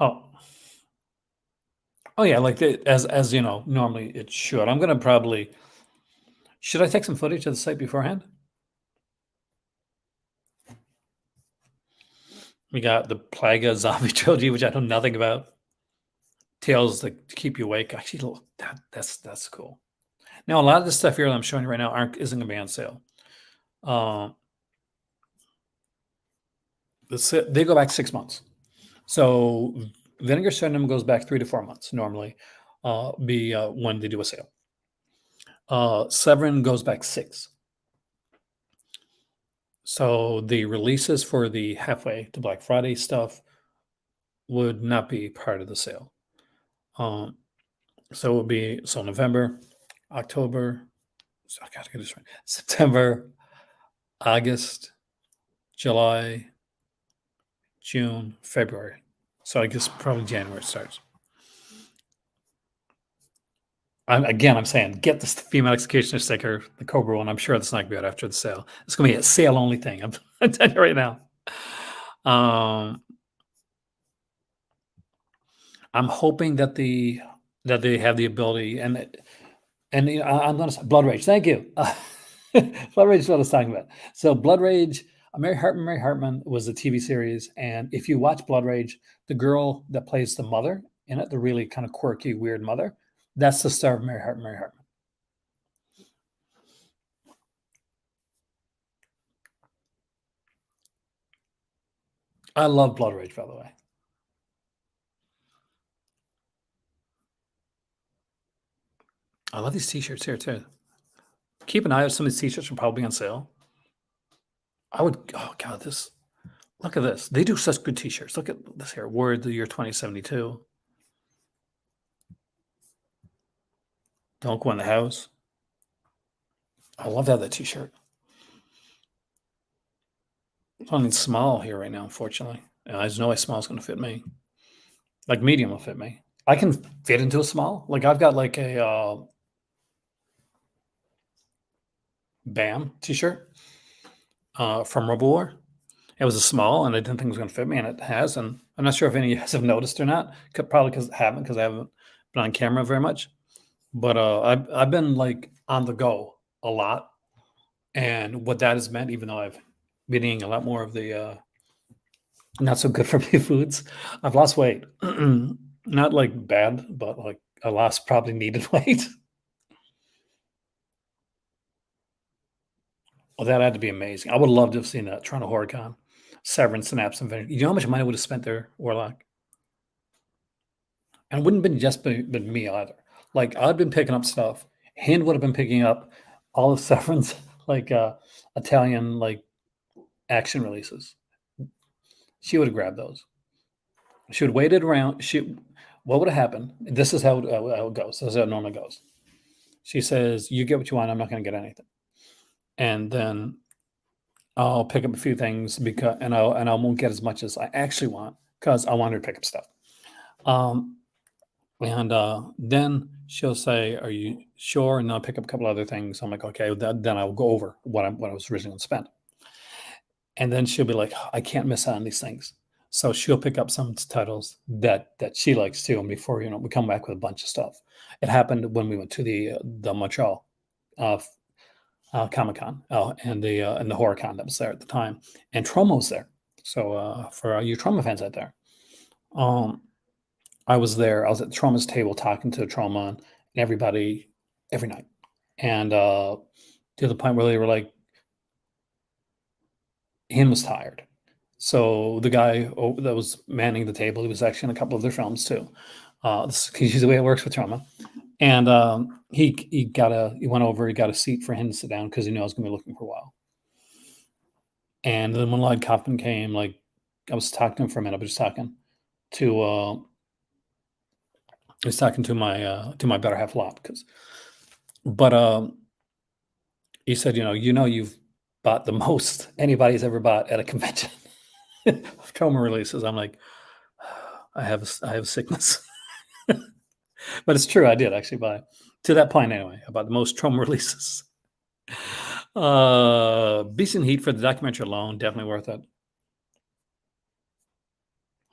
Oh yeah, like as you know, normally it should. I'm gonna probably. Should I take some footage of the site beforehand? We got the Plaga Zombie Trilogy, which I know nothing about. Tales that keep you awake. Actually, look, that's cool. Now, a lot of the stuff here that I'm showing you right now isn't going to be on sale. They go back 6 months. So Vinegar Syndrome goes back 3 to 4 months normally. When they do a sale. Severin goes back 6. So the releases for the halfway to Black Friday stuff would not be part of the sale. So it would be November, October. So I gotta get this right. September, August, July, June, February. So I guess probably January starts. I'm saying get the female executioner sticker, the Cobra one. I'm sure it's not going to be out after the sale. It's going to be a sale only thing. I'm telling you right now. I'm hoping that they have the ability and you know, I'm going to say Blood Rage. Thank you. Blood Rage is what I was talking about. So Blood Rage, Mary Hartman was a TV series, and if you watch Blood Rage, the girl that plays the mother in it, the really kind of quirky, weird mother, that's the star of Mary Hartman. I love Blood Rage, by the way. I love these T-shirts here too. Keep an eye out. Some of these T-shirts are probably on sale. Oh God, look at this. They do such good T-shirts. Look at this here. Word the year 2072. Don't go in the house. I love that T-shirt. It's only small here right now, unfortunately. And I just know a small is going to fit me. Like medium will fit me. I can fit into a small. Like I've got like a BAM T-shirt from RoboWar. It was a small, and I didn't think it was going to fit me, and it has. And I'm not sure if any of you guys have noticed or not. Probably because I haven't been on camera very much. But I've been like on the go a lot, and what that has meant, even though I've been eating a lot more of the not so good for me foods, I've lost weight. Not like bad, but like I lost probably needed weight. Well, that had to be amazing. I would love to have seen that Toronto HorrorCon, Severin, Synapse, and Vinegar. You know how much money I would have spent there, Warlock? And it wouldn't have been just been me either. Like I'd been picking up stuff. Hind would have been picking up all of Severin's like Italian like action releases. She would have grabbed those. She would have waited around. What would have happened? This is how it goes. This is how it normally goes. She says, "You get what you want. I'm not going to get anything." And then I'll pick up a few things and I won't get as much as I actually want because I want her to pick up stuff. Um, and then she'll say, "Are you sure?" And I'll pick up a couple other things. I'm like, "Okay." Then I'll go over what I was originally going to spend. And then she'll be like, "I can't miss out on these things." So she'll pick up some titles that she likes too. And before we come back with a bunch of stuff. It happened when we went to the Montreal uh, Comic Con and the horror con that was there at the time, and Troma was there. So for you Troma fans out there, um, I was there. I was at Troma's table talking to Troma and everybody every night, and to the point where they were like, him was tired. So the guy that was manning the table, he was actually in a couple of their films too. This is usually the way it works with Troma. And he went over, he got a seat for him to sit down because he knew I was going to be looking for a while. And then when Lloyd Kaufman came, like I was talking to him for a minute, I was just talking to I was talking to my better half a lot but he said, you've bought the most anybody's ever bought at a convention of Troma releases. I'm like, I have sickness. But it's true, I did actually buy to that point anyway, about the most Troma releases. Beast and Heat for the documentary alone, definitely worth it.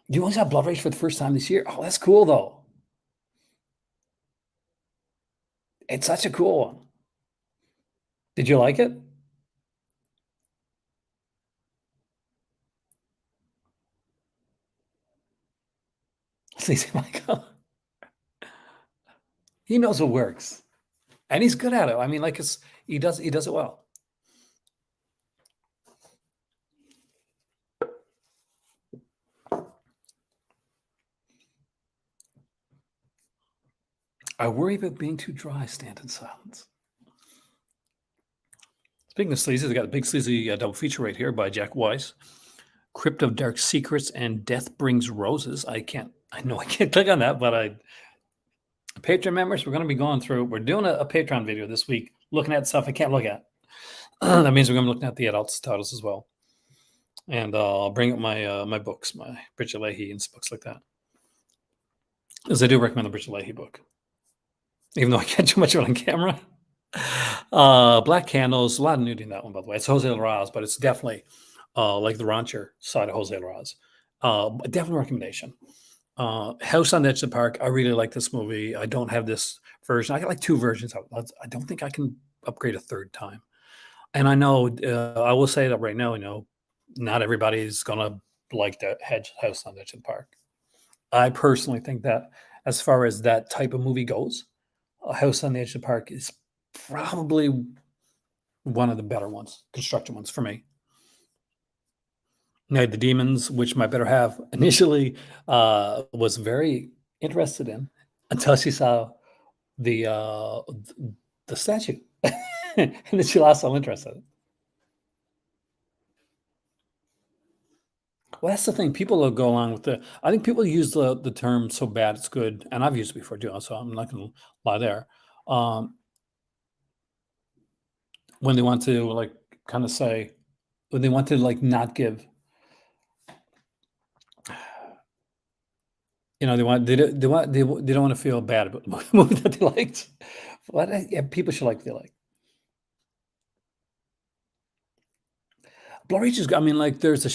You only saw Blood Rage for the first time this year? Oh, that's cool though. It's such a cool one. Did you like it? Sleazy Michael. He knows what works. And he's good at it. I mean, like he does it well. I worry about being too dry, stand in silence. Speaking of sleazy, they got a big sleazy double feature right here by Jack Weiss. Crypt of Dark Secrets and Death Brings Roses. I know I can't click on that, but Patreon members, we're going to be going through, we're doing a Patreon video this week, looking at stuff I can't look at. That means we're going to be looking at the adults titles as well. And I'll bring up my books, my Bridget Leahy and books like that. As I do recommend the Bridget Leahy book, even though I can't do much of it on camera. Black Candles, a lot of nudity in that one, by the way. It's Jose Larraz, but it's definitely like the rancher side of Jose Larraz. Definitely recommendation. House on the Edge of the Park. I really like this movie. I don't have this version. I got like two versions of it. I don't think I can upgrade a third time. And I know, I will say that right now, not everybody's gonna like the House on the Edge of the Park. I personally think that as far as that type of movie goes, A House on the Edge of the Park is probably one of the better ones, constructed ones for me. Night of the Demons, which my better half initially was very interested in until she saw the the statue, and then she lost all interest in it. Well, that's the thing. People will go along with the. I think people use the term "so bad it's good," and I've used it before too. So I'm not going to lie there. Um, when they want to like kind of say, when they want to like not give, they don't want to feel bad about the movie that they liked. But yeah, people should like what they like. Blood Rage is. I mean, like there's a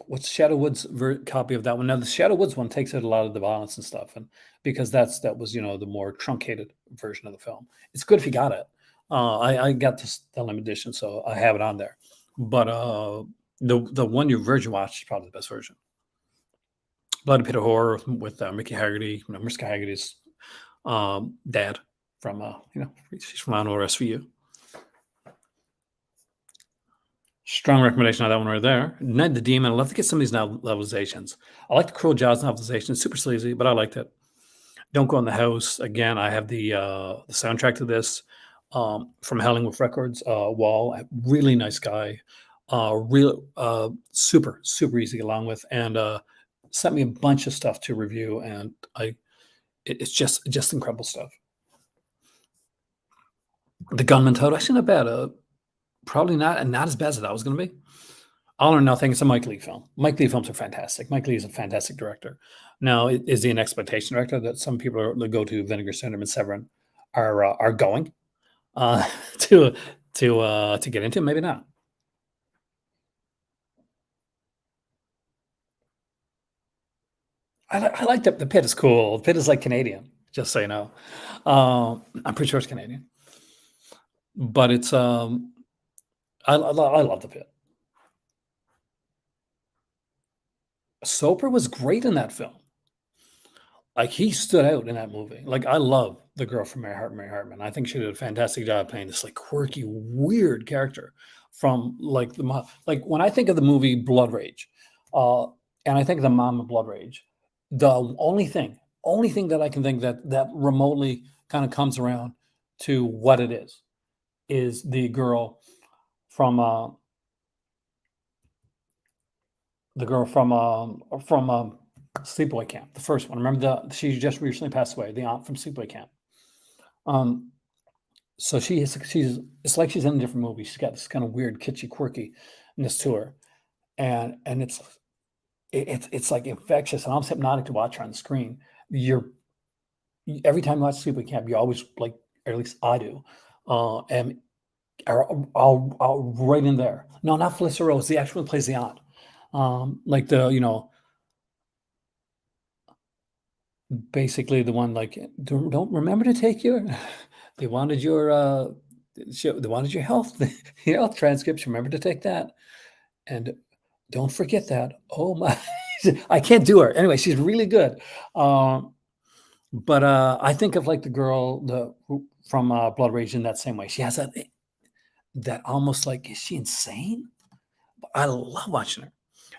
What's Shadow Woods copy of that one? Now the Shadow Woods one takes out a lot of the violence and stuff, and because that was the more truncated version of the film. It's good if you got it. I got the limited edition, so I have it on there. But the one your virgin watched is probably the best version. Blood and Pit of Horror with Mickey Haggerty. Mickey Haggerty's dad from she's from Law & Order SVU. Strong recommendation on that one right there. Night the Demon. I love to get some of these novelizations. I like the Cruel Jaws novelization. Super sleazy, but I liked it. Don't Go in the House. Again, I have the soundtrack to this from Hellingwolf Records. Wall, really nice guy. Super easy to get along with, and sent me a bunch of stuff to review, and it's just incredible stuff. The Gunman Toad. I seen about Probably not, and not as bad as that was going to be. All or Nothing. It's a Mike Leigh film. Mike Leigh films are fantastic. Mike Leigh is a fantastic director. Now, is he an exploitation director that some people that go to Vinegar Syndrome and Severin are going uh, to to get into? Maybe not. I like the pit is cool. The pit is like Canadian, just so you know. I'm pretty sure it's Canadian, but it's I love the pit. Soper was great in that film. Like, he stood out in that movie. Like, I love the girl from Mary Hartman. I think she did a fantastic job playing this, like, quirky, weird character from, like, like, when I think of the movie Blood Rage, uh, and I think of the mom of Blood Rage, the only thing that I can think that remotely kind of comes around to what it is the girl from, the girl from Sleepaway Camp, the first one. Remember she just recently passed away, the aunt from Sleepaway Camp. Um, so she's it's like she's in a different movie. She's got this kind of weird, kitschy, quirkiness to her, and it's like infectious and almost hypnotic to watch her on the screen. You're Every time you watch Sleepaway Camp, you always like, or at least I do, and I'll right in there. No, not Felissa Rose. The actual plays the aunt. Like basically the one like, don't remember to take your they wanted your they wanted your health your health transcripts. Remember to take that, and don't forget that. Oh my, I can't do her. Anyway, she's really good. But I think of like the girl from Blood Rage in that same way. She has that almost like, is she insane? I love watching her.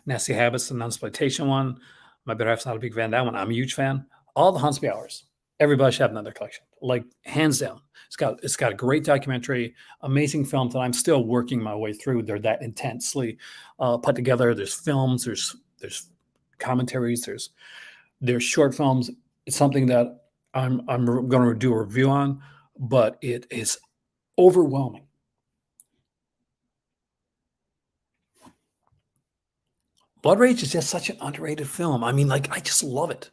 Nasty Habits, the non-exploitation one. My Better Half's not a big fan of that one. I'm a huge fan. All the Hauntsby Hours. Everybody should have another collection. Like, hands down. It's got a great documentary, amazing films that I'm still working my way through. They're that intensely put together. There's films, there's commentaries, there's short films. It's something that I'm going to do a review on, but it is overwhelming. Blood Rage is just such an underrated film. I mean, like, I just love it.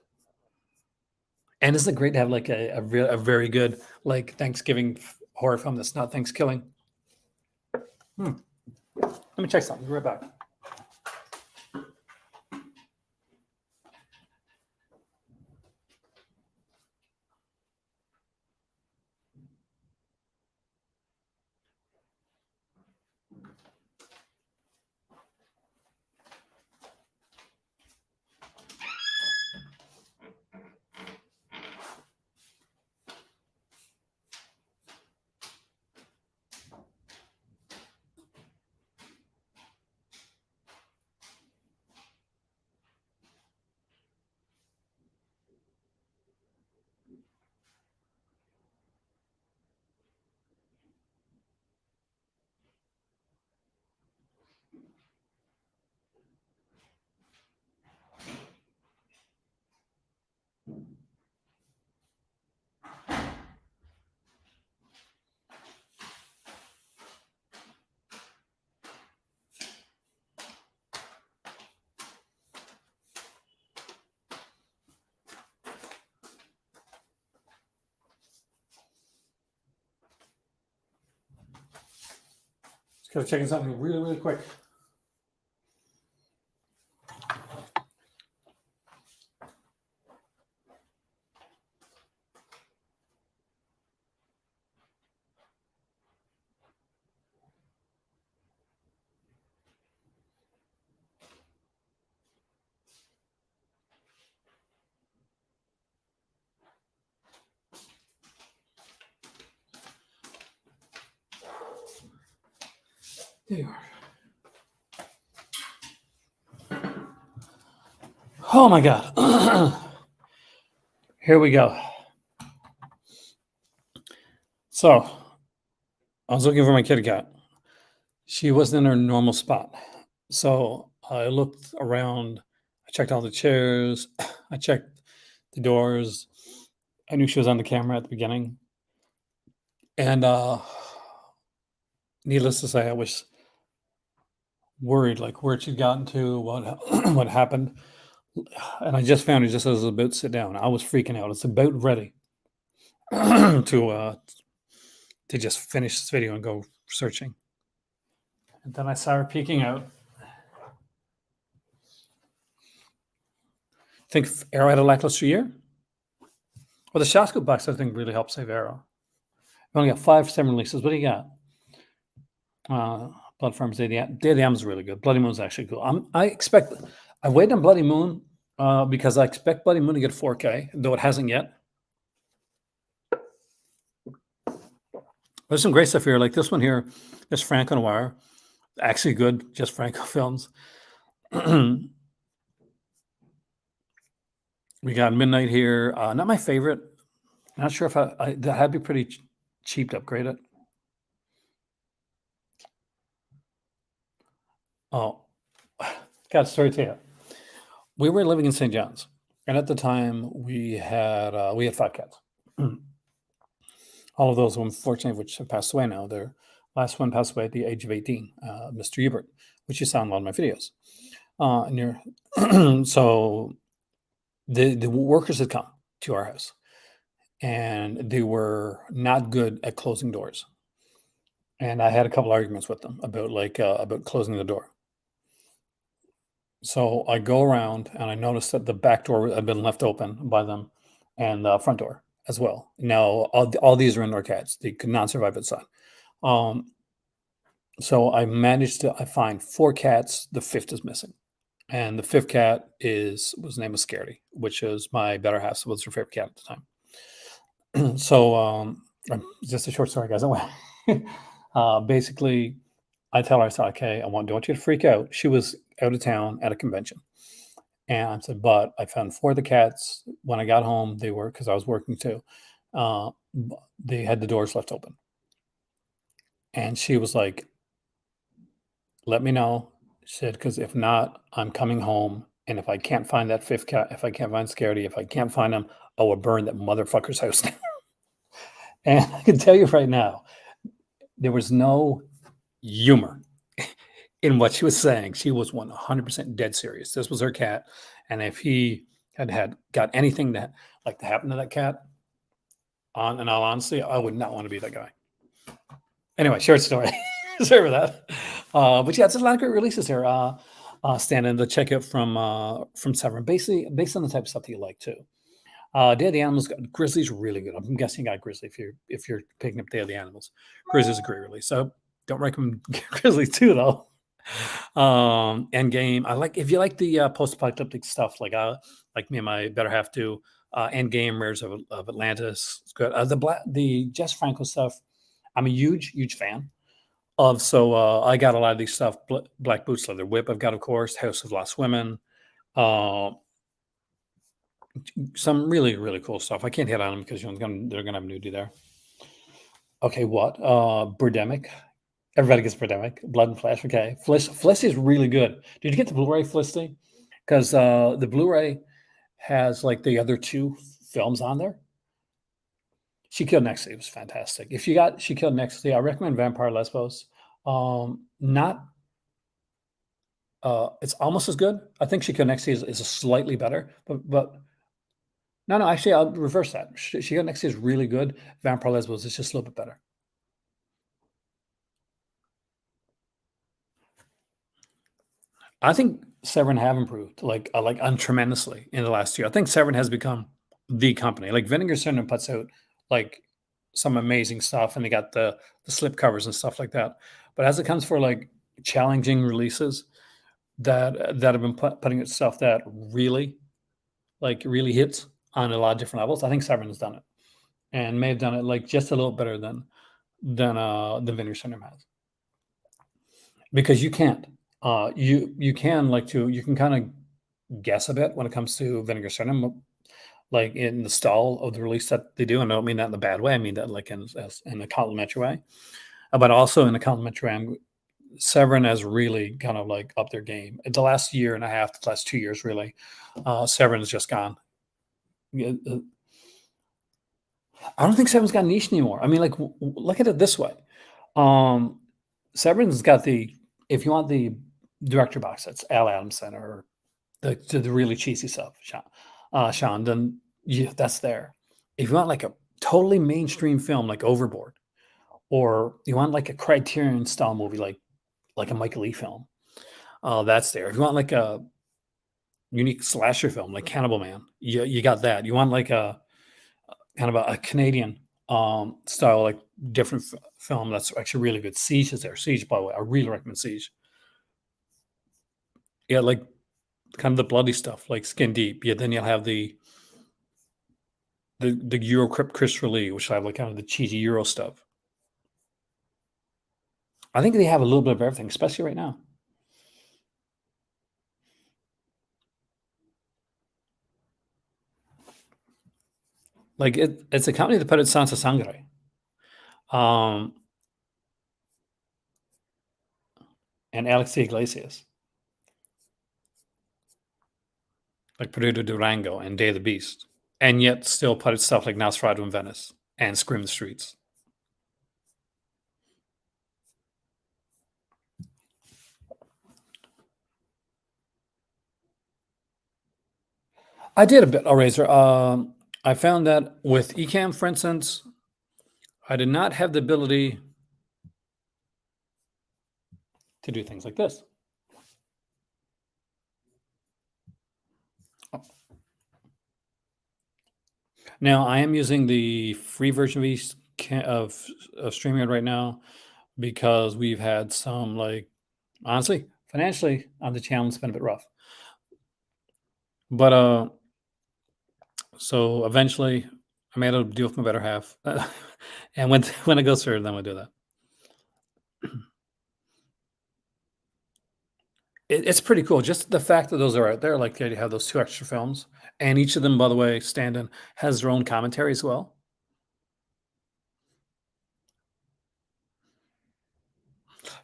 And isn't it great to have like a very good like Thanksgiving horror film that's not Thanksgiving? Let me check something. Be right back. Just gotta check in something really quick. There you are. Oh my God. Here we go. So I was looking for my kitty cat. She wasn't in her normal spot. So I looked around. I checked all the chairs. I checked the doors. I knew she was on the camera at the beginning. And needless to say, I was worried, like where she'd gotten to, what what happened, and I just found it just as I was about to sit down. I was freaking out. It's about ready to just finish this video and go searching. And then I saw her peeking out. Think Arrow had a lackluster year? Well, the Shasco box, I think, really helped save Arrow. We only got 5 Severin releases. What do you got? Blood Farms Day of the Am is really good. Bloody Moon's actually cool. I waited on Bloody Moon because I expect Bloody Moon to get 4K, though it hasn't yet. There's some great stuff here, like this one here. This Franco Noir, actually good. Just Franco Films. We got Midnight here. Not my favorite. Not sure if that had to be pretty cheap to upgrade it. Oh, got a story to you. We were living in St. John's, and at the time we had 5 cats. All of those, unfortunately, which have passed away now. Their last one passed away at the age of 18, Mr. Hubert, which you saw in a lot of my videos. So the workers had come to our house, and they were not good at closing doors. And I had a couple arguments with them about closing the door. So I go around and I noticed that the back door had been left open by them, and the front door as well. Now all these are indoor cats; they could not survive outside. So I managed to find 4 cats. The 5th is missing, and the 5th cat was named Scaredy, which is my better half. So was her favorite cat at the time. So just a short story, guys. Basically, I tell her, I said, okay, I don't want you to freak out. She was out of town at a convention. And I said, but I found 4 of the cats. When I got home, they were, because I was working too, they had the doors left open. And she was like, let me know. She said, because if not, I'm coming home. And if I can't find that 5th cat, if I can't find Scaredy, if I can't find him, I will burn that motherfucker's house down. And I can tell you right now, there was no humor in what she was saying. She was 100% dead serious. This was her cat. And if he had got anything that like to happen to that cat, in all honesty, I would not want to be that guy. Anyway, short story. Sorry for that. But yeah, it's a lot of great releases here. Standing to check out from Severin, basically based on the type of stuff that you like too. Day of the Animals, Grizzly's really good. I'm guessing you got Grizzly if you're picking up Day of the Animals. Grizzly's a great release. So don't recommend Grizzly 2 though. Endgame. I like if you like the post-apocalyptic stuff, like me and my better half do. Endgame, Rares of Atlantis. It's good. The Jess Franco stuff, I'm a huge fan of. So I got a lot of these stuff. Black Boots, Leather Whip. I've got, of course, House of Lost Women. Some really cool stuff. I can't hit on them because they're gonna have nudity there. Okay, what? Birdemic. Everybody gets Birdemic. Blood and Flesh. Okay, Flesh is really good. Did you get the Blu-ray Felicity? Because the Blu-ray has like the other 2 films on there. She Killed Nextly was fantastic. If you got She Killed Nextly, I recommend Vampire Lesbos. It's almost as good. I think She Killed Nextly is a slightly better, but no, actually, I'll reverse that. She Killed Nextly is really good. Vampire Lesbos is just a little bit better. I think Severin have improved like tremendously in the last year. I think Severin has become the company. Like Vinegar Syndrome puts out like some amazing stuff, and they got the slip covers and stuff like that. But as it comes for like challenging releases that have been putting out stuff that really hits on a lot of different levels, I think Severin has done it, and may have done it like just a little better than Vinegar Syndrome has, because you can't. You can kind of guess a bit when it comes to Vinegar Syndrome, like in the style of the release that they do. And I don't mean that in a bad way. I mean that like in a complimentary way, but also in a complimentary way. Severin has really kind of like upped their game. In the last year and a half, the last 2 years, really, Severin has just gone. I don't think Severin's got niche anymore. I mean, like look at it this way. Severin's got the, if you want the director box sets, Al Adamson or the really cheesy stuff, Sean, then that's there. If you want like a totally mainstream film like Overboard, or you want like a Criterion style movie like a Michael Lee film, that's there. If you want like a unique slasher film like Cannibal Man, you got that. You want like a kind of a Canadian style, like different film that's actually really good. Siege is there. Siege, by the way, I really recommend Siege. Yeah, like kind of the bloody stuff, like Skin Deep. Yeah, then you'll have the Euro Crypt Christopher Lee, which I have like kind of the cheesy Euro stuff. I think they have a little bit of everything, especially right now. Like it's a company that put out Sansa Sangre. Um, and Alex Iglesias, like Perdido Durango and Day of the Beast, and yet still put out stuff like Nosferatu in Venice and Scream the Streets. I did a bit, Razor. I found that with Ecamm, for instance, I did not have the ability to do things like this. Now, I am using the free version of StreamYard right now because we've had some, like, honestly, financially on the channel, it's been a bit rough. But so eventually I made a deal with my better half. And when it goes through, then we'll do that. It's pretty cool. Just the fact that those are out there, like you have those 2 extra films, and each of them, by the way, stand-in, has their own commentary as well.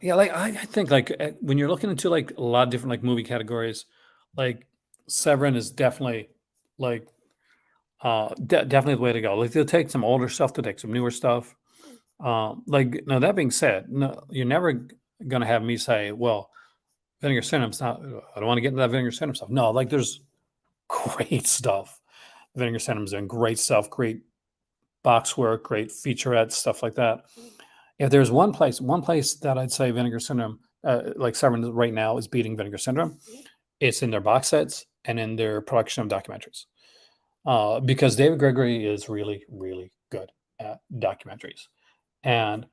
Yeah, like I think like when you're looking into like a lot of different like movie categories, like Severin is definitely like definitely the way to go. Like they'll take some older stuff, they'll take some newer stuff. Like now that being said, no, you're never gonna have me say, well, Vinegar Synapse not. I don't want to get into that Vinegar Syndrome stuff. No, like there's great stuff. Vinegar Syndrome's doing great stuff, great box work, great featurettes, stuff like that. If there's one place that I'd say Vinegar Syndrome, like Severin right now, is beating Vinegar Syndrome, it's in their box sets and in their production of documentaries. Because David Gregory is really, really good at documentaries. And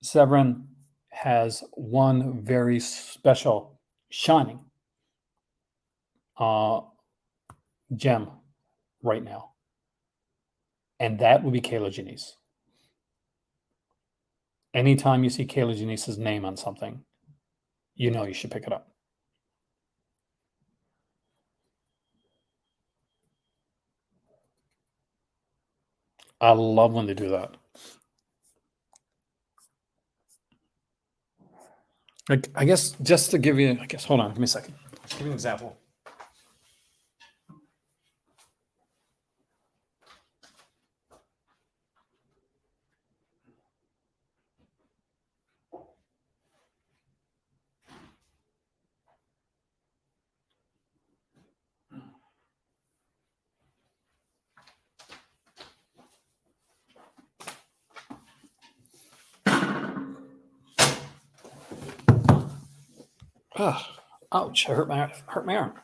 Severin has one very special, shining uh, gem right now. And that would be Kayla Janice. Anytime you see Kayla Janice's name on something, you know you should pick it up. I love when they do that. Like, I guess just to give you, hold on, give me a second. Give you an example. Oh, ouch! I hurt my arm.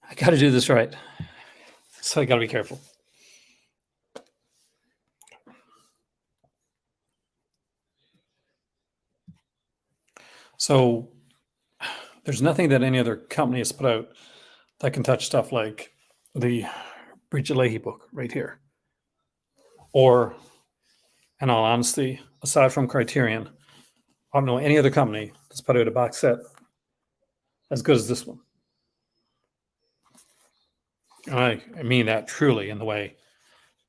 I got to do this right, so I got to be careful. So there's nothing that any other company has put out that can touch stuff like the Bridget Leahy book right here, or, in all honesty, aside from Criterion, I don't know any other company that's put out a box set as good as this one. I mean that truly in the way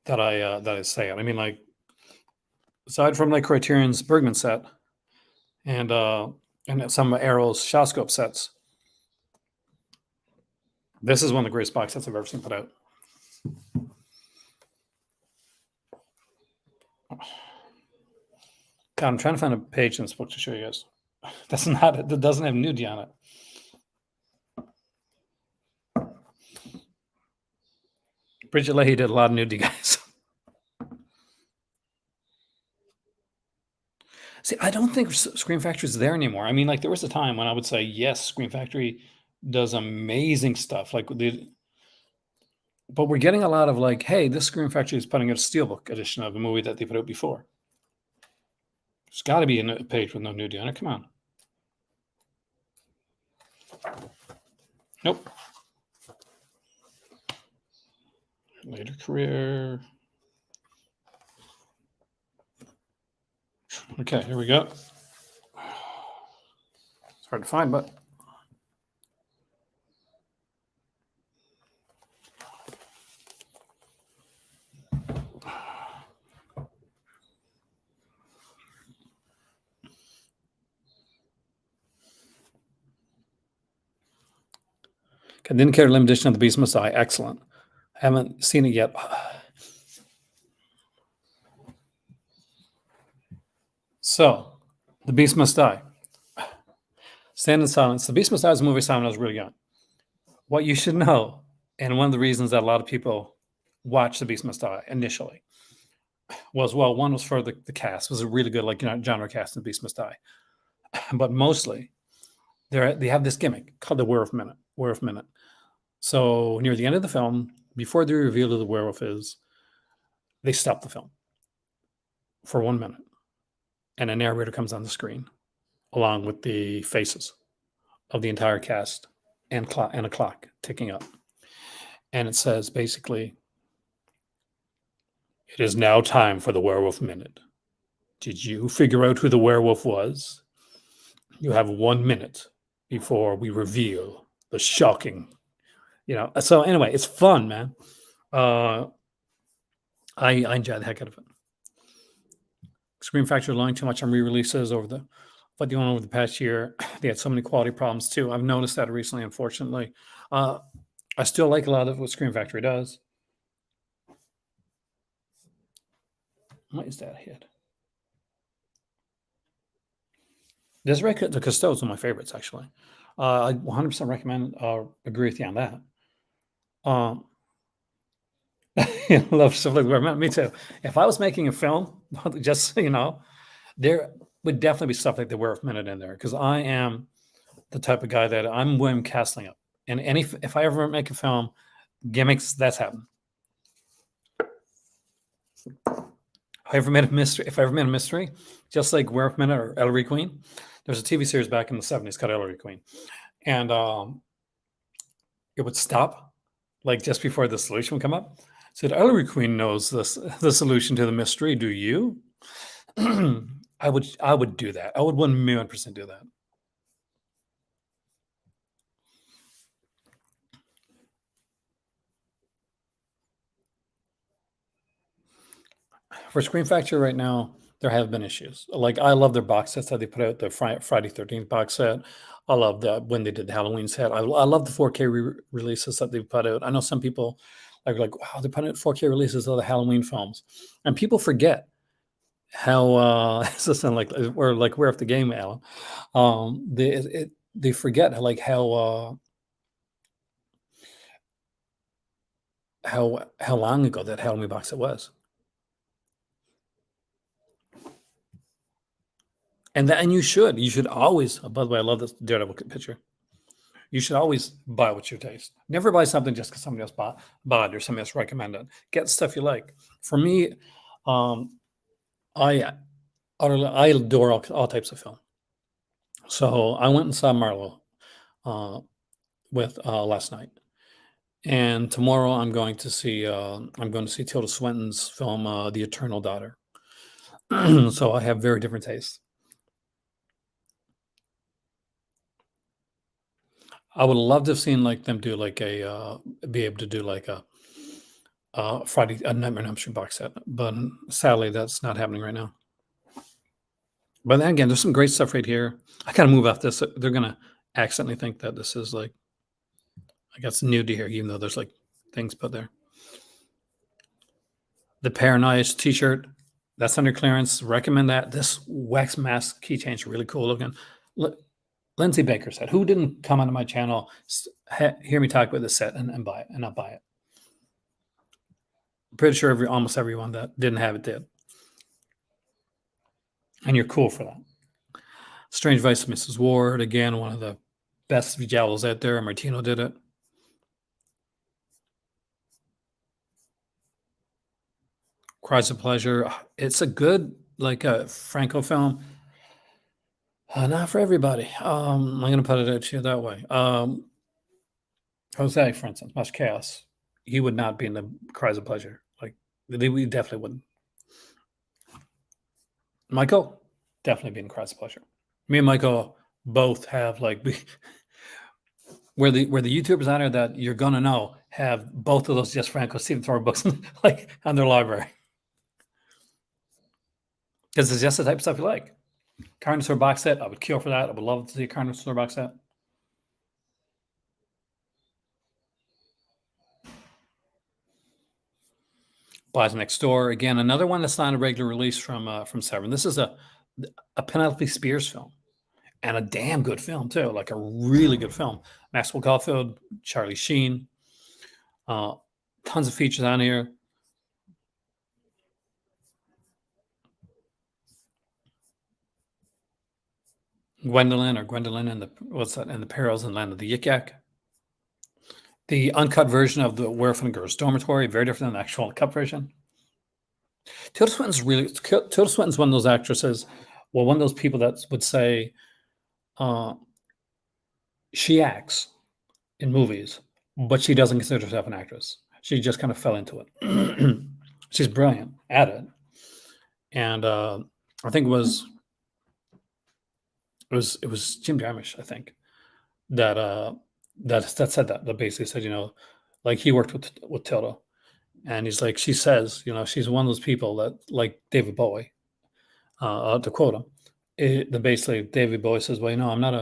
that I say it. I mean, like, aside from like Criterion's Bergman set and some of Arrow's Shawscope sets, this is one of the greatest box sets I've ever seen put out. God, I'm trying to find a page in this book to show you guys. That doesn't have nudity on it. Bridget Leahy did a lot of nudity, guys. See, I don't think Scream Factory is there anymore. I mean, like, there was a time when I would say, yes, Scream Factory does amazing stuff. Like, but we're getting a lot of like, hey, this Scream Factory is putting out a steelbook edition of a movie that they put out before. There's got to be a page with no nudity on it. Come on. Nope. Later career. Okay, here we go. It's hard to find, but I didn't care limited edition of The Beast Must Die. Excellent. Haven't seen it yet. So, The Beast Must Die. Stand in Silence. The Beast Must Die is a movie I saw when I was really young. What you should know, and one of the reasons that a lot of people watch The Beast Must Die initially was, well, one was for the cast. It was a really good, like, genre cast in The Beast Must Die. But mostly, they have this gimmick called the werewolf minute. So near the end of the film, before they reveal who the werewolf is, they stop the film for 1 minute, and a narrator comes on the screen along with the faces of the entire cast and a clock ticking up. And it says basically, it is now time for the werewolf minute. Did you figure out who the werewolf was? You have 1 minute before we reveal the shocking, So anyway, it's fun, man. I enjoy the heck out of it. Scream Factory relying too much on re-releases over the past year. They had so many quality problems too. I've noticed that recently, unfortunately. I still like a lot of what Scream Factory does. What is that hit? Desiree de Cousteau is one of my favorites, actually. I 100% recommend, agree with you on that. Love stuff like that. Me too. If I was making a film, just so you know, there would definitely be stuff like the werewolf minute in there, because I am the type of guy that I'm William Castling up. And if I ever make a film, gimmicks, that's happened. If I ever made a mystery, just like Werewolf Minute or Ellery Queen, there's a TV series back in the 70s called Ellery Queen. And it would stop like just before the solution would come up. So Ellery Queen knows the solution to the mystery. Do you? I would do that. I would 1,000,000% do that. For Scream Factory right now, there have been issues. Like, I love their box sets that they put out, the Friday 13th box set. I love that when they did the Halloween set. I love the 4K releases that they put out. I know some people are like, wow, they're putting out 4K releases of the Halloween films. And people forget how, this doesn't like, we're off the game, Alan. They forget like how long ago that Halloween box set was. And you should always, by the way, I love this Daredevil picture. You should always buy what's your taste. Never buy something just because somebody else bought it or somebody else recommended. Get stuff you like. For me, I adore all types of film. So I went and saw Marlowe with last night, and tomorrow I'm going to see Tilda Swinton's film, The Eternal Daughter. So I have very different tastes. I would love to have seen like them do like be able to do like a Nightmare on Elm Street box set, but sadly that's not happening right now. But then again, there's some great stuff right here. I gotta move off this. They're gonna accidentally think that this is like, I guess, nudity here, even though there's like things put there. The Paranoia t-shirt, That's under clearance. Recommend that. This wax mask keychain is really cool looking. Lindsay Baker said, "Who didn't come onto my channel, hear me talk about this set and buy it, and not buy it?" I'm pretty sure almost everyone that didn't have it did, and you're cool for that. Strange Vice of Mrs. Ward, again, one of the best giallos out there. Martino did it. Cries of Pleasure. It's a good, like a Franco film. Not for everybody. I'm going to put it out to you that way. Jose, for instance, Much Chaos. He would not be in the Cries of Pleasure. Like, we definitely wouldn't. Michael, definitely be in Cries of Pleasure. Me and Michael both have like where the YouTubers on there that you're gonna know have both of those Jess Franco, Stephen Thorne books like on their library. Because it's just the type of stuff you like. Carnosaur box set, I would kill for that. I would love to see a Carnosaur box set. Buys Next Door, again, another one that's not a regular release from Severin. This is a Penelope Spears film, and a damn good film too, like a really good film. Maxwell Caulfield, Charlie Sheen, tons of features on here. Gwendolyn and the Perils in Land of the Yik Yak. The uncut version of the Werewolf in Girls Dormitory, very different than the actual cut version. Tilda Swinton's one of those actresses, well, one of those people that would say she acts in movies, but she doesn't consider herself an actress. She just kind of fell into it. She's brilliant at it. And I think it was Jim Jarmusch, I think, that said that basically said, like he worked with Tilda, and he's like, she says, she's one of those people that, like David Bowie, to quote him, basically David Bowie says, well, I'm not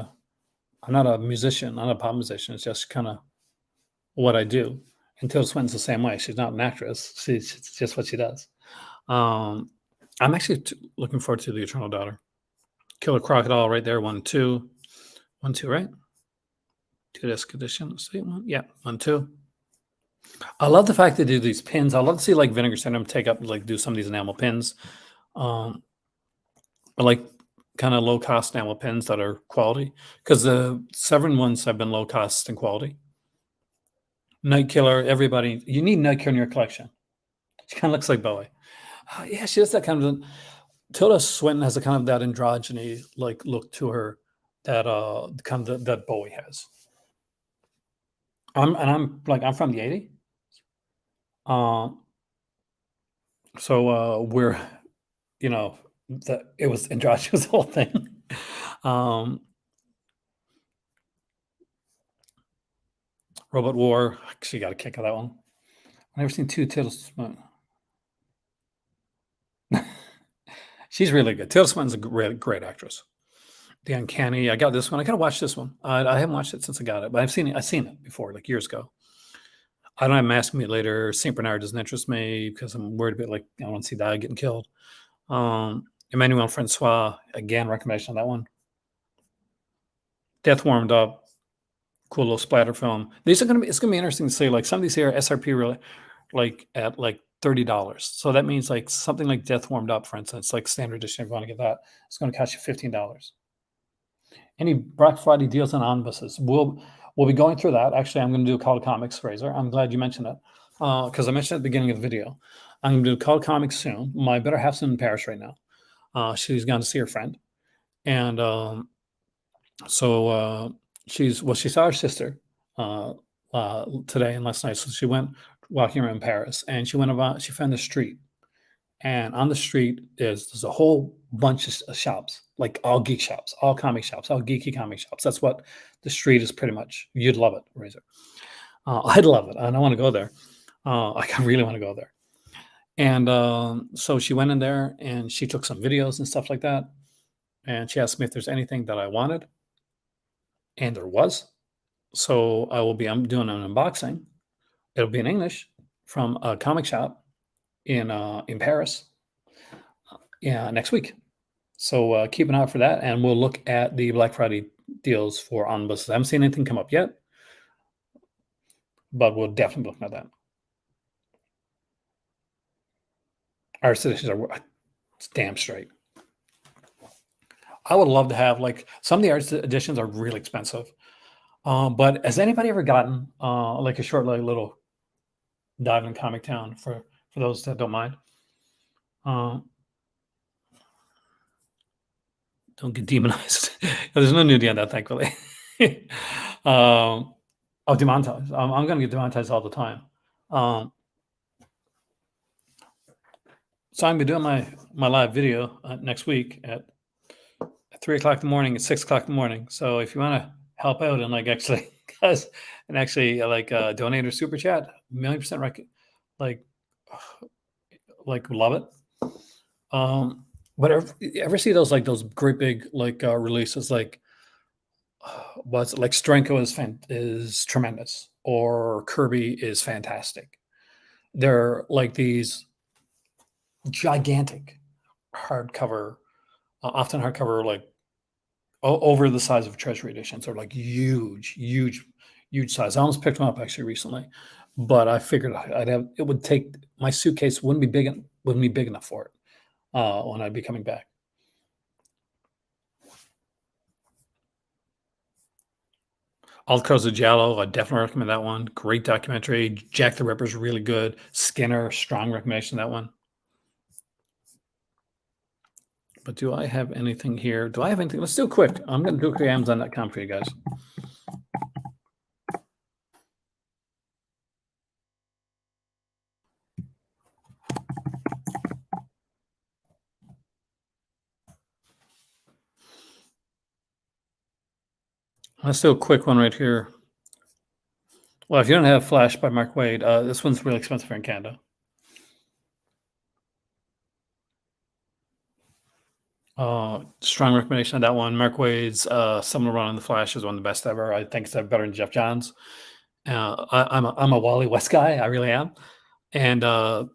a musician, not a pop musician. It's just kind of what I do. And Tilda Swinton's the same way. She's not an actress. She's just what she does. I'm actually looking forward to The Eternal Daughter. Killer Crocodile right there, 1, 2. 1, 2, right? 2-disc edition. See, 1, yeah, 1, 2. I love the fact they do these pins. I love to see like Vinegar Syndrome do some of these enamel pins. I like kind of low cost enamel pins that are quality, because the Severin ones have been low cost and quality. Night Killer, everybody, you need Night Killer in your collection. She kind of looks like Bowie. Yeah, she has that kind of. Tilda Swinton has a kind of that androgyny like look to her that kind of that Bowie has. I'm from the 80s. So we're, it was androgynous whole thing. Robot War, actually got a kick of that one. I've never seen two Tilda Swinton. She's really good. Tilda Swinton's a great actress. The Uncanny. I got this one. I gotta watch this one. I haven't watched it since I got it, but I've seen it before, like years ago. I don't have Mask Me Later. St. Bernard doesn't interest me because I'm worried about, like, I want to see that getting killed. Emmanuel Francois, again, recommendation on that one. Death Warmed Up, cool little splatter film. It's gonna be interesting to see, like, some of these here SRP really like at like $30. So that means like something like Death Warmed Up, for instance, like standard edition, if you want to get that, it's going to cost you $15. Any Black Friday deals on omnibuses? We'll be going through that. Actually, I'm going to do a call to comics, Fraser. I'm glad you mentioned that, because I mentioned at the beginning of the video. I'm going to do a call to comics soon. My better half's in Paris right now. She's gone to see her friend, and so she saw her sister today and last night. So she went walking around Paris, and she found the street, and on the street there's a whole bunch of shops, like all geek shops, all comic shops, all geeky comic shops. That's what the street is pretty much. You'd love it, Razor. I'd love it, and I want to go there. I really want to go there. And so she went in there and she took some videos and stuff like that. And she asked me if there's anything that I wanted. And there was. So I'm doing an unboxing. It'll be in English from a comic shop in Paris. yeah, next week. So keep an eye out for that, and we'll look at the Black Friday deals for omnibuses. I haven't seen anything come up yet, but we'll definitely be looking at that. Our editions are it's damn straight. I would love to have like some of the artist editions are really expensive. But has anybody ever gotten like a short like, little dive in Comic Town for those that don't mind? Uh, don't get demonized. There's no nudity on that, thankfully. Oh, demonetized. I'm going to get demonetized all the time. So I'm going to be doing my live video next week at 3 o'clock in the morning, at 6 o'clock in the morning. So if you want to help out and like actually, guys, and actually like donate or super chat, 1,000,000% like love it. But ever see those like those great big like releases like what's like Strenko is tremendous or Kirby is fantastic. They're like these gigantic hardcover, often hardcover like over the size of treasury editions or like huge size. I almost picked one up actually recently, but I figured I'd have it would take my suitcase wouldn't be big enough for it when I'd be coming back. All Crows of Giallo, I definitely recommend that one. Great documentary. Jack the Ripper's really good. Skinner, strong recommendation that one. But do I have anything here? Do I have anything? Let's do it quick. I'm going to do quick Amazon.com for you guys. Let's do a quick one right here. Well, if you don't have Flash by Mark Waid, this one's really expensive here in Canada. Strong recommendation on that one. Mark Waid's Someone Run on the Flash is one of the best ever. I think it's better than Jeff Johns. I'm a Wally West guy. I really am. And the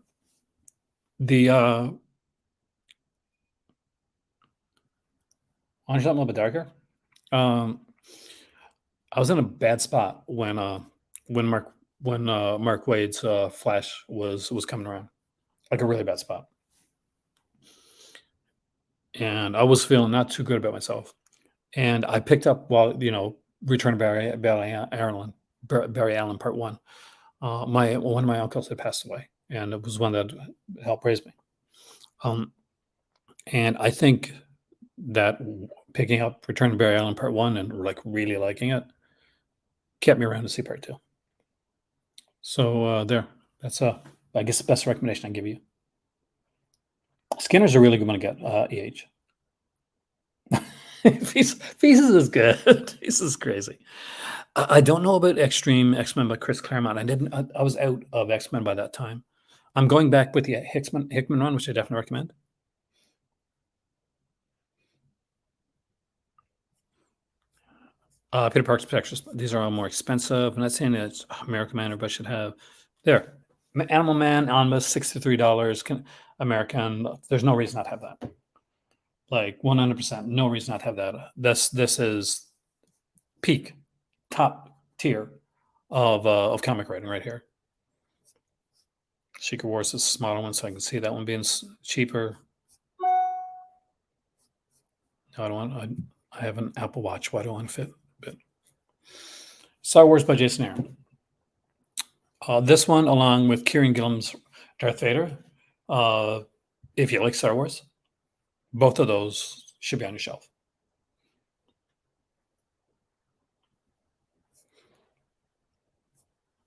want something a little bit darker? I was in a bad spot when Mark Waid's Flash was coming around, like a really bad spot, and I was feeling not too good about myself. And I picked up while Return of Barry Allen Part One. My one of my uncles had passed away, and it was one that helped raise me. And I think that picking up Return of Barry Allen Part One and like really liking it kept me around to see Part Two. So that's I guess the best recommendation I give you. Skinner's a really good one to get. Pieces is good. Pieces is crazy. I don't know about Extreme X-Men by Chris Claremont. I was out of X-Men by that time. I'm going back with the Hickman run, which I definitely recommend. Peter Parker's Protection. These are all more expensive. I'm not saying it's American Man, but should have there. Animal Man Omnibus, $63. American. There's no reason not to have that. Like 100%, no reason not to have that. This is peak, top tier of comic writing right here. Secret Wars is a smaller one, so I can see that one being cheaper. No, I don't want. I have an Apple Watch. Why do I want to fit? But Star Wars by Jason Aaron. This one, along with Kieran Gillen's Darth Vader. If you like Star Wars, both of those should be on your shelf.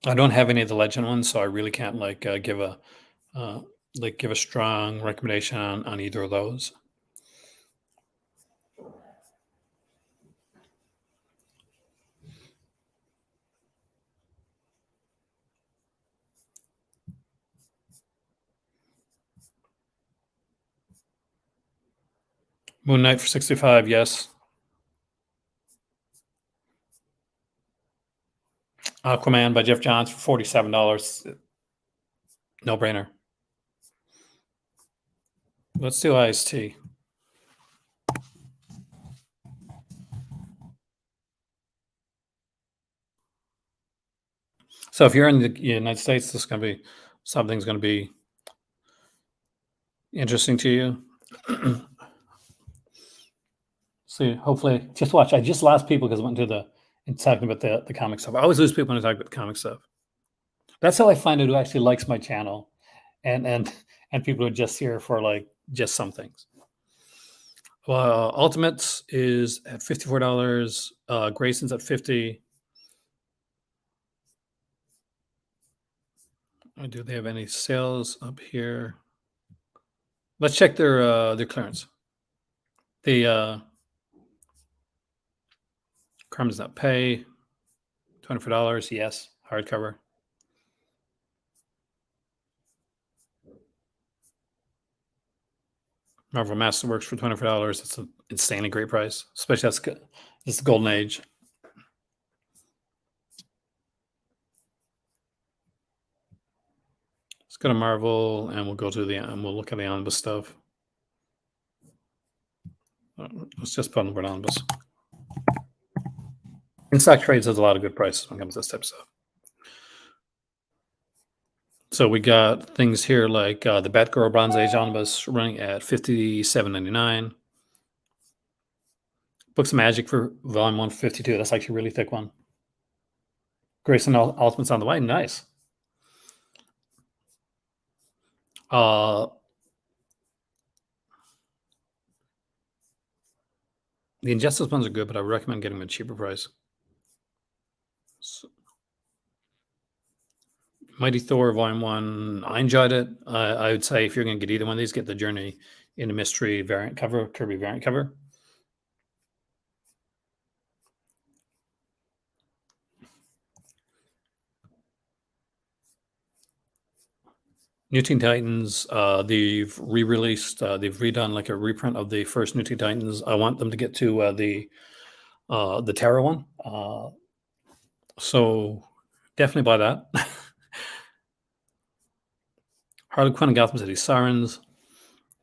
I don't have any of the Legend ones, so I really can't like give a strong recommendation on either of those. Moon Knight for 65, yes. Aquaman by Jeff Johns for $47. No brainer. Let's do iced tea. So if you're in the United States, this is going to be something's going to be interesting to you. So hopefully, just watch. I just lost people because I went to the and talking about the comic stuff. I always lose people when I talk about the comic stuff. That's how I find out who actually likes my channel, and and people who are just here for like just some things. Ultimates is at $54. Grayson's at 50. Do they have any sales up here? Let's check their clearance. The Crime does not pay. $24. Yes, hardcover. Marvel Masterworks for $24. That's an insanely great price, especially that's good. This is the golden age. Let's go to Marvel and we'll go to and we'll look at the omnibus stuff. Let's just put on the word omnibus. InStock Trades has a lot of good prices when it comes to this type of stuff. So we got things here like the Batgirl Bronze Age omnibus running at $57.99. Books of Magic for Volume 152. That's actually a really thick one. Grayson Ultimates on the way. Nice. The Injustice ones are good, but I recommend getting them at a cheaper price. So, Mighty Thor Volume 1. I enjoyed it. I would say if you're going to get either one of these, get the Journey into Mystery variant cover, Kirby variant cover. New Teen Titans, they've re-released, they've redone like a reprint of the first New Teen Titans. I want them to get to the Terror one. So definitely buy that. Harley Quinn and Gotham City Sirens.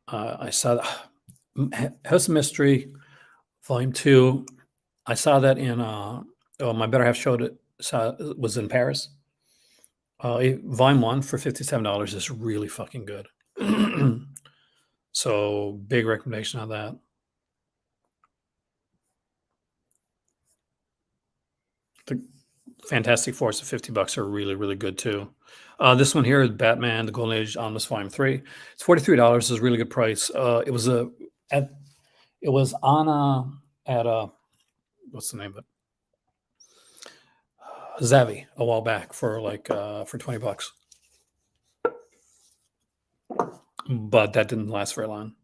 I saw House of Mystery, Volume 2. I saw that in my better half showed it. Was in Paris. Volume 1 for $57 is really fucking good. So big recommendation on that. The Fantastic Fours at $50 are really, really good too. This one here is Batman: The Golden Age Omnibus Volume 3. It's $43. Is a really good price. It was on at what's the name of it? Zavvi a while back for like for $20. But that didn't last very long.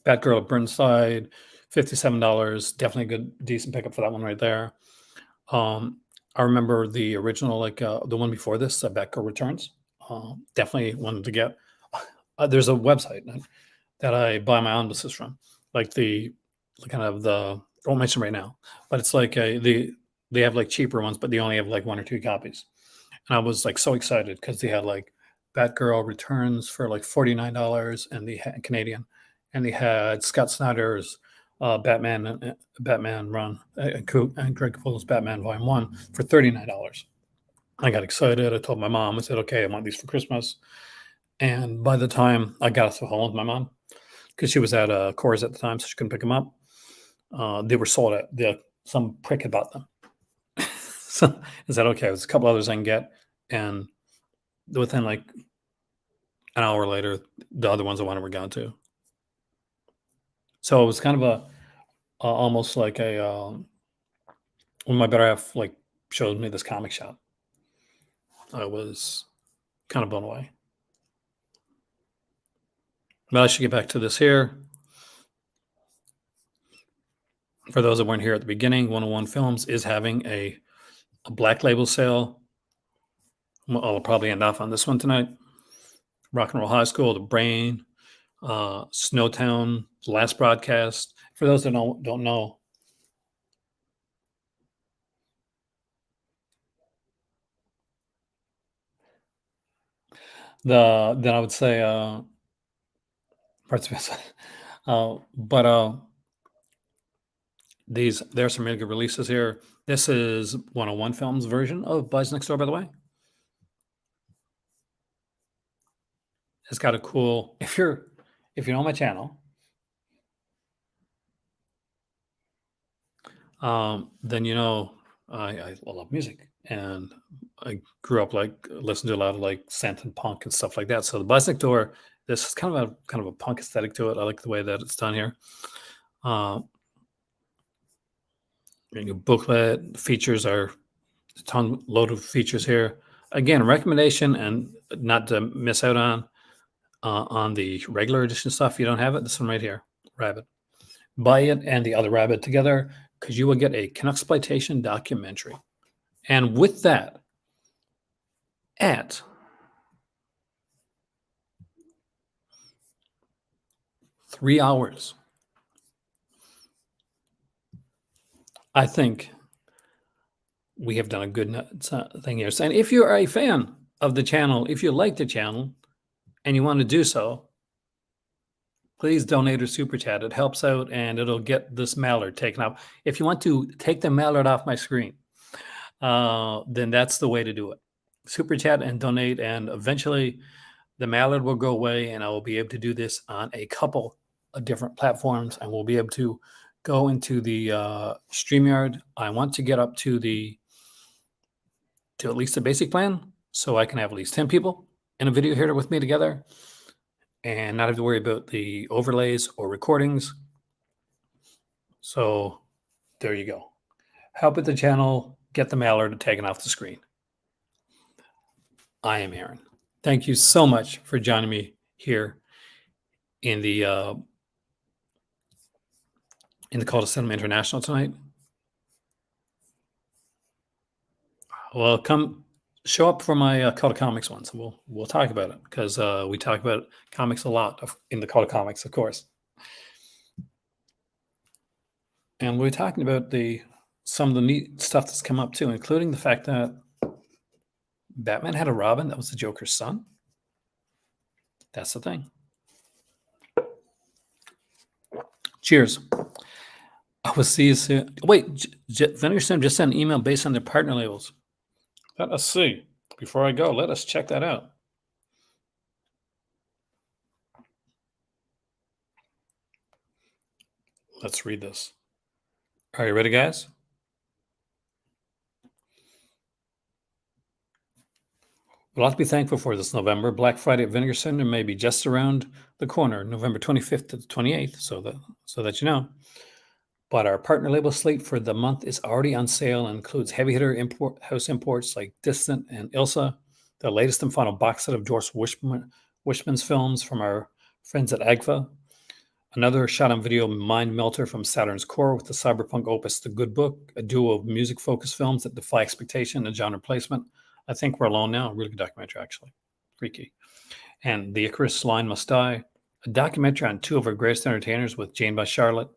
Batgirl at Burnside, $57. Definitely a good, decent pickup for that one right there. I remember the original, like the one before this, Batgirl Returns. Definitely wanted to get. There's a website that I buy my omnibuses from, like the kind of the. I won't mention right now, but it's like they have like cheaper ones, but they only have like 1 or 2 copies. And I was like so excited because they had like Batgirl Returns for like $49 and they had Canadian, and they had Scott Snyder's Batman run and Greg Capullo's Batman Volume 1 for $39. I got excited. I told my mom, I said, okay, I want these for Christmas. And by the time I got off the phone with my mom, because she was at Coors at the time, so she couldn't pick them up, they were sold at some prick had bought them. So I said, okay, there's a couple others I can get. And within like an hour later, the other ones I wanted were gone too. So it was kind of almost like when my better half like showed me this comic shop, I was kind of blown away. But I should get back to this here. For those that weren't here at the beginning, 101 Films is having a black label sale. I'll probably end off on this one tonight. Rock and Roll High School, The Brain, Snowtown, Last Broadcast. For those that don't know, then I would say parts of it. But there's some really good releases here. This is 101 Films version of Buzz Next Door, by the way. It's got a cool, if you know my channel, then you know I love music, and I grew up like listening to a lot of like synth and punk and stuff like that. So the Buzz Next Door, this is kind of a punk aesthetic to it. I like the way that it's done here. Your booklet features are a load of features here. Again, recommendation, and not to miss out on the regular edition stuff. If you don't have it, this one right here, Rabbit. Buy it and the other Rabbit together, because you will get a Canucksploitation documentary. And with that, at 3 hours, I think we have done a good thing here. And if you are a fan of the channel, if you like the channel and you want to do so, please donate or super chat. It helps out, and it'll get this mallard taken out. If you want to take the mallard off my screen, then that's the way to do it. Super chat and donate, and eventually the mallard will go away, and I will be able to do this on a couple of different platforms, and we'll be able to go into the StreamYard. I want to get up to at least the basic plan, so I can have at least 10 people in a video here with me together and not have to worry about the overlays or recordings. So there you go. Help with the channel, get the mallard taken off the screen. I am Aaron. Thank you so much for joining me here in the Call to Cinema International tonight. Well, come show up for my Call to Comics ones. We'll talk about it, because we talk about comics a lot in the Call to Comics, of course. And we're talking about some of the neat stuff that's come up too, including the fact that Batman had a Robin that was the Joker's son. That's the thing. Cheers. I will see you soon. Wait, Vinegar Syndrome just sent an email based on their partner labels. Let us see. Before I go, let us check that out. Let's read this. Are you ready, guys? A lot to be thankful for this November. Black Friday at Vinegar Syndrome may be just around the corner, November 25th to the 28th, so that you know. But our partner label slate for the month is already on sale and includes heavy hitter house imports like Distant and Ilsa, the latest and final box set of Doris Wishman's films from our friends at AGFA, another shot-on-video mind melter from Saturn's Core with the cyberpunk opus The Good Book, a duo of music-focused films that defy expectation and genre placement. I Think We're Alone Now, a really good documentary, actually. Freaky. And The Icarus Line Must Die, a documentary on two of our greatest entertainers with Jane by Charlotte,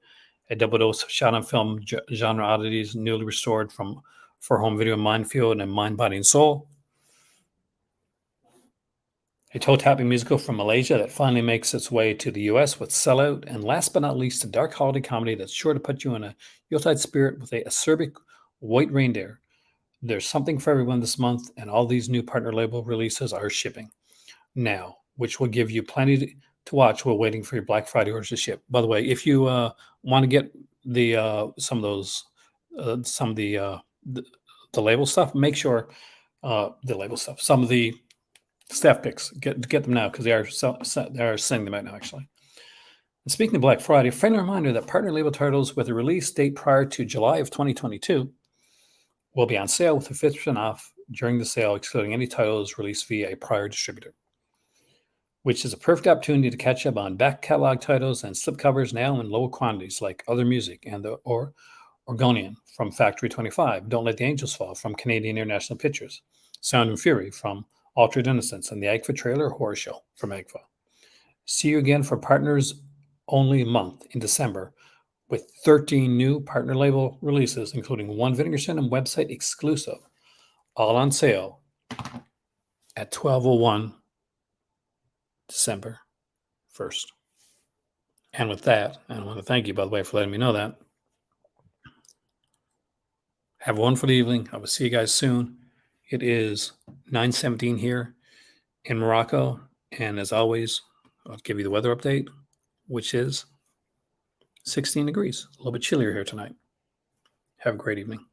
a double dose of shot-on-film genre oddities newly restored for home video Minefield and Mind, Body, and Soul, a toe-tapping musical from Malaysia that finally makes its way to the U.S. with Sellout, and last but not least, a dark holiday comedy that's sure to put you in a Yuletide spirit with a acerbic white reindeer. There's something for everyone this month, and all these new partner label releases are shipping now, which will give you plenty to watch while waiting for your Black Friday orders to ship. By the way, if you want to get some of the label stuff, make sure the label stuff, some of the staff picks, get them now, because they are sending them out now, actually. And speaking of Black Friday, a friendly reminder that partner label titles with a release date prior to July of 2022 will be on sale with a 50% off during the sale, excluding any titles released via a prior distributor, which is a perfect opportunity to catch up on back catalog titles and slipcovers now in lower quantities, like Other Music and the Oregonian from Factory 25, Don't Let the Angels Fall from Canadian International Pictures, Sound and Fury from Altered Innocence, and the AGFA Trailer Horror Show from AGFA. See you again for Partners Only month in December with 13 new partner label releases, including one Vinegar Syndrome website exclusive, all on sale at 12:01 December 1st. And with that, I want to thank you, by the way, for letting me know that. Have a wonderful evening. I will see you guys soon. It is 9:17 here in Morocco. And as always, I'll give you the weather update, which is 16 degrees. A little bit chillier here tonight. Have a great evening.